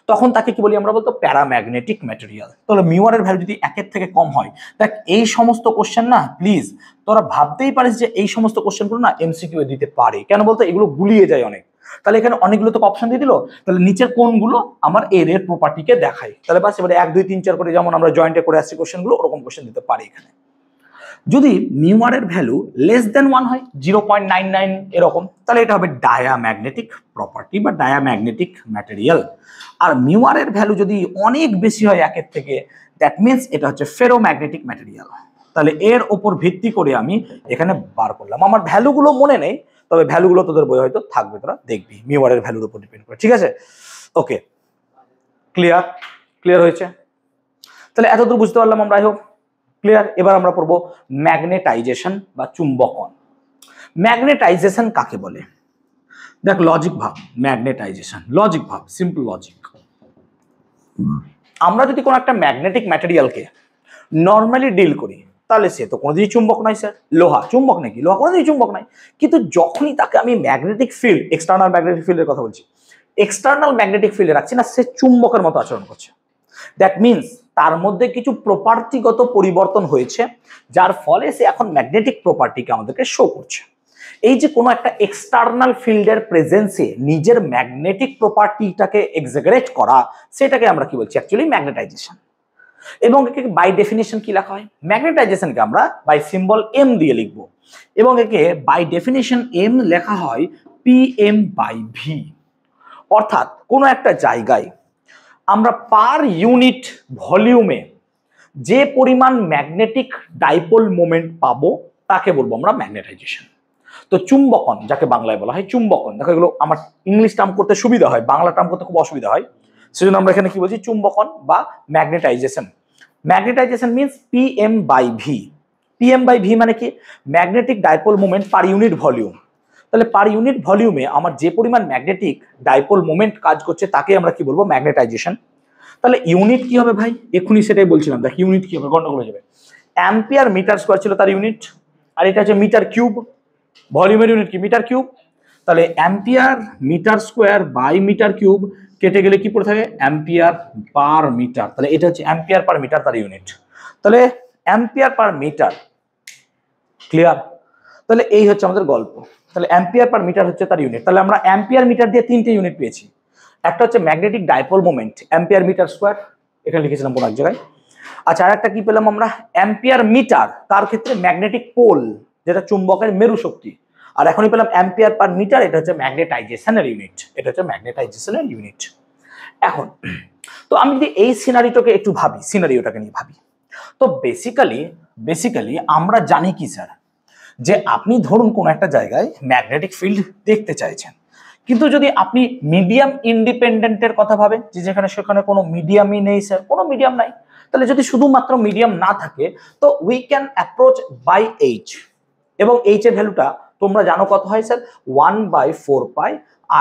তখন তাকে কি বলি আমরা বলতো, প্যারাম্যাগনেটিক ম্যাটেরিয়াল। তাহলে মিউ আর এর ভ্যালু যদি একের থেকে কম হয়, দেখ এই সমস্ত কোশ্চেন না, প্লিজ তোরা ভাবতেই পারিস যে এই সমস্ত কোশ্চেনগুলো না এমসিকিউ দিতে পারে, কেন বলতো, এগুলো গুলিয়ে যায় অনেক। তাহলে এখানে অনেকগুলো তো অপশন দিয়ে দিল, তাহলে নিচের কোনগুলো আমার এর প্রপার্টিকে দেখায়, তাহলে বাস এবারে 1 2 3 4 করে যেমন আমরা জয়েন্টে করে আসছি কোশ্চেনগুলো, ওরকম কোশ্চেন দিতে পারে এখানে। যদি মিউ আর এর ভ্যালু লেস দেন 1 হয়, 0.99 এরকম, তাহলে এটা হবে ডায়াম্যাগনেটিক প্রপার্টি বা ডায়াম্যাগনেটিক ম্যাটেরিয়াল। আর মিউ আর এর ভ্যালু যদি অনেক বেশি হয় একের থেকে, দ্যাট মিনস এটা হচ্ছে ফেরোম্যাগনেটিক ম্যাটেরিয়াল। তাহলে এর ওপর ভিত্তি করে আমি এখানে বার করলাম, আমার ভ্যালুগুলো মনে নেই, তবে ভ্যালুগুলো তোদের বই হয়তো থাকবে, তোরা দেখবি মিউ আর এর ভ্যালুর উপর ডিপেন্ড করে, ঠিক আছে? ওকে, ক্লিয়ার হয়েছে? তাহলে এতদূর বুঝতে পারলাম আমরা, আই হোপ ক্লিয়ার। এবার আমরা পড়বো ম্যাগনেটাইজেশন বা চুম্বকন। ম্যাগনেটাইজেশন কাকে বলে? দেখ লজিক ভাব, ম্যাগনেটাইজেশন লজিক ভাব, সিম্পল লজিক। আমরা যদি কোনো একটা ম্যাগনেটিক ম্যাটেরিয়ালকে নর্মালি ডিল করি, তাহলে সে তো কোনোদিনই চুম্বক নয় স্যার। লোহা চুম্বক নাকি? লোহা কোনোদিনই চুম্বক নয়। কিন্তু যখনই তাকে আমি ম্যাগনেটিক ফিল্ড, এক্সটার্নাল ম্যাগনেটিক ফিল্ডের কথা বলছি, এক্সটার্নাল ম্যাগনেটিক ফিল্ডে রাখছি না, সে চুম্বকের মতো আচরণ করছে। দ্যাট মিনস তার মধ্যে কিছু প্রপার্টিগত পরিবর্তন হয়েছে, যার ফলে সে এখন ম্যাগনেটিক প্রপার্টিকে আমাদেরকে শো করছে। এই যে কোনো একটা এক্সটার্নাল ফিল্ডের প্রেজেন্সে নিজের ম্যাগনেটিক প্রপার্টিটাকে এক্সাজারেট করা, সেটাকে আমরা কি বলছি? Actually magnetisation. এবং একে বাই ডেফিনেশন কি লেখা হয়? ম্যাগনেটাইজেশনকে আমরা বাই সিম্বল এম দিয়ে লিখবো, এবং একে বাই ডেফিনেশন এম লেখা হয় পি এম বাই ভি। অর্থাৎ কোনো একটা জায়গায় আমরা পার ইউনিট ভলিউমে যে পরিমাণ ম্যাগনেটিক ডাইপোল মোমেন্ট পাবো তাকে বলবো আমরা ম্যাগনেটাইজেশন। তো চুম্বকন, যাকে বাংলায় বলা হয় চুম্বকন, দেখো এগুলো আমার ইংলিশ টার্ম করতে সুবিধা হয়, বাংলা টার্ম করতে খুব অসুবিধা হয়, সেজন্য আমরা এখানে কি বলছি? চুম্বকন বা magnetisation. Magnetisation means P M by V. P M by V মানে কি? Magnetic dipole moment per unit volume. তাহলে পার ইউনিট ভলিউমে আমার যে পরিমাণ ম্যাগনেটিক ডাইপোল মোমেন্ট কাজ করছে তাকে আমরা কি বলবো? ম্যাগনেটাইজেশন। তাহলে ইউনিট কি হবে ভাই? এক্ষুনি সেটাই বলছিলাম, দেখ ইউনিট কি হবে, গন্ডগোল হয়ে যাবে। অ্যাম্পিয়ার মিটার স্কোয়ার ছিল তার ইউনিট, আর এটা হচ্ছে মিটার কিউব। ভলিউমের ইউনিট কি? Metre cube. তাহলে ampere metre square by metre cube কেটে গেলে কি পড়ে থাকে? Ampere per metre. তাহলে এটা হচ্ছে অ্যাম্পিয়ার পার মিটার তার ইউনিট। তাহলে অ্যাম্পিয়ার পার মিটার, ক্লিয়ার? তাহলে এই হচ্ছে আমাদের গল্প। তাহলে অ্যাম্পিয়ার পার মিটার হচ্ছে তার ইউনিট। তাহলে আমরা অ্যাম্পিয়ার মিটার দিয়ে তিনটে ইউনিট পেয়েছি। একটা হচ্ছে magnetic dipole moment, ampere metre square, এখানে লিখেছিলাম কোনো এক জায়গায়। আচ্ছা, আর একটা কি পেলাম আমরা? অ্যাম্পিয়ার মিটার, তার ক্ষেত্রে ম্যাগনেটিক পোল, যেটা চুম্বকের মেরু শক্তি। আর এখনই পেলাম অ্যাম্পিয়ার পার মিটার, এটা হচ্ছে ম্যাগনেটাইজেশনের ইউনিট। এটা হচ্ছে ম্যাগনেটাইজেশনের ইউনিট। এখন তো আমি যদি এই সিনারিওটাকে একটু ভাবি, সিনারিওটাকে নিয়ে ভাবি, তো বেসিক্যালি আমরা জানি কি স্যার, যে আপনি ধরুন কোনো একটা জায়গায় ম্যাগনেটিক ফিল্ড দেখতে চাইছেন, কিন্তু যদি আপনি মিডিয়াম ইন্ডিপেন্ডেন্টের কথা ভাবেন, যে যেখানে সেখানে কোনো মিডিয়ামই নেই স্যার, কোনো মিডিয়াম নাই, তাহলে যদি শুধুমাত্র মিডিয়াম না থাকে, তো we can approach by H. এবং এইচ এর ভ্যালুটা তোমরা জানো কত হয় sir? 1/4 pi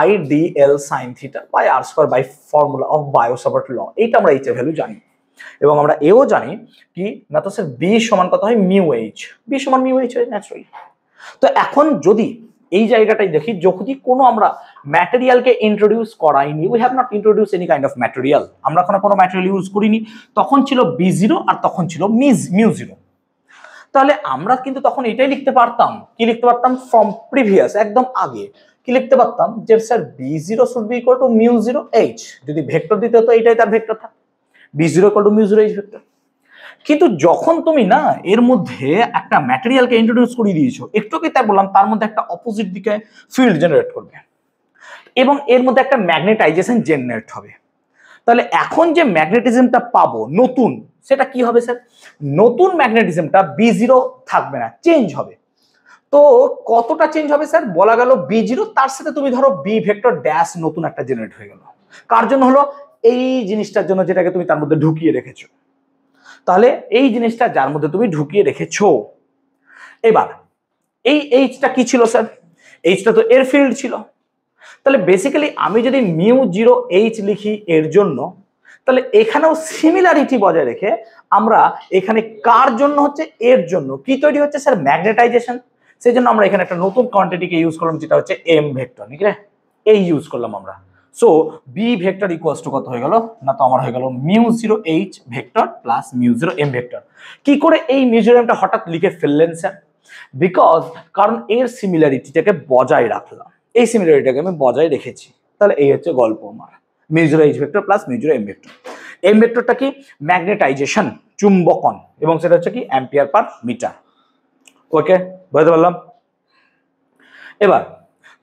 I d l sine theta by R square by formula of Biot Savart law. এইটা আমরা এইচ এর ভ্যালু জানি। এবং আমরা এও জানি কি না, তো স্যার বি সমান কত হয়? Mu H. বি সমান মিউ এইচ হয় ন্যাচারালি। তো এখন যদি এই জায়গাটাই দেখি, যদি কোনো আমরা ম্যাটেরিয়ালকে ইন্ট্রোডিউস করাইনি, we have not introduce any kind of material, আমরা এখন কোনো ম্যাটেরিয়াল ইউজ করিনি, তখন ছিল বি জিরো আর তখন ছিল মিউ জিরো। তাহলে আমরা কিন্তু তখন এটাই লিখতে পারতাম, কি লিখতে পারতাম? ফ্রম প্রিভিয়াস, একদম আগে কি লিখতে পারতাম? যে sir B zero should be equal to mu zero H. যদি ভেক্টর দিতে হতো এটাই তার ভেক্টর থাকতো, B zero equal to mu zero H vector. কিন্তু যখন তুমি না এর মধ্যে একটা ম্যাটেরিয়ালকে ইন্ট্রোডিউস করে দিয়েছো, একটু কি তাই বললাম, তার মধ্যে একটা অপোজিট দিকে ফিল্ড জেনারেট করবে এবং এর মধ্যে একটা ম্যাগনেটাইজেশন জেনারেট হবে। তাহলে এখন যে ম্যাগনেটিজমটা পাবো নতুন, সেটা কি হবে স্যার? নতুন ম্যাগনেটিজমটা বি জিরো থাকবে না, চেঞ্জ হবে। তো কতটা চেঞ্জ হবে স্যার? বলা গেল বি জিরো, তার সাথে তুমি ধরো বি ভেক্টর ড্যাশ নতুন একটা জেনারেট হয়ে গেল। কার জন্য হলো? এই জিনিসটার জন্য, যেটাকে তুমি তার মধ্যে ঢুকিয়ে রেখেছো। তাহলে এই জিনিসটা যার মধ্যে তুমি ঢুকিয়ে রেখেছো, এবার এই এইচটা কি ছিল স্যার? এইচটা তো এর ফিল্ড ছিল। তাহলে বেসিক্যালি আমি যদি মিউ জিরো এইচ লিখি এর জন্য, তাহলে এখানেও সিমিলারিটি বজায় রেখে আমরা এখানে কার জন্য হচ্ছে? এর জন্য কি তৈরি হচ্ছে স্যার? ম্যাগনেটাইজেশন। সেই জন্য আমরা এখানে একটা নতুন কোয়ান্টিটিকে ইউজ করলাম, যেটা হচ্ছে এম ভেক্টর, নাকি রে? এই ইউজ করলাম আমরা। So B vector equals to কত হয়ে গেল না, তো আমার হয়ে গেল mu zero H vector plus mu zero M vector. কি করে এই মিউ জিরো এমটা হঠাৎ লিখে ফেললেন স্যার? বিকজ কারণ এর সিমিলারিটিটাকে বজায় রাখলাম, এই সিমিলারিটিটাকে আমি বজায় রেখেছি। তাহলে এই হচ্ছে গল্প আমার, mu zero H vector plus mu zero M vector. M ভেক্টরটা কি? ম্যাগনেটাইজেশন, চুম্বকন, এবং সেটা হচ্ছে কি? Ampere per metre. ওকে, বুঝতে পারলাম। এবার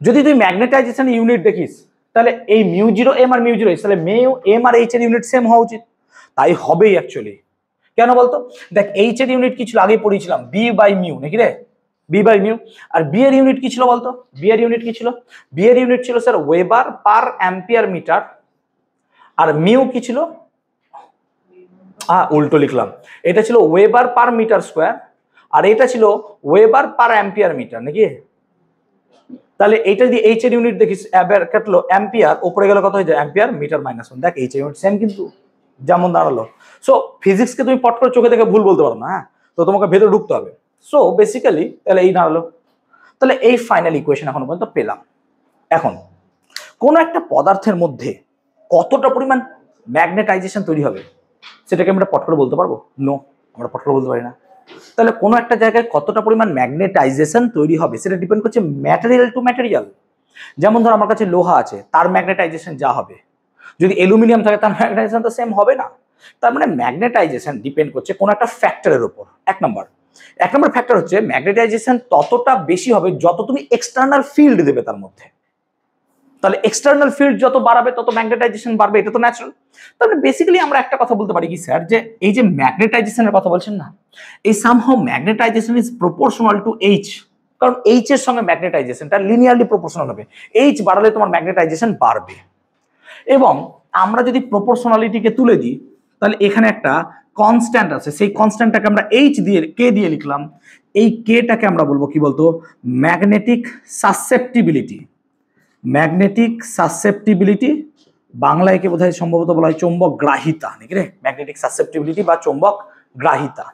যদি তুই ম্যাগনেটাইজেশন ইউনিট দেখিস, তাহলে এই mu zero M R mu zero H, তাহলে মিউ এম আর এইচ এর ইউনিট সেম হওয়া উচিত। তাই হবেই অ্যাকচুয়ালি। কেন বলতো? দেখ এইচ এর ইউনিট কি ছিল? আগেই পড়িয়েছিলাম, বি বাই মিউ, নাকি রে? B by mu. আর বি এর ইউনিট কি ছিল বলতো? বি এর ইউনিট কি ছিল? বি এর ইউনিট ছিল sir weber per ampere metre. আর মিউ কি ছিল? উল্টো লিখলাম, এটা ছিল ওয়েবার পার মিটার স্কোয়ার, আর এটা ছিল ওয়েবার পার অ্যাম্পিয়ার মিটার, নাকি? তাহলে এইটা যদি এইচ এর ইউনিট দেখিস, কাটলো অ্যাম্পিয়ার, উপরে গেলে কত হয়ে যায়? Ampere metre minus one. দেখ এইচ এর ইউনিট সেম কিন্তু, যেমন দাঁড়ালো। সো ফিজিক্সকে তুমি পট করে চোখে দেখে ভুল বলতে পারো না, হ্যাঁ, তো তোমাকে ভেতরে ঢুকতে হবে। সো বেসিক্যালি তাহলে এই দাঁড়ালো। তাহলে এই ফাইনাল ইকুয়েশন এখন পর্যন্ত পেলাম। এখন কোন একটা পদার্থের মধ্যে কতটা পরিমাণ ম্যাগনেটাইজেশন তৈরি হবে সেটাকে আমরা পট করে বলতে পারবো? নো, আমরা পট করে বলতে পারি না। তাহলে কোনো একটা জায়গায় কতটা পরিমাণ ম্যাগনেটাইজেশন তৈরি হবে সেটা ডিপেন্ড করছে ম্যাটেরিয়াল টু ম্যাটেরিয়াল। যেমন ধর আমার কাছে লোহা আছে, তার ম্যাগনেটাইজেশন যা হবে, যদি অ্যালুমিনিয়াম থাকে তার ম্যাগনেটাইজেশন তো সেম হবে না। তার মানে ম্যাগনেটাইজেশন ডিপেন্ড করছে কোনো একটা ফ্যাক্টরের উপর। এক নম্বর ফ্যাক্টর হচ্ছে ম্যাগনেটাইজেশন ততটা বেশি হবে যত তুমি এক্সটার্নাল ফিল্ড দেবে তার মধ্যে। তাহলে এক্সটার্নাল ফিল্ড যত বাড়াবে তত ম্যাগনেটাইজেশন বাড়বে, এটা তো ন্যাচারাল। তাহলে বেসিক্যালি আমরা একটা কথা বলতে পারি কি স্যার, যে এই যে ম্যাগনেটাইজেশনের কথা বলছেন না, এই somehow magnetisation is proportional to H. কারণ এইচ এর সঙ্গে ম্যাগনেটাইজেশনটা লিনিয়ারলি প্রপোর্শনাল হবে, এইচ বাড়ালে তোমার ম্যাগনেটাইজেশন বাড়বে। এবং আমরা যদি প্রপোর্শনালিটিকে তুলে দিই তাহলে এখানে একটা কনস্ট্যান্ট আছে, সেই কনস্ট্যান্টটাকে আমরা এইচ দিয়ে কে দিয়ে লিখলাম, এই কেটাকে আমরা বলবো কি বলতো, ম্যাগনেটিক সাসেপ্টিবিলিটি। ম্যাগনেটিক সাসেপ্টিবিলিটি বাংলায় কে বোধহয় সম্ভবত বলা হয় চৌম্বক গ্রাহিতা নাকি রে, ম্যাগনেটিক সাসেপ্টিবিলিটি বা চৌম্বক গ্রাহিতা।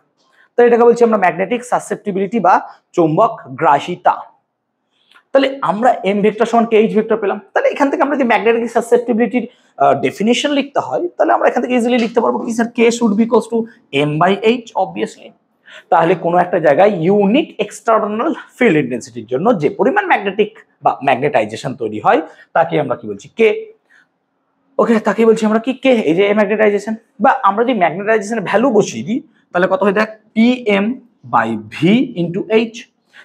তো এটাকে বলছি আমরা ম্যাগনেটিক সাসেপ্টিবিলিটি বা চৌম্বক গ্রাহিতা। তাহলে আমরা এম ভেক্টর সমান কে এইচ ভেক্টর পেলাম। তাহলে এখান থেকে আমরা যদি ম্যাগনেটিক সাসেপ্টিবিলিটির ডেফিনিশন লিখতে হয় তাহলে আমরা এখান থেকে ইজিলি লিখতে পারবো কি sir, K should be equals to M by H obviously. তাহলে কোনো একটা জায়গায় ইউনিক এক্সটার্নাল ফিল্ড ইন্টেন্সিটির জন্য যে পরিমাণ ম্যাগনেটিক বা ম্যাগনেটাইজেশন তৈরি হয় তাকে আমরা কি বলছি, কে। ওকে, তাকে বলছি আমরা কি, কে, এই যে ম্যাগনেটাইজেশন। বা আমরা যদি ম্যাগনেটাইজেশনের ভ্যালু বসিয়ে দিই তাহলে কত হয় দেখ, P M by V into H.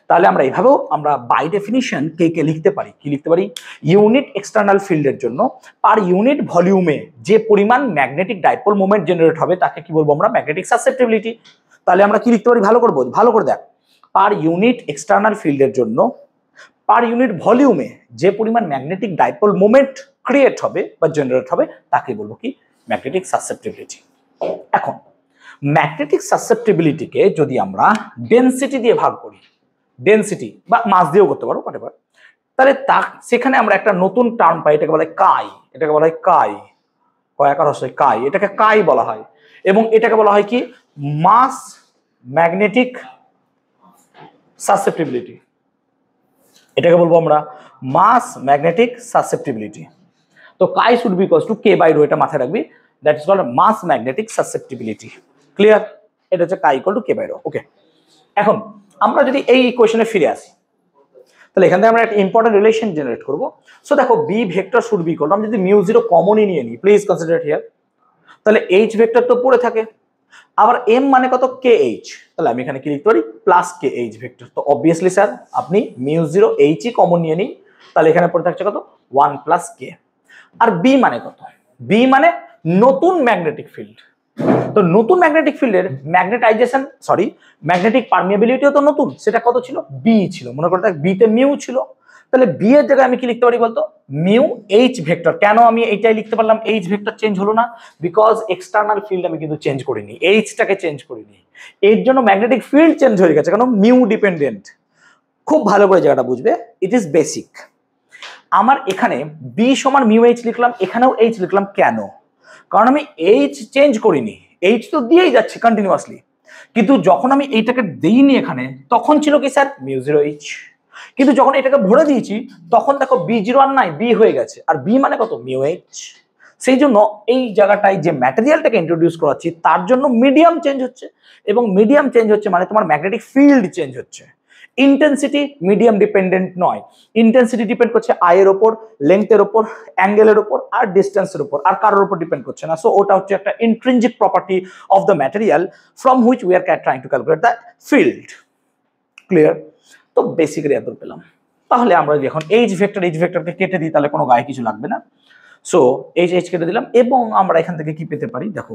তাহলে আমরা এইভাবেও আমরা বাই ডেফিনিশন কে কে লিখতে পারি, কি লিখতে পারি, ইউনিট এক্সটার্নাল ফিল্ডের জন্য পার ইউনিট ভলিউমে যে পরিমাণ ম্যাগনেটিক ডাইপোল মোমেন্ট জেনারেট হবে তাকে কি বলবো আমরা, ম্যাগনেটিক সাসেপ্টিবিলিটি। তাহলে আমরা কি লিখতে পারি, ভালো করে দেখ, পার ইউনিট এক্সটার্নাল ফিল্ডের জন্য পার ইউনিট ভলিউমে যে পরিমাণ ম্যাগনেটিক ডাইপোল মোমেন্ট ক্রিয়েট হবে বা জেনারেট হবে তাকে বলবো কি, ম্যাগনেটিক সাসেপ্টিবিলিটি। এখন ম্যাগনেটিক সাসেপ্টিবিলিটিকে যদি আমরা ডেনসিটি দিয়ে ভাগ করি, ডেনসিটি বা মাস দিয়েও করতে পারো হোয়াটএভার, তাহলে সেখানে আমরা একটা নতুন টার্ম পাই, এটাকে বলা হয় কাই। এটাকে বলা হয় কাই, কয়াকার হচ্ছে কাই, এটাকে কাই বলা হয়। এবং এটাকে বলা হয় কি, মাস ম্যাগনেটিক সাসেপ্টিবিলিটি। এটাকে বলবো আমরা মাস ম্যাগনেটিক সাসেপ্টিবিলিটি। তো chi should be equals to k by rho, এটা মাথায় রাখবি, that is called mass magnetic susceptibility. Clear? এটা হচ্ছে chi equal to k by rho. Okay, এখন আমরা যদি এই ইকুয়েশনে ফিরে আসি তাহলে এখান থেকে আমরা একটা ইম্পর্টেন্ট রিলেশন জেনারেট করবো। সো দেখো, B vector should be equal to, আমরা যদি মিউ জিরো কমনই নিয়ে নিই, প্লিজ কনসিডার হিয়ার, তাহলে এইচ ভেক্টর তো পড়ে থাকে, আবার এম মানে কত, কে এইচ, তাহলে আমি এখানে কি লিখতে পারি, প্লাস কে এইচ ভেক্টর। তো অবভিয়াসলি স্যার আপনি মিউ জিরো এইচই কমন নিয়ে নিন, তাহলে এখানে পড়ে থাকছে কত, 1 প্লাস কে। আর বি মানে কত, বি মানে নতুন ম্যাগনেটিক ফিল্ড। তো নতুন ম্যাগনেটিক ফিল্ডের ম্যাগনেটাইজেশন ম্যাগনেটিক পারমিয়াবিলিটিও তো নতুন, সেটা কত ছিল, বি ছিল। মনে করে দেখ, বিতে মিউ ছিল, তাহলে বি এর জায়গায় আমি কি লিখতে পারি বলতো, মিউ এইচ ভেক্টর। কেন আমি এইটাই লিখতে পারলাম, এইচ ভেক্টর চেঞ্জ হলো না, বিকজ এক্সটার্নাল ফিল্ড আমি কিন্তু চেঞ্জ করিনি, এইচটাকে চেঞ্জ করিনি, এর জন্য ম্যাগনেটিক ফিল্ড চেঞ্জ হয়ে গেছে, কারণ মিউ ডিপেন্ডেন্ট। খুব ভালো করে জায়গাটা বুঝবে, ইট ইজ বেসিক। আমার এখানে বি সমান মিউ এইচ লিখলাম, এখানেও এইচ লিখলাম, কেন, কারণ আমি এইচ চেঞ্জ করিনি, এইচ তো দিয়েই যাচ্ছে কন্টিনিউয়াসলি, কিন্তু যখন আমি এইটাকে দিইনি এখানে তখন ছিল কি স্যার, মিউ জিরো এইচ, কিন্তু যখন এটাকে ভরে দিয়েছি তখন দেখো বি জিরো আর নাই, বি হয়ে গেছে, আর বি মানে কত, মিউ এইচ। সেই জন্য এই জায়গাটায় যে ম্যাটেরিয়ালটাকে ইন্ট্রোডিউস করাচ্ছি তার জন্য মিডিয়াম চেঞ্জ হচ্ছে, এবং মিডিয়াম চেঞ্জ হচ্ছে মানে তোমার ম্যাগনেটিক ফিল্ড চেঞ্জ হচ্ছে। ইন্টেন্সিটি মিডিয়াম ডিপেন্ডেন্ট নয়, ইন্টেন্সিটি ডিপেন্ড করছে আই এর উপর, লেংথের উপর, অ্যাঙ্গেলের উপর আর ডিস্টেন্সের উপর, আর কারোর উপর ডিপেন্ড করছে না। সো ওটা হচ্ছে একটা intrinsic property of the material from which we are trying to calculate the field. Clear? তো বেসিক্যালি এত পেলাম। তাহলে আমরা যখন এইচ ভেক্টরকে কেটে দিই তাহলে কোনো গায়ে কিছু লাগবে না। সো এইচ কেটে দিলাম, এবং আমরা এখান থেকে কি পেতে পারি, দেখো,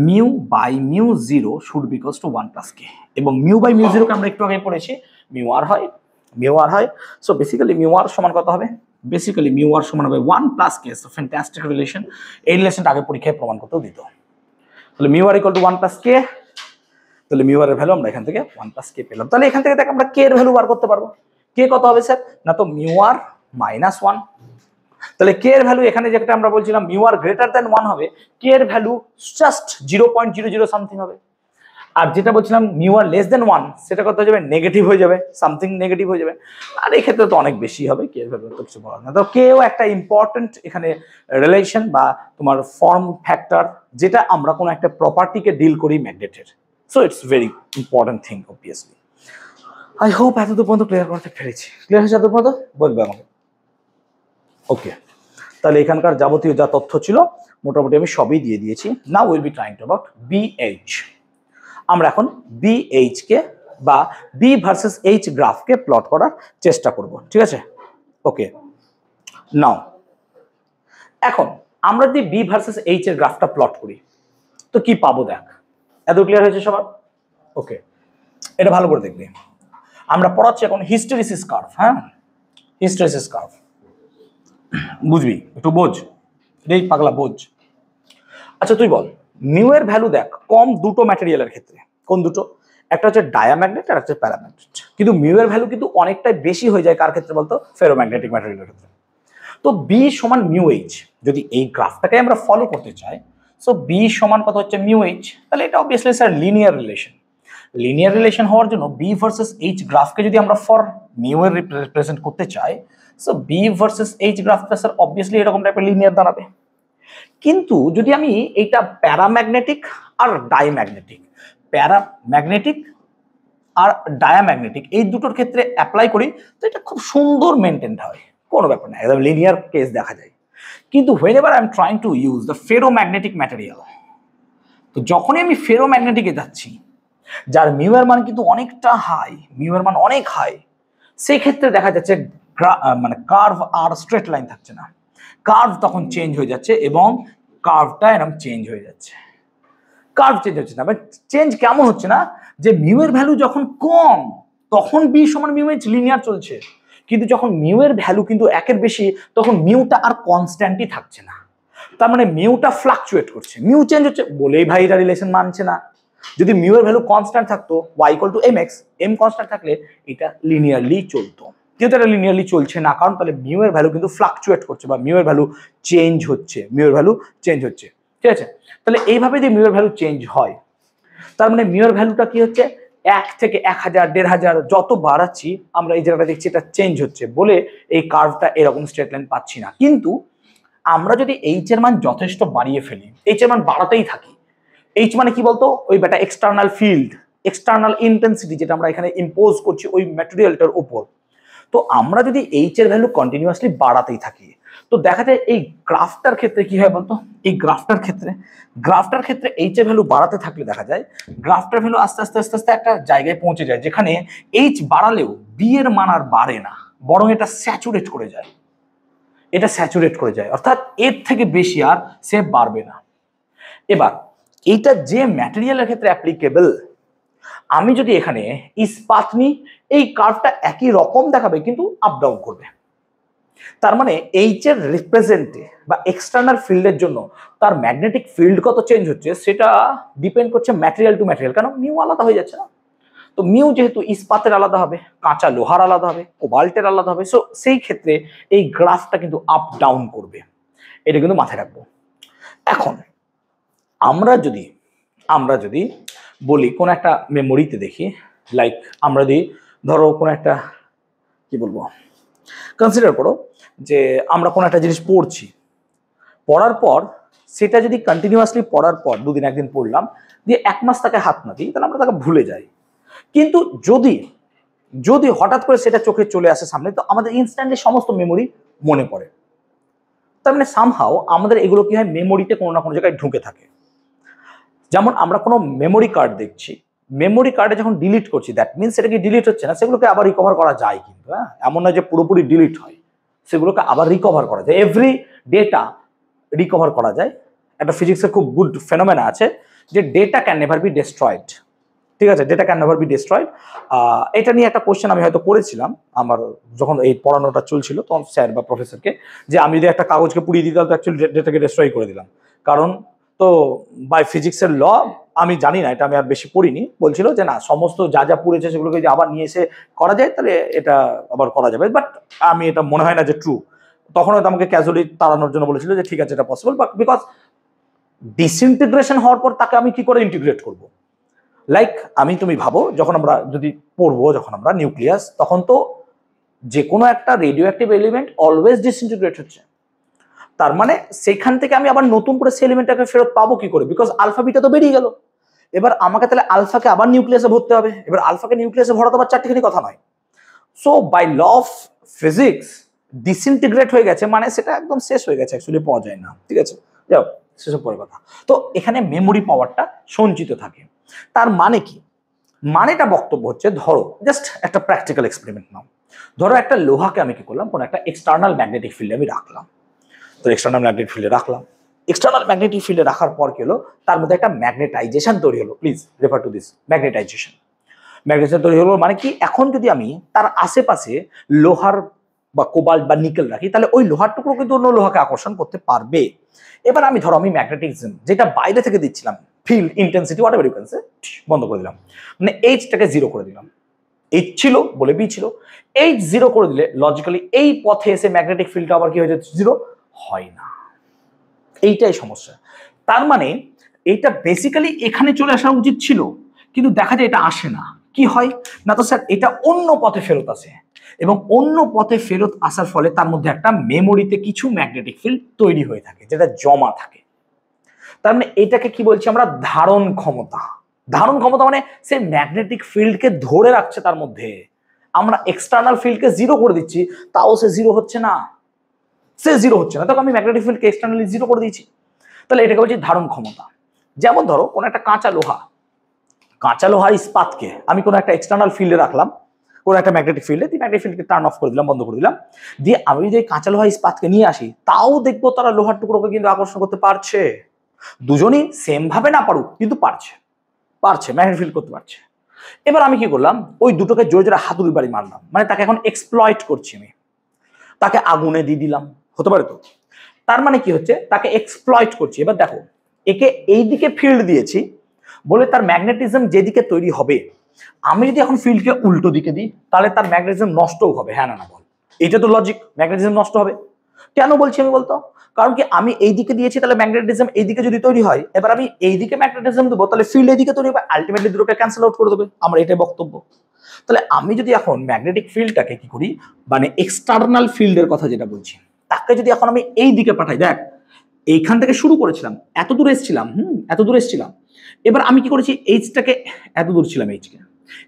mu by mu zero should be equals to 1 plus k, এবং মিউ বাই মিউ জিরোকে আমরা একটু আগে পড়েছি, মিউ আর হয়। সো বেসিক্যালি মিউ আর সমান কত হবে, বেসিক্যালি মিউ আর সমান হবে 1 plus k. So fantastic relation, এই রিলেশনটা আগে পরীক্ষায় প্রমাণ করতেও দিত। তাহলে mu r equal to 1 plus k, তাহলে মিউ আর এর ভ্যালু আমরা এখান থেকে 1 প্লাস কে পেলাম। তাহলে এখান থেকে দেখ আমরা কে এর ভ্যালু বার করতে পারবো, কে কত হবে স্যার, না তো মিউ আর মাইনাস 1, তাহলে কে এর ভ্যালু এখানে যেটা আমরা বলছিলাম মিউ আর গ্রেটার দ্যান 1 হবে, কে এর ভ্যালু জাস্ট 0.00 সামথিং হবে। আর যেটা বলছিলাম মিউ আর লেস দেন 1 সেটা কত হয়ে যাবে, নেগেটিভ হয়ে যাবে, সামথিং নেগেটিভ হয়ে যাবে। আর এই ক্ষেত্রে তো অনেক বেশি হবে, কে এর ভ্যালু তো কিছু বলার না। তো কেও একটা ইম্পর্টেন্ট এখানে রিলেশন বা তোমার ফর্ম ফ্যাক্টর, যেটা আমরা কোনো একটা প্রপার্টিকে ডিল করি ম্যাগনেটের। So it's very important thing obviously. I hope এতদূর পর্যন্ত ক্লিয়ার করতে পেরেছি। ক্লিয়ার হয়েছে এতদূর পর্যন্ত? বলবে আমাকে। ওকে, তাহলে এখানকার যাবতীয় যা তথ্য ছিল মোটামুটি আমি সবই দিয়ে দিয়েছি। Now will be trying to about BH. আমরা এখন বিএইচ কে বা বি ভার্সেস এইচ গ্রাফকে প্লট করার চেষ্টা করব, ঠিক আছে? ওকে, নাও এখন আমরা যদি বি ভার্সেস এইচ এর গ্রাফটা প্লট করি তো কি পাবো দেখ। এত ক্লিয়ার হয়েছে সবার? ওকে, এটা ভালো করে দেখবে। আমরা পড়াচ্ছি এখন হিস্টেরিসিস কার্ভ। হ্যাঁ, হিস্টেরিসিস কার্ভ বুঝবি, একটু বোঝ রে পাগলা, বোঝ। আচ্ছা তুই বল, মিউ এর ভ্যালু দেখ কম দুটো ম্যাটেরিয়ালের ক্ষেত্রে। কোন দুটো? একটা হচ্ছে ডায়াম্যাগনেট আর একটা হচ্ছে প্যারাম্যাগনেট। কিন্তু মিউ এর ভ্যালু কিন্তু অনেকটাই বেশি হয়ে যায় কার ক্ষেত্রে বলতো? ফেরোম্যাগনেটিক ম্যাটেরিয়ালের ক্ষেত্রে। তো বি সমান মিউ এইচ, যদি এই গ্রাফটাকে আমরা ফলো করতে চাই, সো বি সমান কত হচ্ছে মিউ এইচ, তাহলে এটা obviously sir linear relation. Linear relation হওয়ার জন্য বি ভার্সেস এইচ গ্রাফকে যদি আমরা ফর মিউ এর রিপ্রেজেন্ট করতে চাই, সো বি ভার্সেস এইচ গ্রাফটা স্যার অবভিয়াসলি এরকম টাইপের লিনিয়ার দাঁড়াবে। কিন্তু যদি আমি এইটা প্যারাম্যাগনেটিক আর ডাইম্যাগনেটিক, প্যারাম্যাগনেটিক আর ডায়াম্যাগনেটিক এই দুটোর ক্ষেত্রে অ্যাপ্লাই করি, তো এটা খুব সুন্দর মেনটেন্ড হয়, কোনো ব্যাপার না, একদম লিনিয়ার কেস দেখা যায়। কিন্তু when ever I am trying to use the ferromagnetic material, তো যখনই আমি ফেরোম্যাগনেটিকে যাচ্ছি যার মিউ এর মান কিন্তু অনেকটা হাই, মিউ এর মান অনেক হাই, সেই ক্ষেত্রে দেখা যাচ্ছে মানে কার্ভ আর স্ট্রেট লাইন থাকছে না, কার্ভ তখন চেঞ্জ হয়ে যাচ্ছে এবং কার্ভটা এরকম চেঞ্জ হয়ে যাচ্ছে। কার্ভ চেঞ্জ হচ্ছে না, বাট চেঞ্জ কেমন হচ্ছে না, যে মিউ এর ভ্যালু যখন কম তখন বি সমান মিউ এইচ লিনিয়ার চলছে, কিন্তু যখন মিউ এর ভ্যালু কিন্তু একের বেশি তখন মিউটা আর কনস্ট্যান্টই থাকছে না। তার মানে মিউটা ফ্লাকচুয়েট করছে, মিউ চেঞ্জ হচ্ছে বলেই ভাই এটা রিলেশন মানছে না। যদি মিউ এর ভ্যালু কনস্ট্যান্ট থাকতো y equal to mx, m constant থাকলে এটা লিনিয়ারলি চলতো, কিন্তু এটা লিনিয়ারলি চলছে না, কারণ তাহলে মিউ এর ভ্যালু কিন্তু ফ্লাকচুয়েট করছে বা মিউ এর ভ্যালু চেঞ্জ হচ্ছে, মিউ এর ভ্যালু চেঞ্জ হচ্ছে, ঠিক আছে? তাহলে এইভাবে যদি মিউ এর ভ্যালু চেঞ্জ হয়, তার মানে মিউ এর ভ্যালুটা কি হচ্ছে, 1 থেকে 1000 1500 যত বাড়াচ্ছি আমরা এই জায়গাটা দেখছি এটা চেঞ্জ হচ্ছে বলে এই কার্ভটা এরকম স্ট্রেট লাইন পাচ্ছি না। কিন্তু আমরা যদি এইচ এর মান যথেষ্ট বাড়িয়ে ফেলি, এইচ এর মান বাড়াতেই থাকি, এইচ মানে কি বলতো, ওই বেটা এক্সটার্নাল ফিল্ড, এক্সটার্নাল ইন্টেন্সিটি যেটা আমরা এখানে ইম্পোজ করছি ওই ম্যাটেরিয়ালটার উপর। তো আমরা যদি এইচ এর ভ্যালু কন্টিনিউয়াসলি বাড়াতেই থাকি, তো দেখা যায় এই গ্রাফটার ক্ষেত্রে কি হয় বলতো, এই গ্রাফটার ক্ষেত্রে এইচ এর ভ্যালু বাড়াতে থাকলে দেখা যায় গ্রাফটার ভ্যালু আস্তে আস্তে আস্তে আস্তে একটা জায়গায় পৌঁছে যায় যেখানে এইচ বাড়ালেও বি এর মান আর বাড়ে না, বরং এটা স্যাচুরেট করে যায়, এটা স্যাচুরেট করে যায়, অর্থাৎ এর থেকে বেশি আর সে বাড়বে না। এবার এইটা যে ম্যাটেরিয়ালের ক্ষেত্রে অ্যাপ্লিকেবল, আমি যদি এখানে ইস্পাত নিই, এই কার্ভটা একই রকম দেখাবে কিন্তু আপ ডাউন করবে। তার মানে এইচ এর রিপ্রেজেন্টে বা এক্সটার্নাল ফিল্ডের জন্য তার ম্যাগনেটিক ফিল্ড কত চেঞ্জ হচ্ছে সেটা ডিপেন্ড করছে ম্যাটেরিয়াল টু ম্যাটেরিয়াল, কারণ মিউ আলাদা হয়ে যাচ্ছে না। তো মিউ যেহেতু ইস্পাতের আলাদা হবে, কাঁচা লোহার আলাদা হবে, কোবাল্টের আলাদা হবে, সো সেই ক্ষেত্রে এই গ্রাফটা কিন্তু আপ ডাউন করবে, এটা কিন্তু মাথায় রাখবো। এখন আমরা যদি বলি কোন একটা মেমোরিতে দেখি, লাইক আমরা যদি ধরো কোন একটা কি বলবো, কনসিডার করো যে আমরা কোন একটা জিনিস পড়ছি, পড়ার পর সেটা যদি কন্টিনিউয়াসলি পড়ার পর দুদিন একদিন পড়লাম দিয়ে 1 মাস তাকে হাত না দিই, তাহলে আমরা তাকে ভুলে যাই। কিন্তু যদি হঠাৎ করে সেটা চোখে চলে আসে সামনে, তো আমাদের ইনস্ট্যান্টলি সমস্ত মেমোরি মনে পড়ে। তার মানে সামহাও আমাদের এগুলো কি হয়, মেমোরিতে কোনো না কোনো জায়গায় ঢুকে থাকে। যেমন আমরা কোনো মেমোরি কার্ড দেখছি, মেমোরি কার্ডে যখন ডিলিট করছি, দ্যাট মিনস সেটা কি ডিলিট হচ্ছে না, সেগুলোকে আবার রিকভার করা যায়, কিন্তু হ্যাঁ এমন নয় যে পুরোপুরি ডিলিট হয়, সেগুলোকে আবার রিকভার করা যায়, এভরি ডেটা রিকভার করা যায়। একটা ফিজিক্সের খুব গুড ফেনোমেনা আছে যে data can never B destroyed, ঠিক আছে, data can never B destroyed. এটা নিয়ে একটা কোশ্চেন আমি হয়তো করেছিলাম আমার যখন এই পড়ানোটা চলছিল, তখন স্যার বা প্রফেসরকে, যে আমি যদি একটা কাগজকে পুড়িয়ে দিতাম তো অ্যাকচুয়ালি ডেটাকে ডেস্ট্রয় করে দিলাম, কারণ তো বাই ফিজিক্সের ল, আমি জানি না, এটা আমি আর বেশি পড়িনি, বলছিল যে না সমস্ত যা যা পুড়েছে সেগুলোকে যদি আবার নিয়ে এসে করা যায় তাহলে এটা আবার করা যাবে, বাট আমি এটা মনে হয় না যে ট্রু, তখন হয়তো আমাকে ক্যাজুয়ালি তাড়ানোর জন্য বলেছিল যে ঠিক আছে এটা পসিবল, বাট বিকজ ডিসইন্টিগ্রেশন হওয়ার পর তাকে আমি কি করে ইন্টিগ্রেট করব। লাইক তুমি ভাবো যখন আমরা যদি পড়বো, যখন আমরা নিউক্লিয়াস, তখন তো যে কোনো একটা রেডিও অ্যাক্টিভ এলিমেন্ট অলওয়েজ ডিসইন্টিগ্রেট হচ্ছে। তার মানে সেখান থেকে আমি আবার নতুন করে সেই এলিমেন্টটাকে ফেরত পাবো কি করে, বিকজ আলফা বিটা তো বেরিয়ে গেল। এবার আমাকে তাহলে আলফাকে আবার নিউক্লিয়াসে ভরতে হবে। এবার আলফাকে নিউক্লিয়াসে ভরাতে আবার চারটিখানি কথা নয়। So by law of physics disintegrate হয়ে গেছে মানে সেটা একদম শেষ হয়ে গেছে, অ্যাকচুয়ালি পাওয়া যায় না। ঠিক আছে, যাও সেসব পরের কথা। তো এখানে মেমোরি পাওয়ারটা সঞ্চিত থাকে। তার মানে কি, মানেটা বক্তব্য হচ্ছে, ধরো জাস্ট একটা প্র্যাকটিক্যাল এক্সপেরিমেন্ট নাও। ধরো একটা লোহাকে আমি কি করলাম, কোনো একটা এক্সটার্নাল ম্যাগনেটিক ফিল্ডে আমি রাখলাম। তো এক্সটার্নাল ম্যাগনেটিক ফিল্ডে রাখলাম, এক্সটার্নাল ম্যাগনেটিক ফিল্ডে রাখার পর কি হলো, তার মধ্যে একটা ম্যাগনেটাইজেশন তৈরি হলো। Please refer to this, magnetisation. Magnetisation তৈরি হলো মানে কি, এখন যদি আমি তার আশেপাশে লোহার বা কোবাল্ট বা নিকেল রাখি, তাহলে ওই লোহার টুকরো কিন্তু অন্য লোহাকে আকর্ষণ করতে পারবে। এবার আমি ধরো আমি ম্যাগনেটিজম যেটা বাইরে থেকে দিচ্ছিলাম, field intensity whatever you can say, বন্ধ করে দিলাম, মানে এইচটাকে জিরো করে দিলাম। এইচ ছিল বলে বি ছিল, এইচ জিরো করে দিলে লজিক্যালি এই পথে এসে ম্যাগনেটিক ফিল্ডটা আবার কি হয়ে যাচ্ছে, জিরো হয় না। এইটাই সমস্যা। তার মানে এইটা বেসিক্যালি এখানে চলে আসা উচিত ছিল, কিন্তু দেখা যায় এটা আসে না। কি হয় না, তো স্যার এটা অন্য পথে ফেরত আসে, এবং অন্য পথে ফেরত আসার ফলে তার মধ্যে একটা মেমোরিতে কিছু ম্যাগনেটিক ফিল্ড তৈরি হয়ে থাকে, যেটা জমা থাকে। তার মানে এটাকে কি বলছি আমরা, ধারণ ক্ষমতা। ধারণ ক্ষমতা মানে সে ম্যাগনেটিক ফিল্ডকে ধরে রাখছে তার মধ্যে। আমরা এক্সটার্নাল ফিল্ডকে জিরো করে দিচ্ছি, তাও সে জিরো হচ্ছে না, সে জিরো হচ্ছে না। তখন আমি ম্যাগনেটিক ফিল্ডকে এক্সটার্নালি জিরো করে দিয়েছি, তাহলে এটাকে বলছি ধারণ ক্ষমতা। যেমন ধরো কোনো একটা কাঁচা লোহার ইস্পাতকে আমি কোনো একটা এক্সটার্নাল ফিল্ডে রাখলাম, কোনো একটা ম্যাগনেটিক ফিল্ডে, ম্যাগনেটিক ফিল্ডকে টার্ন অফ করে দিলাম, বন্ধ করে দিলাম, দিয়ে আমি যদি কাঁচা লোহা ইস্পাতকে নিয়ে আসি, তাও দেখবো তারা লোহার টুকরোকে কিন্তু আকর্ষণ করতে পারছে। দুজনই সেম ভাবে না পারুক, কিন্তু পারছে, ম্যাগনেটিক ফিল্ড করতে পারছে। এবার আমি কি করলাম, ওই দুটোকে জোরে জোরে হাতুড়ি বাড়ি মারলাম, মানে তাকে এখন এক্সপ্লয়েট করছি আমি, তাকে আগুনে দিয়ে দিলাম, হতে পারে তো। তার মানে কি হচ্ছে, তাকে এক্সপ্লয়েট করছি। এবার দেখো, একে এই দিকে ফিল্ড দিয়েছি বলে তার ম্যাগনেটিজম যেদিকে তৈরি হবে, আমি যদি এখন ফিল্ডকে উল্টো দিকে দিই, তাহলে তার ম্যাগনেটিজম নষ্টও হবে। হ্যাঁ না বল, এটা তো লজিক, ম্যাগনেটিজম নষ্ট হবে। কেন বলছি আমি বলতো, কারণ কি আমি এই দিকে দিয়েছি, তাহলে ম্যাগনেটিজম এই দিকে যদি তৈরি হয়, এবার আমি এই দিকে ম্যাগনেটিজম দেবো, তাহলে ফিল্ড এই দিকে তৈরি হবে, আলটিমেটলি দুটোকে ক্যান্সেল আউট করে দেবে। আমার এটাই বক্তব্য। তাহলে আমি যদি এখন ম্যাগনেটিক ফিল্ডটাকে কি করি, মানে এক্সটার্নাল ফিল্ডের কথা যেটা বলছি, তাকে যদি এখন আমি এই দিকে পাঠাই, দেখ এইখান থেকে শুরু করেছিলাম, এত দূরে এসেছিলাম, এত দূরে এসেছিলাম। এবার আমি কি করেছি, এইচটাকে, এত দূর ছিলাম এইচকে,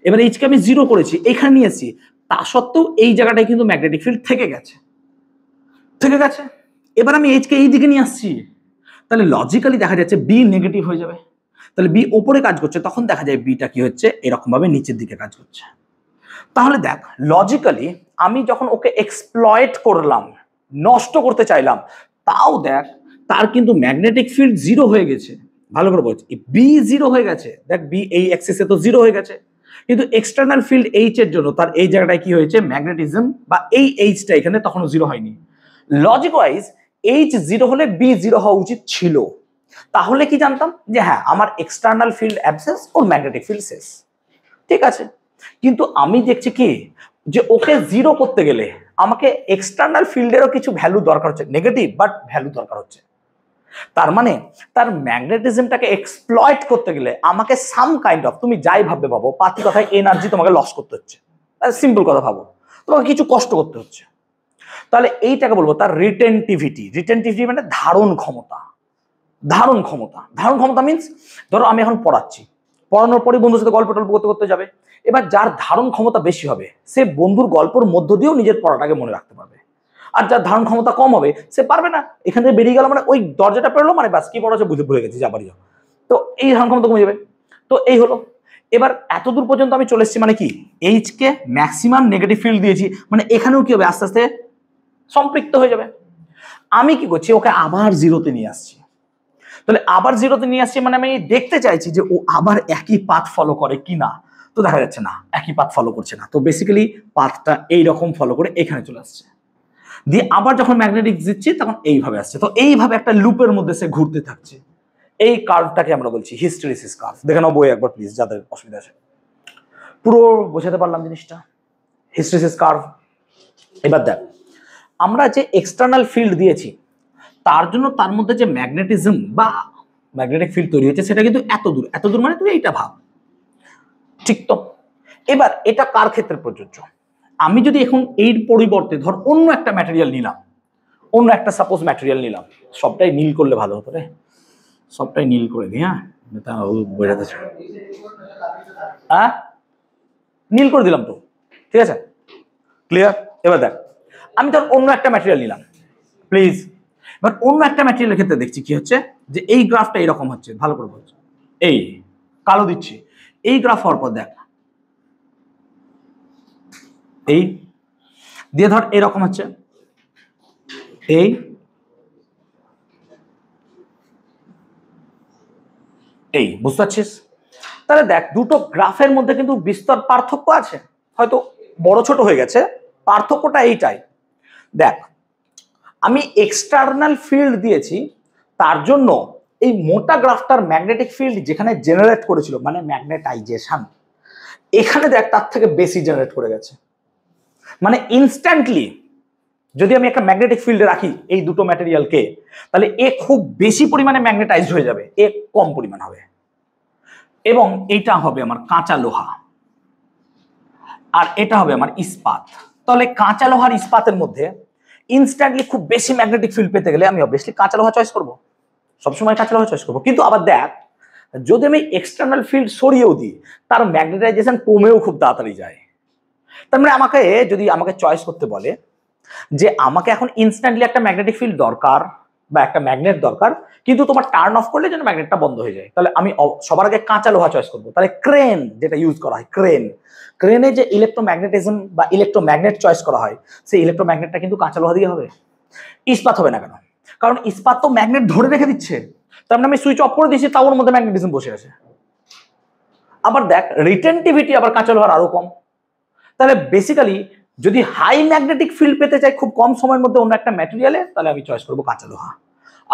এবার এইচকে আমি জিরো করেছি, এখানে নিয়ে এসেছি। তা সত্ত্বেও এই জায়গাটায় কিন্তু ম্যাগনেটিক ফিল্ড থেকে গেছে। এবার আমি এইচকে এই দিকে নিয়ে আসছি, তাহলে লজিক্যালি দেখা যাচ্ছে বি নেগেটিভ হয়ে যাবে। তাহলে বি ওপরে কাজ করছে, তখন দেখা যায় বিটা কি হচ্ছে, এরকম ভাবে নিচের দিকে কাজ করছে। তাহলে দেখ লজিক্যালি আমি যখন ওকে এক্সপ্লয়েট করলাম, নষ্ট করতে চাইলাম, তাও দেখ তার কিন্তু ম্যাগনেটিক ফিল্ড জিরো হয়ে গেছে। ভালো করে বলছি, বি জিরো হয়ে গেছে। দেখ বি এই অ্যাক্সিসে তো জিরো হয়ে গেছে, কিন্তু এক্সটার্নাল ফিল্ড এইচ এর জন্য তার এই জায়গাটায় কি হয়েছে, ম্যাগনেটিজম বা এই এইচটা এখানে তখনও জিরো হয়নি। লজিক ওয়াইজ এইচ জিরো হলে বি জিরো হওয়া উচিত ছিল। তাহলে কি জানতাম যে হ্যাঁ আমার এক্সটার্নাল ফিল্ড অ্যাবসেন্স ওর ম্যাগনেটিক ফিল্ড শেষ। ঠিক আছে, কিন্তু আমি দেখছি কি, যে ওকে জিরো করতে গেলে আমাকে এক্সটার্নাল ফিল্ডেরও কিছু ভ্যালু দরকার হচ্ছে, নেগেটিভ বাট ভ্যালু দরকার হচ্ছে। তার মানে তার ম্যাগনেটিজমটাকে এক্সপ্লয়েট করতে গেলে আমাকে সাম কাইন্ড অফ, তুমি যাই ভাববে ভাবো, পাতি কথায় এনার্জি তোমাকে লস করতে হচ্ছে। সিম্পল কথা ভাবো, তোমাকে কিছু কষ্ট করতে হচ্ছে। তাহলে এইটাকে বলবো তার রিটেনটিভিটি। রিটেনটিভিটি মানে ধারণ ক্ষমতা। ধারণ ক্ষমতা মিনস, ধরো আমি এখন পড়াচ্ছি, পড়ানোর পরে বন্ধুর সাথে গল্প টল্প করতে করতে যাবে। এবার যার ধারণ ক্ষমতা বেশি হবে, সে বন্ধুর গল্পের মধ্য দিয়েও নিজের পড়াটাকে মনে রাখতে পারবে। আর যার ধারণ ক্ষমতা কম হবে, সে পারবে না। এখান থেকে বেরিয়ে গেল মানে ওই দরজাটা পেরোলো মানে ব্যাস, কি পড়াচ্ছে বুঝে ভুলে গেছি, যা বাড়ি যাও। তো এই ধারণ ক্ষমতা কমে যাবে। তো এই হলো, এবার এত দূর পর্যন্ত আমি চলে এসেছি, মানে কি H K maximum negative field দিয়েছি, মানে এখানেও কি হবে, আস্তে আস্তে সম্পৃক্ত হয়ে যাবে। আমি কি করছি, ওকে আবার জিরোতে নিয়ে আসছি। তাহলে আবার জিরোতে নিয়ে আসছি মানে আমি দেখতে চাইছি যে ও আবার একই পাথ ফলো করে কিনা। তো দেখা যাচ্ছে না, একই পাথ ফলো করছে না। তো বেসিক্যালি পাথটা এইরকম ফলো করে এখানে চলে আসছে, দিয়ে আবার যখন ম্যাগনেটিক দিচ্ছি তখন এইভাবে আসছে। তো এইভাবে একটা লুপের মধ্যে সে ঘুরতে থাকছে। এই কার্ভটাকে আমরা বলছি হিস্টেরিসিস কার্ভ। দেখে নাও বই একবার প্লিজ, যাদের অসুবিধা আছে। পুরো বোঝাতে পারলাম জিনিসটা, হিস্টেরিসিস কার্ভ। এবার দেখ, আমরা যে এক্সটার্নাল ফিল্ড দিয়েছি তার জন্য তার মধ্যে যে ম্যাগনেটিজম বা ম্যাগনেটিক ফিল্ড তৈরি হচ্ছে সেটা কিন্তু এত দূর মানে তুই এইটা ভাব, ঠিক তো? এবার এটা কার ক্ষেত্রে প্রযোজ্য? আমি যদি এখন এর পরিবর্তে ধর অন্য একটা ম্যাটেরিয়াল নিলাম, অন্য একটা সাপোজ ম্যাটেরিয়াল নিলাম, সবটাই নীল করলে ভালো হতো রে, সবটাই নীল করে দিই। হ্যাঁ বোঝাতে হ্যাঁ নীল করে দিলাম তো, ঠিক আছে, ক্লিয়ার? এবার দেখ আমি ধর অন্য একটা ম্যাটেরিয়াল নিলাম, প্লিজ। এবার অন্য একটা ম্যাটেরিয়ালের ক্ষেত্রে দেখছি কি হচ্ছে, যে এই গ্রাফটা এরকম হচ্ছে, ভালো করে বলছি, এই কালো দিচ্ছি, এই গ্রাফ হওয়ার পর দেখ এই দিয়ে ধর এরকম হচ্ছে, এই বুঝতে পারছিস? তাহলে দেখ দুটো গ্রাফের মধ্যে কিন্তু বিস্তর পার্থক্য আছে, হয়তো বড় ছোট হয়ে গেছে, পার্থক্যটা এইটাই। দেখ আমি এক্সটার্নাল ফিল্ড দিয়েছি, তার জন্য এই মোটা গ্রাফটার ম্যাগনেটিক ফিল্ড যেখানে জেনারেট করেছিল মানে ম্যাগনেটাইজেশন, এখানে দেখ তার থেকে বেশি জেনারেট করে গেছে। মানে ইনস্ট্যান্টলি যদি আমি একটা ম্যাগনেটিক ফিল্ডে রাখি এই দুটো ম্যাটেরিয়ালকে, তাহলে এ খুব বেশি পরিমাণে ম্যাগনেটাইজড হয়ে যাবে, এ কম পরিমাণ হবে। এবং এইটা হবে আমার কাঁচা লোহা, আর এটা হবে আমার ইস্পাত। তাহলে কাঁচা লোহার ইস্পাতের মধ্যে ইনস্ট্যান্টলি খুব বেশি ম্যাগনেটিক ফিল্ড পেতে গেলে আমি অবভিয়াসলি কাঁচা লোহা চয়েস করবো, সবসময় কাঁচা লোহা চয়েস করবো। কিন্তু আবার দেখ যদি আমি এক্সটার্নাল ফিল্ড সরিয়েও দিই, তার ম্যাগনেটাইজেশন কমেও খুব তাড়াতাড়ি যায়। তার মানে আমাকে চয়েস করতে বলে যে আমাকে এখন ইনস্ট্যান্টলি একটা ম্যাগনেটিক ফিল্ড দরকার বা একটা ম্যাগনেট দরকার, কিন্তু তোমার টার্ন অফ করলে যেন ম্যাগনেটটা বন্ধ হয়ে যায়, তাহলে আমি সবার আগে কাঁচা লোহা চয়েস করবো। তাহলে ক্রেন যেটা ইউজ করা হয়, ক্রেনে যে ইলেকট্রোম্যাগনেটিজম বা ইলেকট্রোম্যাগনেট চয়েস করা হয়, সেই ইলেকট্রোম্যাগনেটটা কিন্তু কাঁচা লোহা দিয়ে হবে, ইস্পাত হবে না। কেন? কারণ ইস্পাত তো ম্যাগনেট ধরে রেখে দিচ্ছে, তার মানে আমি সুইচ অফ করে দিয়েছি, তার মধ্যে ম্যাগনেটিজম বসে আছে। আবার দেখ রিটেনটিভিটি আবার কাঁচা লোহার আরো কম। তাহলে বেসিক্যালি যদি হাই ম্যাগনেটিক ফিল্ড পেতে চাই খুব কম সময়ের মধ্যে অন্য একটা ম্যাটেরিয়ালে, তাহলে আমি চয়েস করবো কাঁচা লোহা।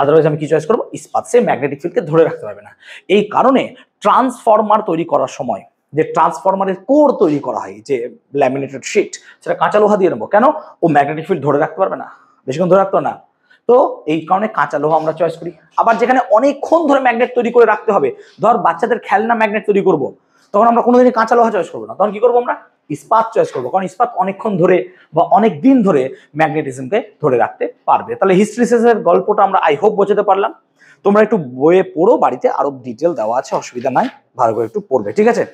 আদারওয়াইজ আমি কি চয়েস করবো? ইস্পাত। সে ম্যাগনেটিক ফিল্ডকে ধরে রাখতে পারবে না। এই কারণে ট্রান্সফরমার তৈরি করার সময় যে ট্রান্সফরমারের কোর তৈরি করা হয়, যে ল্যামিনেটেড শিট, সেটা কাঁচা লোহা দিয়ে নেবো। কেন? ও ম্যাগনেটিক ফিল্ড ধরে রাখতে পারবে না, বেশিক্ষণ ধরে রাখতো না, তো এই কারণে কাঁচা লোহা আমরা চয়েস করি। আবার যেখানে অনেকক্ষণ ধরে ম্যাগনেট তৈরি করে রাখতে হবে, ধর বাচ্চাদের খেলনা ম্যাগনেট তৈরি করবো, তখন আমরা কোনোদিনই কাঁচা লোহা চয়েস করবো না, তখন কি করবো? আমরা ইস্পাত চয়েস করবো, কারণ ইস্পাত অনেকক্ষণ ধরে বা অনেক দিন ধরে ম্যাগনেটিজমকে ধরে রাখতে পারবে। তাহলে হিস্ট্রিসিসের গল্পটা আমরা আই হোপ বোঝাতে পারলাম। তোমরা একটু বইয়ে পড়ো, বাড়িতে আরো ডিটেল দেওয়া আছে, অসুবিধা নাই, ভালো করে একটু পড়বে, ঠিক আছে?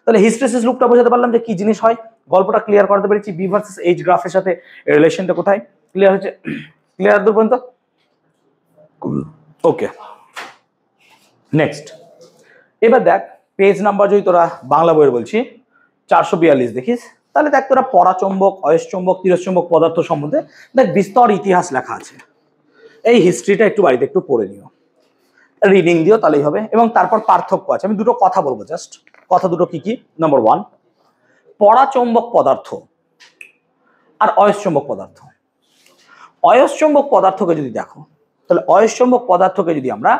তাহলে হিস্ট্রিসিস লুপটা বোঝাতে পারলাম যে কি জিনিস হয়, গল্পটা ক্লিয়ার করতে পেরেছি। বি ভার্সেস এইচ গ্রাফের সাথে রিলেশনটা কোথায় ক্লিয়ার হচ্ছে? ক্লিয়ার দূর পর্যন্ত? ওকে, নেক্সট। এবার দেখ পেজ নাম্বার যদি তোরা বাংলা বইয়ের বলছি 442 দেখিস, তাহলে দেখ তোরা পরাচম্বক, অয়স্চম্বক, তিরস্চম্বক পদার্থ সম্বন্ধে দেখ বিস্তর ইতিহাস লেখা আছে। এই হিস্ট্রিটা একটু বাড়িতে একটু পড়ে নিও, রিডিং দিও, তাহলেই হবে। এবং তারপর পার্থক্য আছে, আমি দুটো কথা বলবো, জাস্ট কথা দুটো কি কি। নাম্বার 1, পরাচম্বক পদার্থ আর অয়স্চম্বক পদার্থ। অয়স্চম্বক পদার্থকে যদি দেখো, তাহলে অয়স্চম্বক পদার্থকে যদি আমরা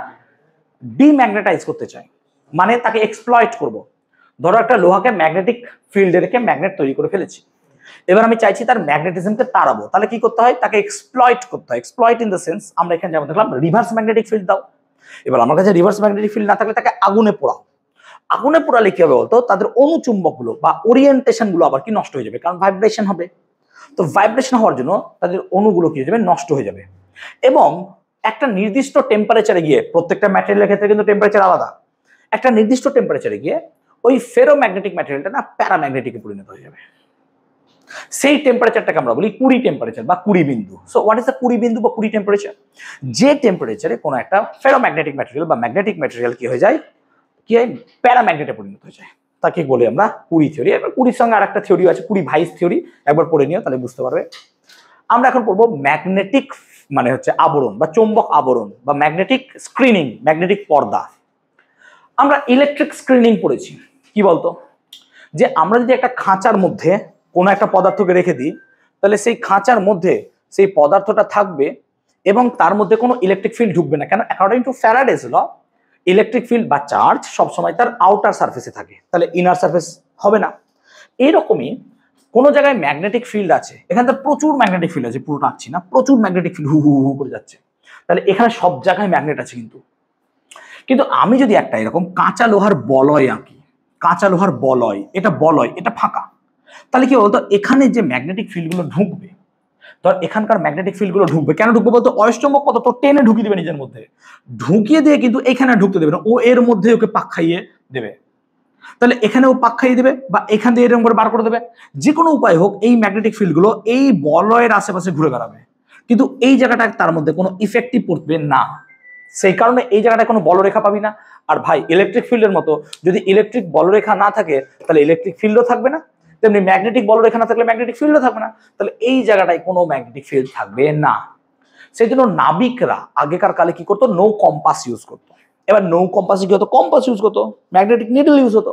ডিম্যাগনেটাইজ করতে চাই, মানে তাকে এক্সপ্লয়েট করব। ধরো একটা লোহাকে ম্যাগনেটিক ফিল্ডে রেখে ম্যাগনেট তৈরি করে ফেলেছি, এবার আমি চাইছি তার ম্যাগনেটিজমকে তাড়াবো, তাহলে কি করতে হয়? তাকে এক্সপ্লয়েট করতে হয়। এক্সপ্লয়েট ইন দ্য সেন্স, আমরা এখানে যেমন দেখলাম রিভার্স ম্যাগনেটিক ফিল্ড দাও। এবার আমার কাছে রিভার্স ম্যাগনেটিক ফিল্ড না থাকলে তাকে আগুনে পোড়াও। আগুনে পোড়ালে কি হবে বলতো? তাদের অনুচুম্বকগুলো বা ওরিয়েন্টেশন গুলো আবার কি নষ্ট হয়ে যাবে, কারণ ভাইব্রেশন হবে। তো ভাইব্রেশন হওয়ার জন্য তাদের অণুগুলো কি হয়ে যাবে? নষ্ট হয়ে যাবে। এবং একটা নির্দিষ্ট টেম্পারেচারে গিয়ে, প্রত্যেকটা ম্যাটেরিয়ালের ক্ষেত্রে কিন্তু টেম্পারেচার আলাদা, একটা নির্দিষ্ট টেম্পারেচারে গিয়ে ওই ফেরোম্যাগনেটিক ম্যাটেরিয়ালটা না প্যারাম্যাগনেটিকে পরিণত হয়ে যাবে। সেই টেম্পারেচারটাকে আমরা বলি কুড়ি টেম্পারেচার বা কুড়ি বিন্দু। সো হোয়াট ইজ দ্য কুড়ি বিন্দু বা কুড়ি টেম্পারেচার? যে টেম্পারেচারে কোনো একটা ফেরোম্যাগনেটিক ম্যাটেরিয়াল বা ম্যাগনেটিক ম্যাটেরিয়াল কি হয়ে যায়? কি হয়? প্যারাম্যাগনেটে পরিণত হয়ে যায়, তাকে বলি আমরা কুড়ি থিওরি। এবার কুড়ির সঙ্গে আরেকটা থিওরি আছে, কুড়ি ভাইস থিওরি, একবার পড়ে নিও, তাহলে বুঝতে পারবে। আমরা এখন পড়বো ম্যাগনেটিক, মানে হচ্ছে আবরণ বা চৌম্বক আবরণ বা ম্যাগনেটিক স্ক্রিনিং, ম্যাগনেটিক পর্দা। আমরা ইলেকট্রিক স্ক্রিনিং পড়েছি, কি বলতো? যে আমরা যদি একটা খাঁচার মধ্যে কোনো একটা পদার্থকে রেখে দিই, তাহলে সেই খাঁচার মধ্যে সেই পদার্থটা থাকবে এবং তার মধ্যে কোনো ইলেকট্রিক ফিল্ড ঢুকবে না। কেন? According to Faraday's law, electric field বা চার্জ সবসময় তার আউটার সারফেসে থাকে, তাহলে ইনার সারফেস হবে না। এইরকমই কোনো জায়গায় ম্যাগনেটিক ফিল্ড আছে, এখানে তো প্রচুর ম্যাগনেটিক ফিল্ড আছে, পুরোটা আঁকছি না, প্রচুর ম্যাগনেটিক ফিল্ড হু হু হু করে যাচ্ছে, তাহলে এখানে সব জায়গায় ম্যাগনেট আছে। কিন্তু কিন্তু আমি যদি একটা এরকম কাঁচা লোহার বলয় আঁকি, কাঁচা লোহার বলয়, এটা বলয়, এটা ফাঁকা, তাহলে কি বলতো এখানে যে ম্যাগনেটিক ফিল্ডগুলো ঢুকবে, ধর এখানকার ম্যাগনেটিক ফিল্ডগুলো ঢুকবে, কেন ঢুকবে বলতো, অয়স্চম্বক কত তো টেনে ঢুকিয়ে দেবে নিজের মধ্যে, ঢুকিয়ে দিয়ে কিন্তু এখানে ঢুকতে দেবে না, ও এর মধ্যে ওকে পাক খাইয়ে দেবে। তাহলে এখানেও পাক খাইয়ে দেবে বা এখান দিয়ে এরকম করে বার করে দেবে, যে কোনো উপায় হোক এই ম্যাগনেটিক ফিল্ডগুলো এই বলয়ের আশেপাশে ঘুরে বেড়াবে, কিন্তু এই জায়গাটা তার মধ্যে কোনো ইফেক্টিভ পড়বে না, সেই কারণে এই জায়গাটায় কোনো বলরেখা পাবি না। আর ভাই ইলেকট্রিক ফিল্ডের মতো যদি ইলেকট্রিক বলরেখা না থাকে তাহলে ইলেকট্রিক ফিল্ডও থাকবে না, তেমনি ম্যাগনেটিক বলরেখা না থাকলে ম্যাগনেটিক ফিল্ডও থাকবে না, তাহলে এই জায়গাটায় কোনো ম্যাগনেটিক ফিল্ড থাকবে না। সেই জন্য নাবিকরা আগেকার কালে কি করতো, নৌ কম্পাস ইউজ করতো। এবার নৌ কম্পাসে কি হতো, কম্পাস ইউজ করতো, ম্যাগনেটিক নিডল ইউজ হতো।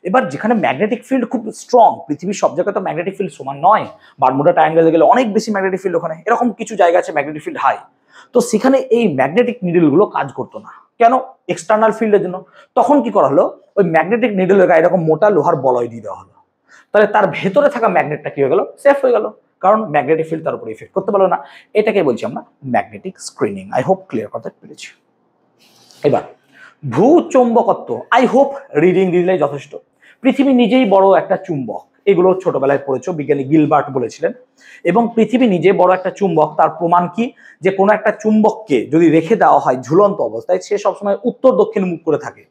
এবার যেখানে ম্যাগনেটিক ফিল্ড খুব স্ট্রং, পৃথিবীর সব জায়গায় তো ম্যাগনেটিক ফিল্ড সমান নয়, বারমুডা ট্রায়াঙ্গেলে গেলে অনেক বেশি ম্যাগনেটিক ফিল্ড, ওখানে এরকম কিছু জায়গা আছে ম্যাগনেটিক ফিল্ড হাই, তো সেখানে এই ম্যাগনেটিক নিডলগুলো কাজ করতো না, কেন, এক্সটার্নাল ফিল্ডের জন্য। তখন কি করা হলো, ওই ম্যাগনেটিক নিডলের গায়ে এরকম মোটা লোহার বলয় দিয়ে দেওয়া হলো, তাহলে তার ভেতরে থাকা ম্যাগনেটটা কি হয়ে গেল, সেফ হয়ে গেল, কারণ ম্যাগনেটিক ফিল্ড তার উপরে ইফেক্ট করতে পারলো না। এটাকে বলছি আমরা magnetic screening. I hope clear করতে পেরেছি। এবার ভূচুম্বকত্ব, আই হোপ রিডিং দিলে যথেষ্ট। পৃথিবী নিজেই বড় একটা চুম্বক, এগুলো ছোটবেলায় পড়েছো, বিজ্ঞানী গিলবার্ট বলেছিলেন। এবং পৃথিবী নিজে বড় একটা চুম্বক, তার প্রমাণ কি, যে কোনো একটা চুম্বককে যদি রেখে দেওয়া হয় ঝুলন্ত অবস্থায়, সে সবসময় উত্তর দক্ষিণ মুখ করে থাকে।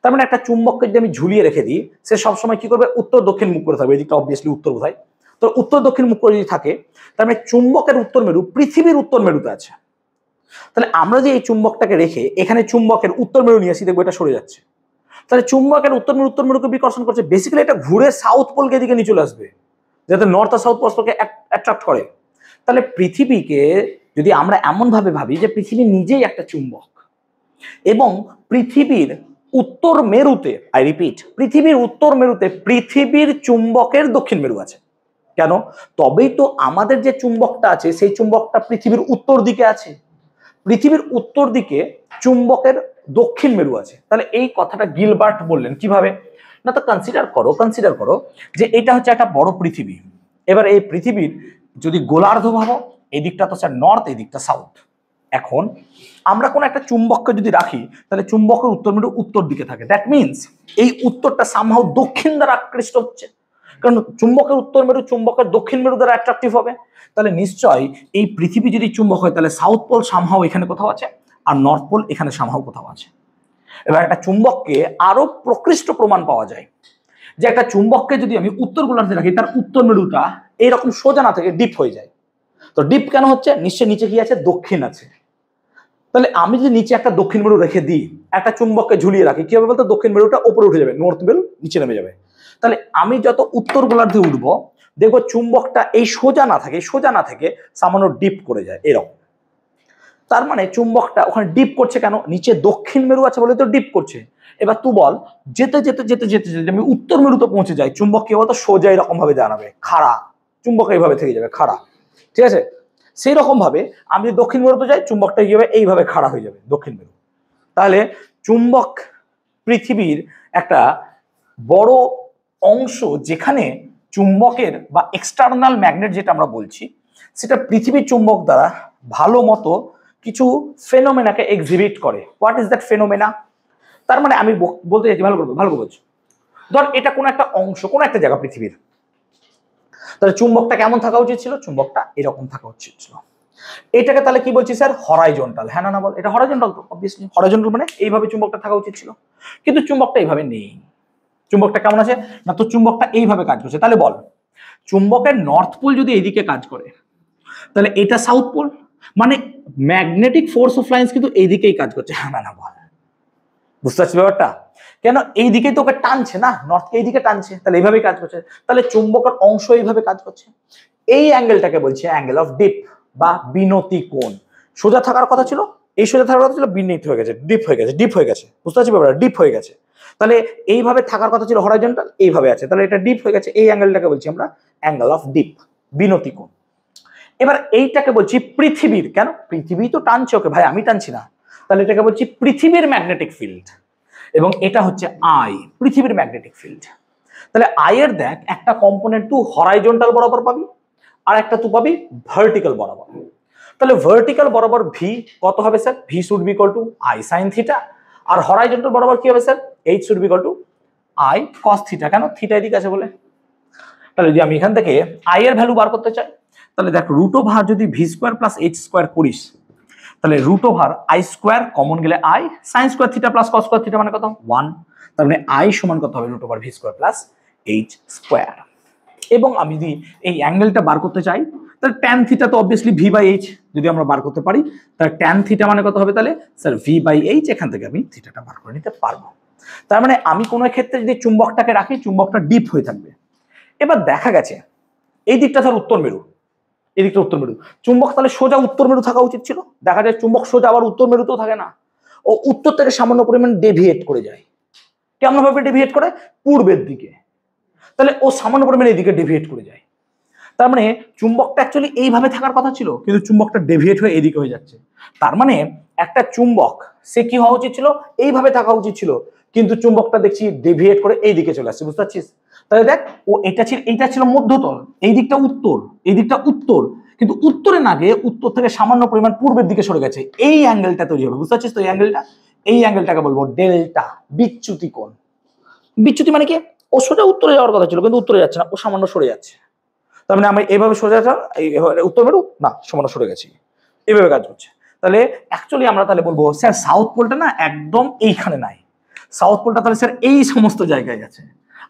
তার মানে একটা চুম্বককে যদি আমি ঝুলিয়ে রেখে দিই, সে সবসময় কি করবে, উত্তর দক্ষিণ মুখ করে থাকবে, এদিকটা অবভিয়াসলি উত্তর বোঝায়, তো উত্তর দক্ষিণ মুখ করে যদি থাকে, তার মানে চুম্বকের উত্তর মেরু পৃথিবীর উত্তর মেরুতে আছে। তাহলে আমরা যে এই চুম্বকটাকে রেখে এখানে চুম্বকের উত্তর মেরু নিয়ে আসি, দেখবো এটা সরে যাচ্ছে, তাহলে চুম্বকের উত্তর মেরুকে বিকর্ষণ করছে, বেসিক্যালি এটা ঘুরে সাউথ পোলকে এদিকে নিয়ে চলে আসবে, যাতে নর্থ আর সাউথ পোলকে অ্যাট্রাক্ট করে। তাহলে পৃথিবীকে যদি আমরা এমন ভাবে ভাবি যে পৃথিবী নিজেই একটা চুম্বক, এবং পৃথিবীর উত্তর মেরুতে, আই রিপিট, পৃথিবীর উত্তর মেরুতে পৃথিবীর চুম্বকের দক্ষিণ মেরু আছে, কেন, তবেই তো আমাদের যে চুম্বকটা আছে সেই চুম্বকটা পৃথিবীর উত্তর দিকে আছে, পৃথিবীর উত্তর দিকে চুম্বকের দক্ষিণ মেরু আছে। তাহলে এই কথাটা গিলবার্ট বললেন কিভাবে না, তো কনসিডার করো যে এটা হচ্ছে একটা বড় পৃথিবী। এবার এই পৃথিবীর যদি গোলার্ধ ভাবো, এই দিকটা তো স্যার নর্থ, এই দিকটা সাউথ। এখন আমরা কোন একটা চুম্বককে যদি রাখি, তাহলে চুম্বকের উত্তর মেরু উত্তর দিকে থাকে, দ্যাট মিনস এই উত্তরটা সামহাও দক্ষিণ দ্বারা আকৃষ্ট হচ্ছে, কারণ চুম্বকের উত্তর মেরু চুম্বকের দক্ষিণ মেরু দ্বারা অ্যাট্রাকটিভ হবে। তাহলে নিশ্চয়ই এই পৃথিবী যদি চুম্বক হয়, তাহলে সাউথ পোল সামহাও এখানে কোথাও আছে, আর নর্থ পোল এখানে সামহাও কোথাও আছে। এবার একটা চুম্বককে আরো প্রকৃষ্ট প্রমাণ পাওয়া যায়, যে একটা চুম্বককে যদি আমি উত্তর গোলার্ধে রাখি, তার উত্তর মেরুটা এইরকম সোজা না থেকে ডিপ হয়ে যায়। তো ডিপ কেন হচ্ছে, নিশ্চয় নিচে কি আছে, দক্ষিণ আছে। তাহলে আমি যদি নিচে একটা দক্ষিণ মেরু রেখে দিই, একটা চুম্বককে ঝুলিয়ে রাখি, কি হবে বলতো, দক্ষিণ মেরুটা উপরে উঠে যাবে, নর্থ মেরু নিচে নেমে যাবে। তাহলে আমি যত উত্তর গোলার্ধে উঠবো, দেখবো চুম্বকটা এই সোজা না থেকে সামান্য ডিপ করে যায় এরকম। তার মানে চুম্বকটা ওখানে ডিপ করছে কেন, নিচে দক্ষিণ মেরু আছে বলে তো ডিপ করছে। এবার তুই বল, যেতে যেতে যেতে যেতে যেতে আমি উত্তর মেরুতে পৌঁছে যাই, চুম্বক কি বলতো সোজা এরকম ভাবে জানাবে, খাড়া, চুম্বক এইভাবে থেকে যাবে খাড়া, ঠিক আছে। সেই রকম ভাবে আমি দক্ষিণ মেরুতে যাই, চুম্বকটা কি হবে, এইভাবে খাড়া হয়ে যাবে দক্ষিণ মেরু। তাহলে চুম্বক পৃথিবীর একটা বড় অংশ, যেখানে চুম্বকের বা এক্সটার্নাল ম্যাগনেট যেটা আমরা বলছি, সেটা পৃথিবীর চুম্বক দ্বারা ভালো মতো কিছু ফেনোমেনাকে এক্সিবিট করে। What is that phenomena? তার মানে আমি বলতে চাইছি, ভালো করে বলছি, ধর এটা কোনো একটা অংশ, কোনো একটা জায়গা পৃথিবীর, তাহলে চুম্বকটা কেমন থাকা উচিত ছিল, চুম্বকটা এরকম থাকা উচিত ছিল। এটাকে তাহলে কি বলছি স্যার, হরাইজন্টাল। হ্যাঁ না বল, এটা হরাইজন্টাল তো, অবভিয়াসলি হরাইজন্টাল মানে এইভাবে চুম্বকটা থাকা উচিত ছিল, কিন্তু চুম্বকটা এইভাবে নেই। চুম্বকটা কেমন আছে না, তো চুম্বকটা এইভাবে কাজ করছে। তাহলে বল, চুম্বকের নর্থ পোল যদি এইদিকে কাজ করে, তাহলে এটা সাউথ পোল, মানে ম্যাগনেটিক ফোর্স অফ লাইন্স কিন্তু এইদিকেই কাজ করছে। হ্যাঁ না বল, বুঝতে পারছি ব্যাপারটা? কেন, এইদিকে তো ওকে টানছে না, নর্থকে এইদিকে টানছে, তাহলে এইভাবেই কাজ করছে। তাহলে চুম্বকের অংশ এইভাবে কাজ করছে। এই অ্যাঙ্গেলটাকে বলছে অ্যাঙ্গেল অফ ডিপ বা বিনতি কোণ। সোজা থাকার কথা ছিল, এই সোজা থাকার কথা ছিল, বিনীত হয়ে গেছে, ডিপ হয়ে গেছে, বুঝতে পারছি ব্যাপারটা, ডিপ হয়ে গেছে। তাহলে এইভাবে থাকার কথা ছিল হরাইজন্টাল, এইভাবে আছে, তাহলে এটা ডিপ হয়ে গেছে। এই অ্যাঙ্গেলটাকে বলছি আমরা অ্যাঙ্গেল অফ ডিপ, বিনতি কোণ। এবার এইটাকে বলছি পৃথিবীর, কেন, পৃথিবী তো টানছে ওকে, ভাই আমি টানছি না, তাহলে এটাকে বলছি পৃথিবীর ম্যাগনেটিক ফিল্ড, এবং এটা হচ্ছে আই, পৃথিবীর ম্যাগনেটিক ফিল্ড। তাহলে আই এর দেখ একটা কম্পোনেন্ট তুই হরাইজন্টাল বরাবর পাবি আর একটা তুই পাবি ভার্টিক্যাল বরাবর। তাহলে ভার্টিক্যাল বরাবর ভি কত হবে sir? V should be equal to I sine theta. আর হরাইজন্টাল বরাবর কি হবে sir? H should be equal to I cos theta. কেন? থিটা এদিকে আছে বলে। তাহলে যদি আমি এখান থেকে আই এর ভ্যালু বার করতে চাই, তাহলে দেখ রুট ওভার যদি V square plus H square করিস, তাহলে root over I square common গেলে I sine square theta plus cos square theta মানে কত? 1। তার মানে আই সমান কত হবে? Root over V square plus H square. এবং আমি যদি এই অ্যাঙ্গেলটা বার করতে চাই, তাহলে ট্যান থিটা তো অবভিয়াসলি ভি বাই এইচ যদি আমরা বার করতে পারি, তাহলে ট্যান থিটা মানে কত হবে? তাহলে স্যার ভি বাই এইচ, এখান থেকে আমি থিটাটা বার করে নিতে পারবো। তার মানে আমি কোনো ক্ষেত্রে যদি চুম্বকটাকে রাখি, চুম্বকটা ডিপ হয়ে থাকবে। এবার দেখা গেছে এই দিকটা ধর উত্তর মেরু, এই দিকটা উত্তর মেরু, চুম্বক তাহলে সোজা উত্তর মেরু থাকা উচিত ছিল। দেখা যায় চুম্বক সোজা আবার উত্তর মেরুতেও থাকে না, ও উত্তর থেকে সামান্য পরিমাণ ডেভিয়েট করে যায়। কেমন ভাবে ডেভিয়েট করে? পূর্বের দিকে। তাহলে ও সামান্য পরিমাণে এইদিকে ডেভিয়েট করে যায়। তার মানে চুম্বকটা অ্যাকচুয়ালি এইভাবে থাকার কথা ছিল, কিন্তু চুম্বকটা ডেভিয়েট হয়ে এদিকে হয়ে যাচ্ছে। তার মানে একটা চুম্বক সে কি হওয়া উচিত ছিল? এইভাবে থাকা উচিত ছিল, কিন্তু চুম্বকটা দেখছি ডেভিয়েট করে এই দিকে চলে আসছে। বুঝতে পারছিস? তাহলে দেখ ও এইটা ছিল মধ্যতল, এই দিকটা উত্তর, এই দিকটা উত্তর, কিন্তু উত্তরে না গিয়ে উত্তর থেকে সামান্য পরিমাণ পূর্বের দিকে সরে গেছে। এই অ্যাঙ্গেলটা তৈরি হবে। বুঝতে পারছিস তো? এই অ্যাঙ্গেলটাকে বলবো ডেল্টা, বিচ্যুতি কোণ। বিচ্যুতি মানে কি? ও সোজা উত্তরে যাওয়ার কথা ছিল, কিন্তু উত্তরে যাচ্ছে না, ও সামান্য সরে যাচ্ছে। তার মানে আমি এইভাবে সোজা উত্তর মেরু না, সামান্য সরে গেছি, এইভাবে কাজ করছে। তাহলে অ্যাকচুয়ালি আমরা তাহলে বলবো স্যার সাউথ পোলটা না একদম এইখানে নাই, সাউথ পোলটা তাহলে স্যার এই সমস্ত জায়গায় আছে,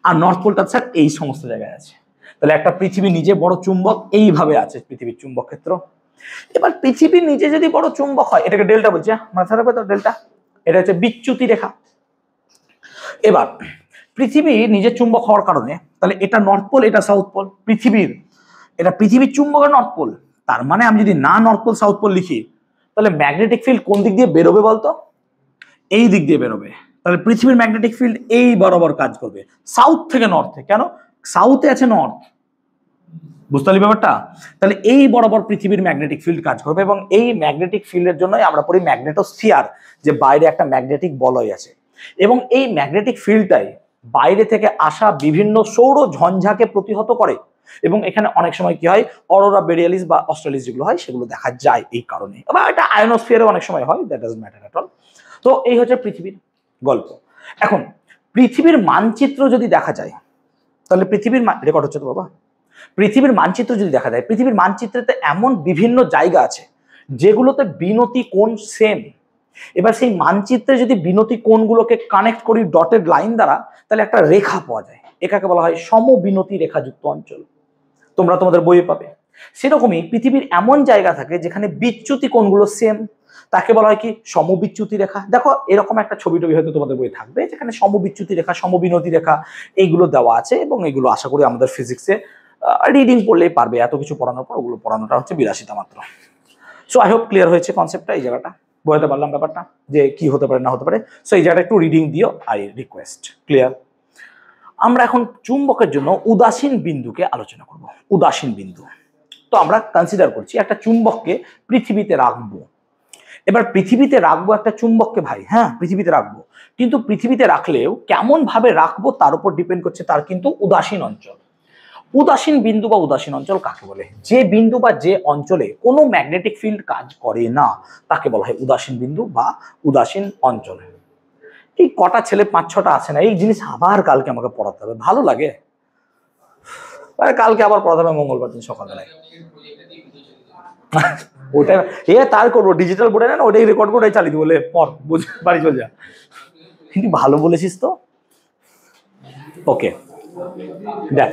আর নর্থ পোলটা স্যার এই সমস্ত জায়গায় আছে। তাহলে একটা পৃথিবী নিজে বড় চুম্বক এইভাবে আছে, পৃথিবীর চুম্বক ক্ষেত্র। এবার পৃথিবীর নিজে যদি বড় চুম্বক হয়, এটাকে ডেল্টা বলছি, মাথায় রাখবে তো ডেল্টা, এটা হচ্ছে বিচ্যুতি রেখা। এবার পৃথিবী নিজের চুম্বক হওয়ার কারণে তাহলে এটা নর্থ পোল, এটা সাউথ পোল, পৃথিবীর চুম্বকের নর্থ পোল। তার মানে আমি যদি না নর্থ পোল সাউথ পোল লিখি, তাহলে ম্যাগনেটিক ফিল্ড কোন দিক দিয়ে বেরোবে বলতো? এই দিক দিয়ে বেরোবে। তাহলে পৃথিবীর ম্যাগনেটিক ফিল্ড এই বরাবর কাজ করবে, সাউথ থেকে নর্থে। কেন? সাউথে আছে নর্থ। বুঝতে পারলি ব্যাপারটা? তাহলে এই বরাবর পৃথিবীর ম্যাগনেটিক ফিল্ড কাজ করবে, এবং এই ম্যাগনেটিক ফিল্ডের জন্যই আমরা পড়ি ম্যাগনেটোস্ফিয়ার, যে বাইরে একটা ম্যাগনেটিক বলয় আছে। এবং এই ম্যাগনেটিক ফিল্ডটাই বাইরে থেকে আসা বিভিন্ন সৌর ঝঞ্ঝাকে প্রতিহত করে, এবং এখানে অনেক সময় কি হয়, অরোরা বোরিয়ালিস বা অস্ট্রেলিস যেগুলো হয় সেগুলো দেখা যায় এই কারণে। বা এটা আয়নোস্ফিয়ারে অনেক সময় হয়, that doesn't matter at all. তো এই হচ্ছে পৃথিবীর গল্প। এখন পৃথিবীর মানচিত্র যদি দেখা যায়, তাহলে পৃথিবীর রেকর্ড হচ্ছে তো বাবা, পৃথিবীর মানচিত্র যদি দেখা যায়, পৃথিবীর মানচিত্রেতে এমন বিভিন্ন জায়গা আছে যেগুলোতে বিনতি কোণ সেম। এবার সেই মানচিত্রে যদি বিনতি কোণগুলোকে কানেক্ট করি ডটেড লাইন দ্বারা, তাহলে একটা রেখা পাওয়া যায়, এটাকে বলা হয় সমবিনতি রেখাযুক্ত অঞ্চল। তোমরা তোমাদের বইয়ে পাবে। সেরকমই পৃথিবীর এমন জায়গা থাকে যেখানে বিচ্যুতি কোণগুলো সেম, তাকে বলা হয় কি? সমবিচ্যুতি রেখা। দেখো এরকম একটা ছবি টবি হয়তো তোমাদের বইয়ে থাকবে, যেখানে সমবিচ্যুতি রেখা, সমবিনতি রেখা এইগুলো দেওয়া আছে, এবং এগুলো আশা করি আমাদের ফিজিক্সে রিডিং পড়লেই পারবে। এত কিছু পড়ানোর পর ওগুলো পড়ানোটা হচ্ছে বিলাসিতা মাত্র। সো আই হোপ ক্লিয়ার হয়েছে কনসেপ্টটা, এই জায়গাটা বোঝাতে পারলাম ব্যাপারটা যে কি হতে পারে না হতে পারে। সো এই জায়গাটা একটু রিডিং দিও, আই রিকোয়েস্ট। ক্লিয়ার? আমরা এখন চুম্বকের জন্য উদাসীন বিন্দুকে আলোচনা করব। উদাসীন বিন্দু তো আমরা কনসিডার করছি একটা চুম্বককে পৃথিবীতে রাখবো। এবার পৃথিবীতে রাখবো একটা চুম্বককে ভাই, হ্যাঁ পৃথিবীতে রাখবো, কিন্তু পৃথিবীতে রাখলেও কেমন ভাবে রাখবো তার উপর ডিপেন্ড করছে তার কিন্তু উদাসীন অঞ্চল। উদাসীন বিন্দু বা উদাসীন অঞ্চল কাকে বলে? যে বিন্দু বা যে অঞ্চলে কোনো ম্যাগনেটিক ফিল্ড কাজ করে না তাকে বলা হয় উদাসীন বিন্দু বা উদাসীন অঞ্চল। এই কটা ছেলে 5-6টা আছে না, এই জিনিস আবার কালকে আমাকে পড়াতে হবে, ভালো লাগে। কালকে আবার পড়াতে হবে মঙ্গলবার দিন সকালবেলায়। ওটা তার করবো, ডিজিটাল বোর্ডে না, ওটাই রেকর্ড করে চালিয়ে দিই, বলে পর বুঝ বাড়ি চলে যা। কিন্তু ভালো বলেছিস তো। ওকে দেখ,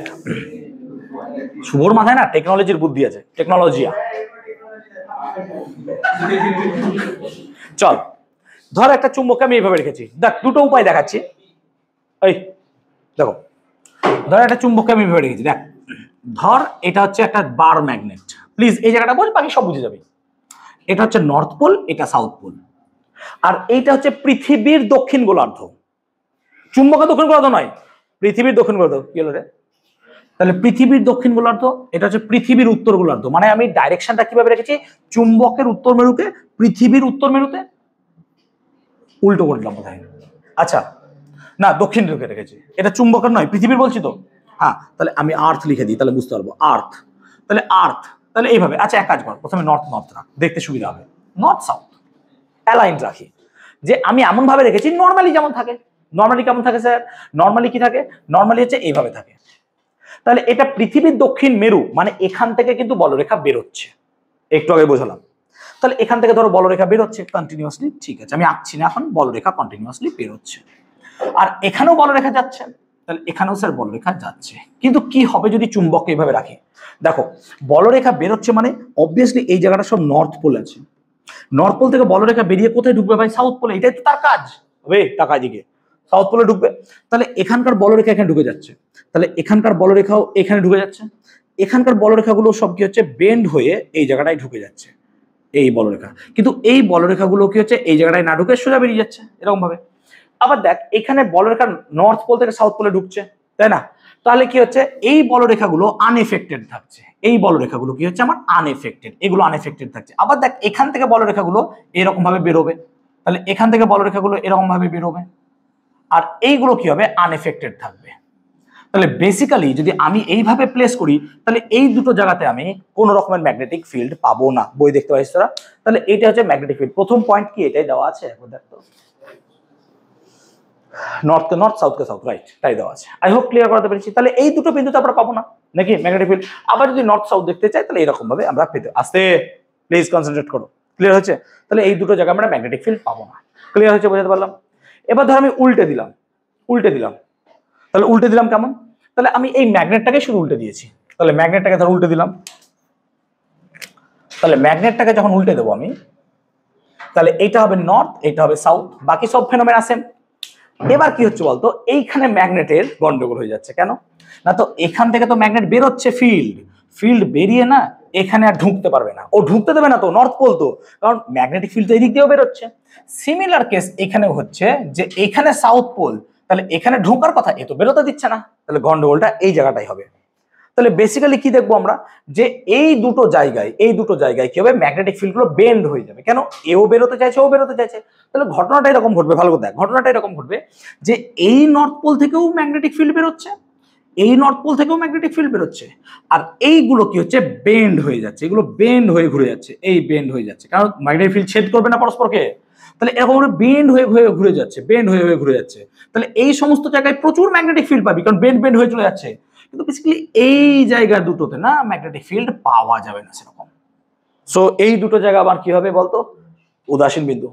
শুভর মাথায় না টেকনোলজির বুদ্ধি আছে, টেকনোলজিয়া। চল ধর একটা চুম্বককে আমি এইভাবে রেখেছি, দেখ দুটো উপায় দেখাচ্ছি। এই দেখো, ধর একটা চুম্বককে আমি এইভাবে রেখেছি, দেখ ধর এটা হচ্ছে একটা বার ম্যাগনেট। প্লিজ এই জায়গাটা বোঝ, বাকি সব বুঝে যাবে। এটা হচ্ছে নর্থ পোল, এটা সাউথ পোল, আর এইটা হচ্ছে পৃথিবীর দক্ষিণ গোলার্ধ। চুম্বকের দক্ষিণ গোলার্ধ নয়, পৃথিবীর দক্ষিণ গোলার্ধ। কি হলো রে? তাহলে পৃথিবীর দক্ষিণ গোলার্ধ, এটা হচ্ছে পৃথিবীর উত্তর গোলার্ধ। মানে আমি ডাইরেকশনটা কিভাবে রেখেছি? চুম্বকের উত্তর মেরুকে পৃথিবীর উত্তর মেরুতে উল্টো করলাম বোধহয়। আচ্ছা না দক্ষিণ ঢুকে রেখেছি, এটা চুম্বকের নয়, পৃথিবীর বলছি তো। হ্যাঁ, তাহলে আমি আর্থ লিখে দিই, তাহলে বুঝতে পারবো আর্থ। তাহলে আর্থ, তাহলে এইভাবে। আচ্ছা এক কাজ কর, প্রথমে নর্থ নর্থ রাখ, দেখতে সুবিধা হবে। নর্থ সাউথ অ্যালাইন রাখি, যে আমি এমন ভাবে রেখেছি নর্মালি যেমন থাকে। নর্মালি কেমন থাকে স্যার? নর্মালি কি থাকে? নর্মালি হচ্ছে এইভাবে থাকে। তাহলে এটা পৃথিবীর দক্ষিণ মেরু, মানে এখান থেকে কিন্তু বলরেখা বেরোচ্ছে, একটু আগে বোঝালাম। তাহলে এখান থেকে ধরো বলরেখা বেরোচ্ছে কন্টিনিউয়াসলি, ঠিক আছে আমি আঁকছি না এখন, বলরেখা কন্টিনিউয়াসলি বেরোচ্ছে। আর এখানেও বলরেখা যাচ্ছে, তাহলে এখানেও স্যার বলরেখা যাচ্ছে। কিন্তু কি হবে যদি চুম্বককে এইভাবে রাখি? দেখো বলরেখা বেরোচ্ছে মানে অবভিয়াসলি এই জায়গাটা সব নর্থ পোল আছে, নর্থ পোল থেকে বলরেখা বেরিয়ে কোথায় ঢুকবে ভাই? সাউথ পোলে, এটাই তো তার কাজ হবে, টাকা দিকে সাউথ পোলে ঢুকবে। তাহলে এখানকার বলরেখা এখানে ঢুকে যাচ্ছে, তাহলে এখানকার বলরেখাও এখানে ঢুকে যাচ্ছে। এখানকার বলরেখাগুলো সব কি হচ্ছে? বেন্ড হয়ে এই জায়গাটায় ঢুকে যাচ্ছে, এই বলরেখা। কিন্তু এই বলরেখাগুলো কি হচ্ছে? এই জায়গাটায় না ঢুকে সোজা বেরিয়ে যাচ্ছে এরকম ভাবে। আবার দেখ এখানে বলরেখা নর্থ পোল থেকে সাউথ পোলে ঢুকছে, তাই না? তাহলে কি হচ্ছে? এই বলরেখাগুলো আনএফেক্টেড থাকছে, এই বলরেখাগুলো কি হচ্ছে আমার? আনএফেক্টেড, এগুলো আনএফেক্টেড থাকছে। আবার দেখ এখান থেকে বলরেখাগুলো এরকম ভাবে বেরোবে, তাহলে এখান থেকে বলরেখাগুলো এরকম ভাবে বেরোবে, আর এইগুলো কি হবে? আনএফেক্টেড থাকবে। তাহলে বেসিক্যালি যদি আমি এইভাবে প্লেস করি, তাহলে এই দুটো জায়গাতে আমি কোন রকমের ম্যাগনেটিক ফিল্ড পাবো না। বই দেখতে পাচ্ছিস তোরা? তাহলে এটা হচ্ছে ম্যাগনেটিক ফিল্ড। প্রথম পয়েন্ট কি এটাই দেওয়া আছে, দেখতো নর্থকে নর্থ সাউথকে সাউথ, রাইট, তাই দেওয়া আছে। আই হোপ ক্লিয়ার করাতে পেরেছি। তাহলে এই দুটো বিন্দুতে আমরা পাবো না নাকি ম্যাগনেটিক ফিল্ড? আবার যদি নর্থ সাউথ দেখতে চাই তাহলে এরকম ভাবে আমরা পেতে, আস্তে প্লিজ কনসেন্ট্রেট করো, ক্লিয়ার হচ্ছে? তাহলে এই দুটো জায়গায় আমরা ম্যাগনেটিক ফিল্ড পাবো না, ক্লিয়ার হচ্ছে? বোঝাতে পারলাম? এবার ধর আমি উল্টে দিলাম, উল্টে দিলাম, তাহলে উল্টে দিলাম কেমন? তাহলে আমি এই ম্যাগনেটটাকে শুধু উল্টে দিয়েছি, তাহলে ম্যাগনেটটাকে ধর উল্টে দিলাম। তাহলে ম্যাগনেটটাকে যখন উল্টে দেবো আমি, তাহলে এইটা হবে নর্থ, এইটা হবে সাউথ, বাকি সব ফেনোমেনা সেম। এবার কি হচ্ছে বলতো? এইখানে ম্যাগনেটের গন্ডগোল হয়ে যাচ্ছে। কেন না? তো এখান থেকে তো ম্যাগনেট বেরোচ্ছে, ফিল্ড, ফিল্ড বেরিয়ে না এখানে আর ঢুকতে পারবে না, ও ঢুকতে দেবে না তো, নর্থ পোল তো, কারণ ম্যাগনেটিক ফিল্ড তো এদিক দিয়েও বেরোচ্ছে। সিমিলার কেস এখানেও হচ্ছে, যে এখানে সাউথ পোল, তাহলে এখানে ঢোকার কথা, এ তো বেরোতে দিচ্ছে না, তাহলে গন্ডগোলটা এই জায়গাটাই হবে। তাহলে বেসিক্যালি কি দেখবো আমরা? যে এই দুটো জায়গায় কি হবে? ম্যাগনেটিক ফিল্ড গুলো বেন্ড হয়ে যাবে। কেন? এও বেরোতে চাইছে, ও বেরোতে চাইছে। তাহলে ঘটনাটা এরকম ঘটবে, ভালো করে দেখ, ঘটনাটা এরকম ঘটবে যে এই নর্থ পোল থেকেও ম্যাগনেটিক ফিল্ড বেরোচ্ছে, এই নর্থ পোল থেকেও ম্যাগনেটিক ফিল্ড বেরোচ্ছে, আর এইগুলো কি হচ্ছে? বেন্ড হয়ে যাচ্ছে, এগুলো বেন্ড হয়ে ঘুরে যাচ্ছে, এই বেন্ড হয়ে যাচ্ছে, কারণ ম্যাগনেটিক ফিল্ড ছেদ করবে না পরস্পরকে। তাহলে এরকম করে বেন্ড হয়ে হয়ে ঘুরে যাচ্ছে, বেন্ড হয়ে হয়ে ঘুরে যাচ্ছে। তাহলে এই সমস্ত জায়গায় প্রচুর ম্যাগনেটিক ফিল্ড পাবি, কারণ বেন্ড বেন্ড হয়ে চলে যাচ্ছে। কিন্তু বেসিক্যালি এই জায়গা দুটোতে না ম্যাগনেটিক ফিল্ড পাওয়া যাবে না সেরকম। সো এই দুটো জায়গা আবার কি হবে বলতো? উদাসীন বিন্দু।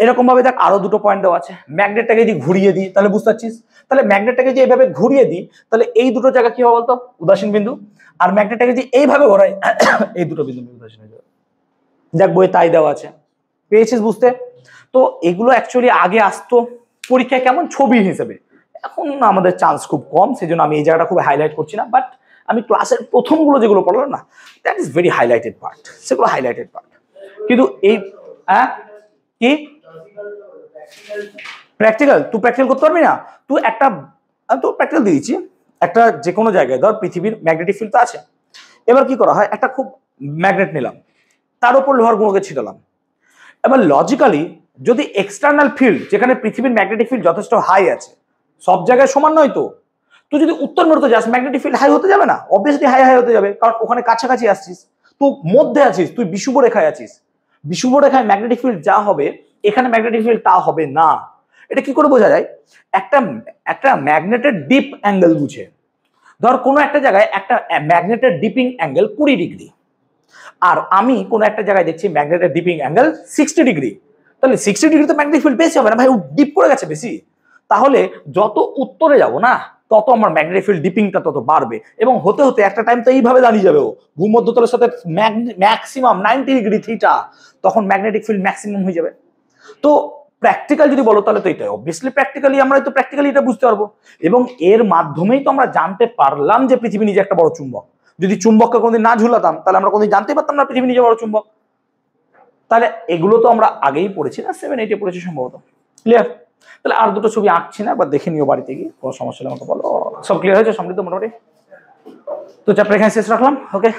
এরকম ভাবে দেখ আরো দুটো পয়েন্ট দেওয়া আছে। ম্যাগনেটটাকে যদি ঘুরিয়ে দিই তাহলে বুঝতে পারছিস, তাহলে ম্যাগনেটটাকে যে এইভাবে ঘুরিয়ে দিই তাহলে এই দুটো জায়গা কি হবে বলতো? উদাসীন বিন্দু। আর ম্যাগনেটটাকে যদি এইভাবে ঘোরাই এই দুটো বিন্দু উদাসীন হয়ে যাবে। দেখ বই তাই দেওয়া আছে, পেয়েছিস বুঝতে? তো এগুলো অ্যাকচুয়ালি আগে আসতো পরীক্ষায় কেমন? ছবি হিসেবে। এখন আমাদের চান্স খুব কম, সেজন্য আমি এই জায়গাটা খুব হাইলাইট করছি না, বাট আমি ক্লাসের প্রথমগুলো যেগুলো পড়লাম না, that is very highlighted part, সেগুলো হাইলাইটেড পার্ট। কিন্তু এই কি প্র্যাকটিক্যাল, তুই প্র্যাকটিক্যাল করতে পারবি না? তুই একটা, আমি তো প্র্যাকটিক্যাল দিয়েছি, একটা যে কোনো জায়গায় ধর পৃথিবীর ম্যাগনেটিক ফিল্ড তো আছে। এবার কি করা হয়? একটা খুব ম্যাগনেট নিলাম, তার উপর লোহার গুঁড়োকে ছিটালাম। এবার লজিক্যালি যদি এক্সটার্নাল ফিল্ড, যেখানে পৃথিবীর ম্যাগনেটিক ফিল্ড যথেষ্ট হাই আছে, সব জায়গায় সমান নয় তো, তুই যদি উত্তর মেরুতে যাস ম্যাগনেটিক ফিল্ড হাই হতে যাবে না? অবভিয়াসলি হাই হাই হতে যাবে, কারণ ওখানে কাছাকাছি আসছিস, তুই মধ্যে আছিস, তুই বিষুব রেখায় আছিস। বিষুব রেখায় ম্যাগনেটিক ফিল্ড যা হবে এখানে ম্যাগনেটিক ফিল্ড তা হবে না। এটা কি করে বোঝা যায়? একটা একটা ম্যাগনেটের ডিপ অ্যাঙ্গেল বুঝে, ধর কোনো একটা জায়গায় একটা ম্যাগনেটের ডিপিং অ্যাঙ্গেল 20 ডিগ্রি, আর আমি কোনো একটা জায়গায় দেখছি ম্যাগনেটের ডিপিং অ্যাঙ্গেল 60 ডিগ্রি, তাহলে 60 ডিগ্রি তো ম্যাগনেটিক ফিল্ড বেশি হবে না ভাই? ও ডিপ করে গেছে বেশি। তাহলে যত উত্তরে যাব না তত আমার ম্যাগনেটিক ফিল্ড ডিপিংটা তত বাড়বে, এবং হতে হতে একটা টাইম তো এইভাবে দাঁড়িয়ে যাবে, ও ভূমধ্যতলের সাথে ম্যাক্সিমাম 90 ডিগ্রি থিটা, তখন ম্যাগনেটিক ফিল্ড ম্যাক্সিমাম হয়ে যাবে। তো প্র্যাকটিক্যাল যদি বলো তাহলে তো এটাই অবভিয়াসলি প্র্যাকটিক্যালি আমরা তো প্র্যাকটিক্যালি এটা বুঝতে পারবো, এবং এর মাধ্যমেই তো আমরা জানতে পারলাম যে পৃথিবী নিজে একটা বড় চুম্বক। যদি চুম্বককে কোনোদিন না ঝুলাতাম তাহলে আমরা কোনোদিন জানতে পারতাম না পৃথিবী নিজে বড় চুম্বক। তাহলে এগুলো তো আমরা আগেই পড়েছি না, 7, 8 পড়েছি সম্ভবত, ক্লিয়ার? তাহলে আর দুটো ছবি আঁকছি না, একবার দেখে নিও বাড়িতে গিয়ে, কোনো সমস্যা হলে আমাকে বলো। সব ক্লিয়ার হয়েছে? সমৃদ্ধ মোটামুটি? তো চ্যাপ্টার এখানে শেষ রাখলাম, ওকে।